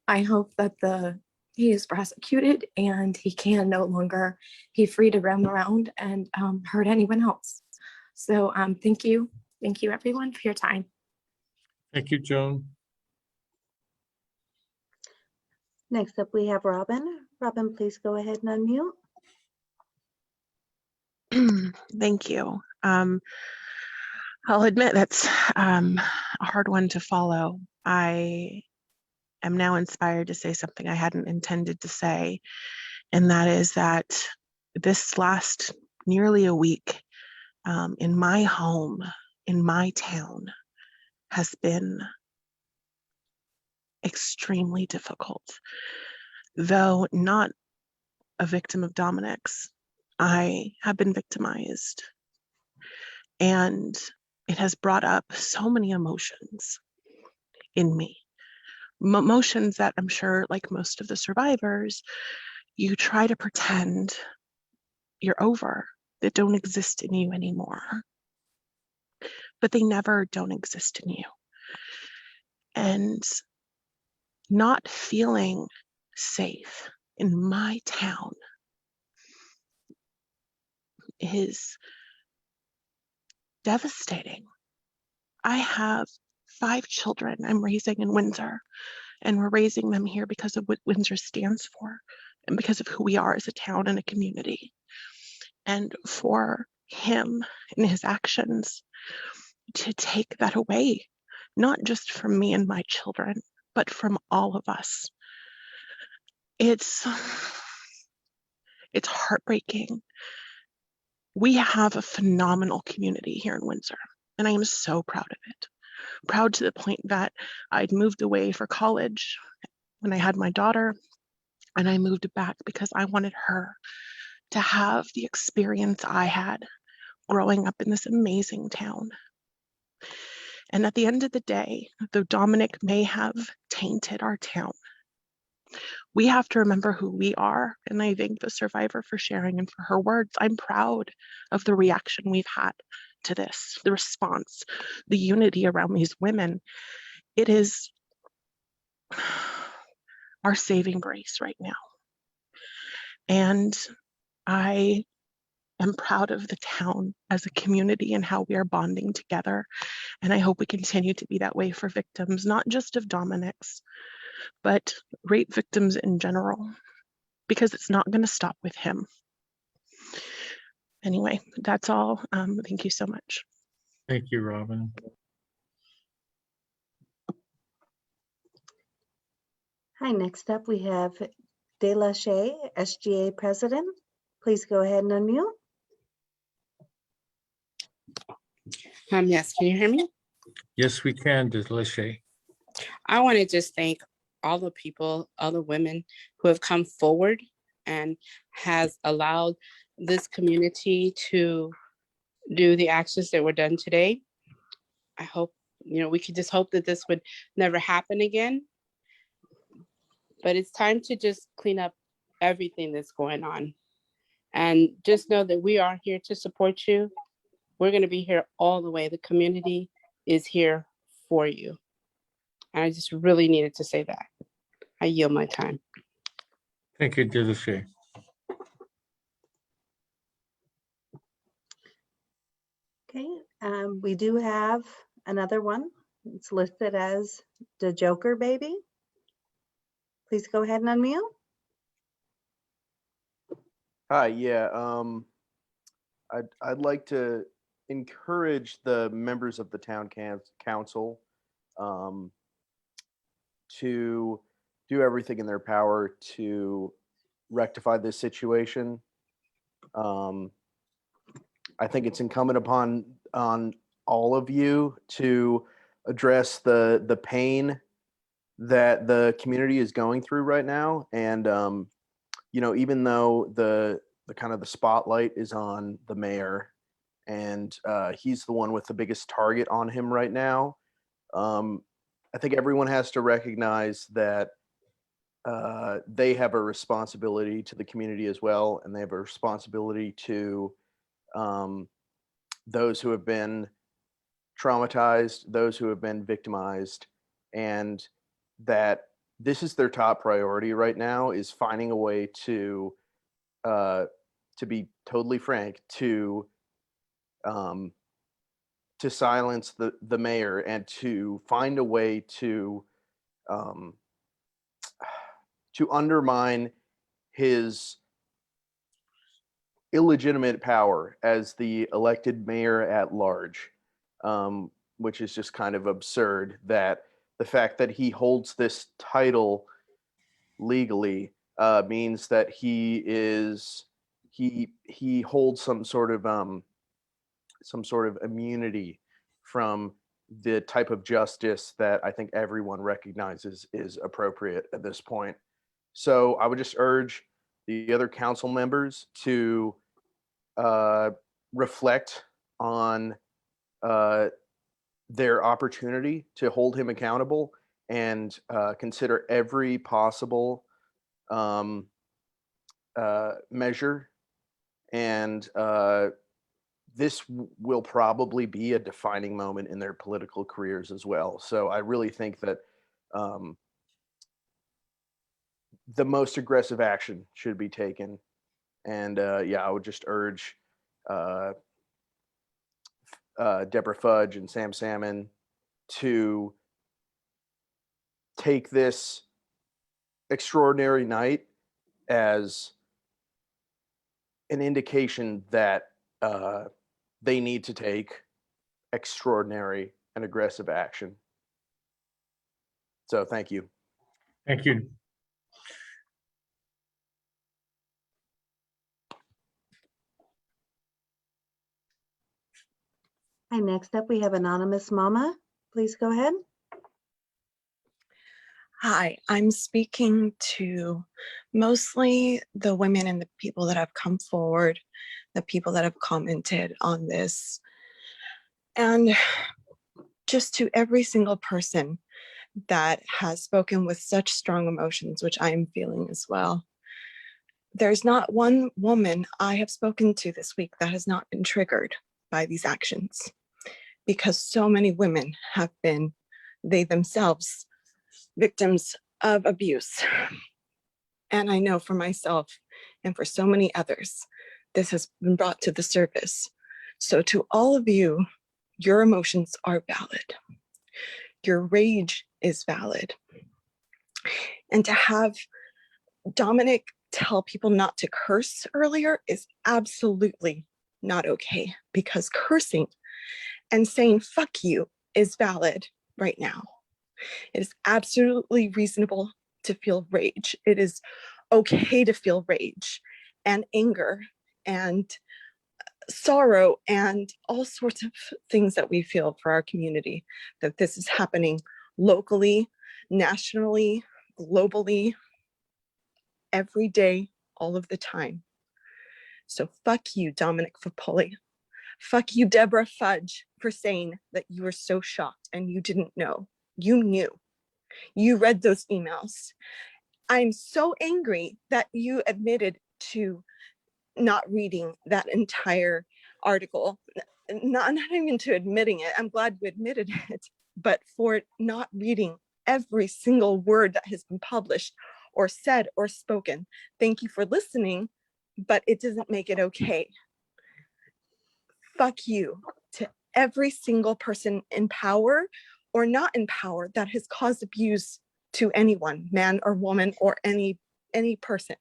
I hope that he is prosecuted and he can no longer be free to roam around and hurt anyone else. So thank you everyone for your time. Thank you, Joan. Next up, we have Robin. Robin, please go ahead and unmute. Thank you. I'll admit that's a hard one to follow. I am now inspired to say something I hadn't intended to say, and that is that this last nearly a week in my home, in my town, has been extremely difficult. Though not a victim of Dominic's, I have been victimized, and it has brought up so many emotions in me. Emotions that I'm sure, like most of the survivors, you try to pretend you're over, that don't exist in you anymore. But they never don't exist in you. And not feeling safe in my town is devastating. I have 5 children I'm raising in Windsor, and we're raising them here because of what Windsor stands for and because of who we are as a town and a community. And for him and his actions to take that away, not just from me and my children, but from all of us. It's heartbreaking. We have a phenomenal community here in Windsor, and I am so proud of it. Proud to the point that I'd moved away for college when I had my daughter, and I moved back because I wanted her to have the experience I had growing up in this amazing town. And at the end of the day, though Dominic may have tainted our town, we have to remember who we are. And I thank the survivor for sharing and for her words. I'm proud of the reaction we've had to this, the response, the unity around these women. It is our saving grace right now. And I am proud of the town as a community and how we are bonding together. And I hope we continue to be that way for victims, not just of Dominic's, but rape victims in general, because it's not going to stop with him. Anyway, that's all. Thank you so much. Thank you, Robin. Hi, next up we have De La Shea, SGA President. Please go ahead and unmute. Yes, can you hear me? Yes, we can, Delicious. I want to just thank all the people, all the women who have come forward and has allowed this community to do the actions that were done today. I hope, we could just hope that this would never happen again. But it's time to just clean up everything that's going on. And just know that we are here to support you. We're going to be here all the way. The community is here for you. And I just really needed to say that. I yield my time. Thank you, Delicious. Okay, we do have another one. It's listed as the Joker Baby. Please go ahead and unmute. Hi, yeah. I'd like to encourage the members of the town council to do everything in their power to rectify this situation. I think it's incumbent upon all of you to address the pain that the community is going through right now. And even though the kind of the spotlight is on the mayor, and he's the one with the biggest target on him right now, I think everyone has to recognize that they have a responsibility to the community as well, and they have a responsibility to those who have been traumatized, those who have been victimized, and that this is their top priority right now, is finding a way to be totally frank, to silence the mayor and to find a way to undermine his illegitimate power as the elected mayor at large, which is just kind of absurd that the fact that he holds this title legally means that he holds some sort of immunity from the type of justice that I think everyone recognizes is appropriate at this point. So I would just urge the other council members to reflect on their opportunity to hold him accountable and consider every possible measure. And this will probably be a defining moment in their political careers as well. So I really think that the most aggressive action should be taken. And yeah, I would just urge Deborah Fudge and Sam Salmon to take this extraordinary night as an indication that they need to take extraordinary and aggressive action. So thank you. Thank you. Hi, next up we have Anonymous Mama. Please go ahead. Hi, I'm speaking to mostly the women and the people that have come forward, the people that have commented on this, and just to every single person that has spoken with such strong emotions, which I am feeling as well. There's not one woman I have spoken to this week that has not been triggered by these actions, because so many women have been, they themselves, victims of abuse. And I know for myself and for so many others, this has been brought to the surface. So to all of you, your emotions are valid. Your rage is valid. And to have Dominic tell people not to curse earlier is absolutely not okay, because cursing and saying fuck you is valid right now. It is absolutely reasonable to feel rage. It is okay to feel rage and anger and sorrow and all sorts of things that we feel for our community, that this is happening locally, nationally, globally, every day, all of the time. So fuck you, Dominic Foppoli. Fuck you, Deborah Fudge, for saying that you were so shocked and you didn't know. You knew. You read those emails. I'm so angry that you admitted to not reading that entire article. Not even to admitting it. I'm glad you admitted it, but for not reading every single word that has been published or said or spoken. Thank you for listening, but it doesn't make it okay. Fuck you to every single person in power or not in power that has caused abuse to anyone, man or woman or any person.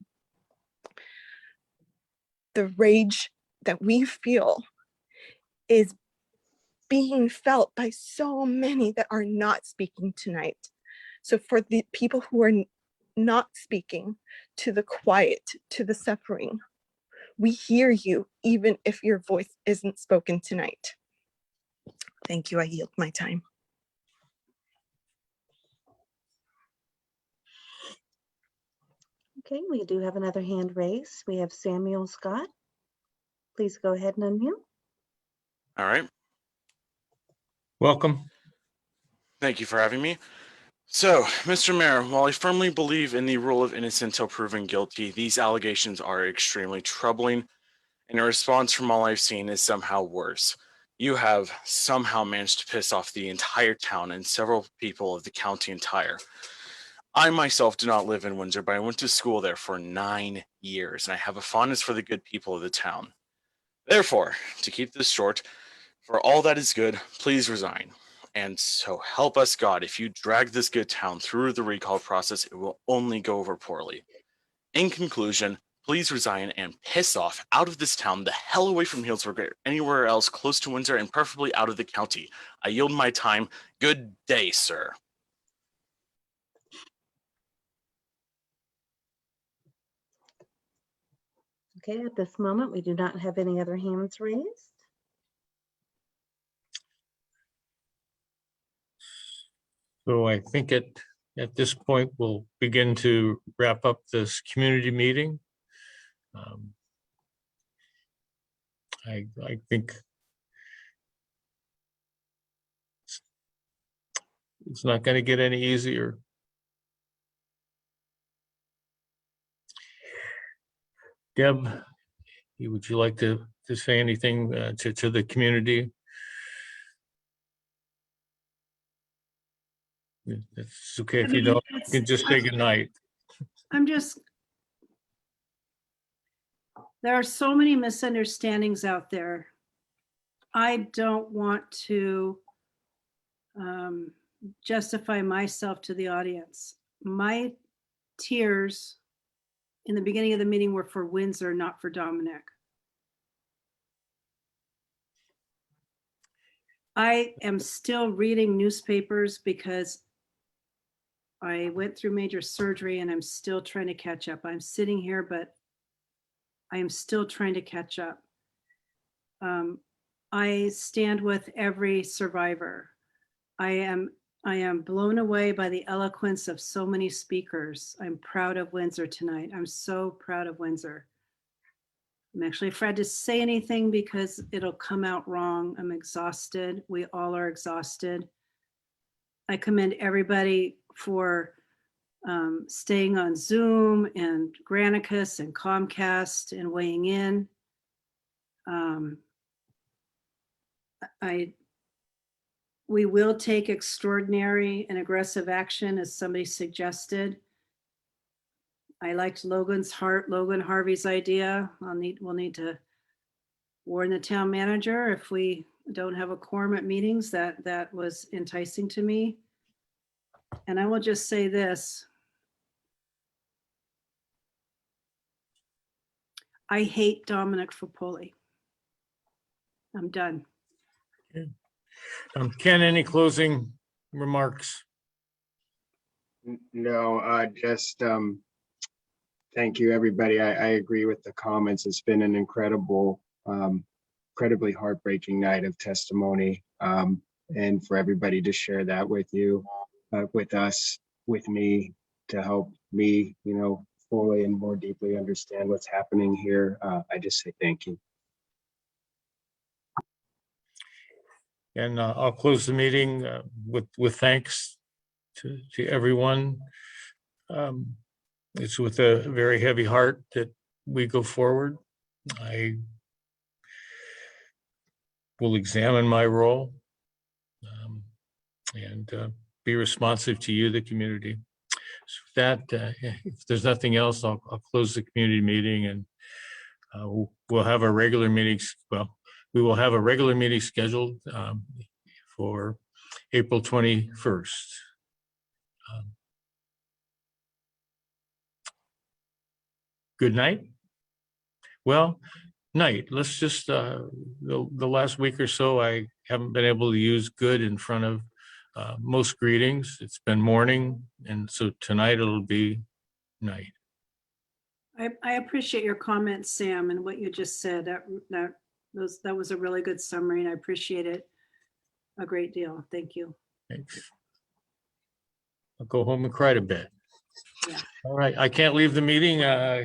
The rage that we feel is being felt by so many that are not speaking tonight. So for the people who are not speaking, to the quiet, to the suffering, we hear you even if your voice isn't spoken tonight. Thank you. I yield my time. Okay, we do have another hand raised. We have Samuel Scott. Please go ahead and unmute. All right. Welcome. Thank you for having me. So, Mr. Mayor, while I firmly believe in the rule of innocent until proven guilty, these allegations are extremely troubling, and a response from all I've seen is somehow worse. You have somehow managed to piss off the entire town and several people of the county entire. I myself do not live in Windsor, but I went to school there for 9 years, and I have a fondness for the good people of the town. Therefore, to keep this short, for all that is good, please resign. And so help us God, if you drag this good town through the recall process, it will only go over poorly. In conclusion, please resign and piss off out of this town, the hell away from Healdsburg or anywhere else close to Windsor, and preferably out of the county. I yield my time. Good day, sir. Okay, at this moment, we do not have any other hands raised. So I think at this point, we'll begin to wrap up this community meeting. I think it's not going to get any easier. Deb, would you like to say anything to the community? It's okay if you don't. You can just say goodnight. There are so many misunderstandings out there. I don't want to justify myself to the audience. My tears in the beginning of the meeting were for Windsor, not for Dominic. I am still reading newspapers because I went through major surgery and I'm still trying to catch up. I'm sitting here, but I am still trying to catch up. I stand with every survivor. I am blown away by the eloquence of so many speakers. I'm proud of Windsor tonight. I'm so proud of Windsor. I'm actually afraid to say anything because it'll come out wrong. I'm exhausted. We all are exhausted. I commend everybody for staying on Zoom and Granicus and Comcast and weighing in. We will take extraordinary and aggressive action, as somebody suggested. I liked Logan Harvey's idea. We'll need to warn the town manager if we don't have a quorum at meetings. That was enticing to me. And I will just say this. I hate Dominic Foppoli. I'm done. Okay. Ken, any closing remarks? No, just thank you, everybody. I agree with the comments. It's been an incredibly heartbreaking night of testimony, and for everybody to share that with you, with us, with me, to help me, fully and more deeply understand what's happening here. I just say thank you. And I'll close the meeting with thanks to everyone. It's with a very heavy heart that we go forward. I will examine my role and be responsive to you, the community. So with that, if there's nothing else, I'll close the community meeting, and we'll have our regular meetings. Well, we will have a regular meeting scheduled for April 21st. Good night. Well, night. Let's just, the last week or so, I haven't been able to use good in front of most greetings. It's been morning, and so tonight it'll be night. I appreciate your comments, Sam, and what you just said. That was a really good summary, and I appreciate it a great deal. Thank you. Thanks. I'll go home and cry a bit. Yeah. All right. I can't leave the meeting here.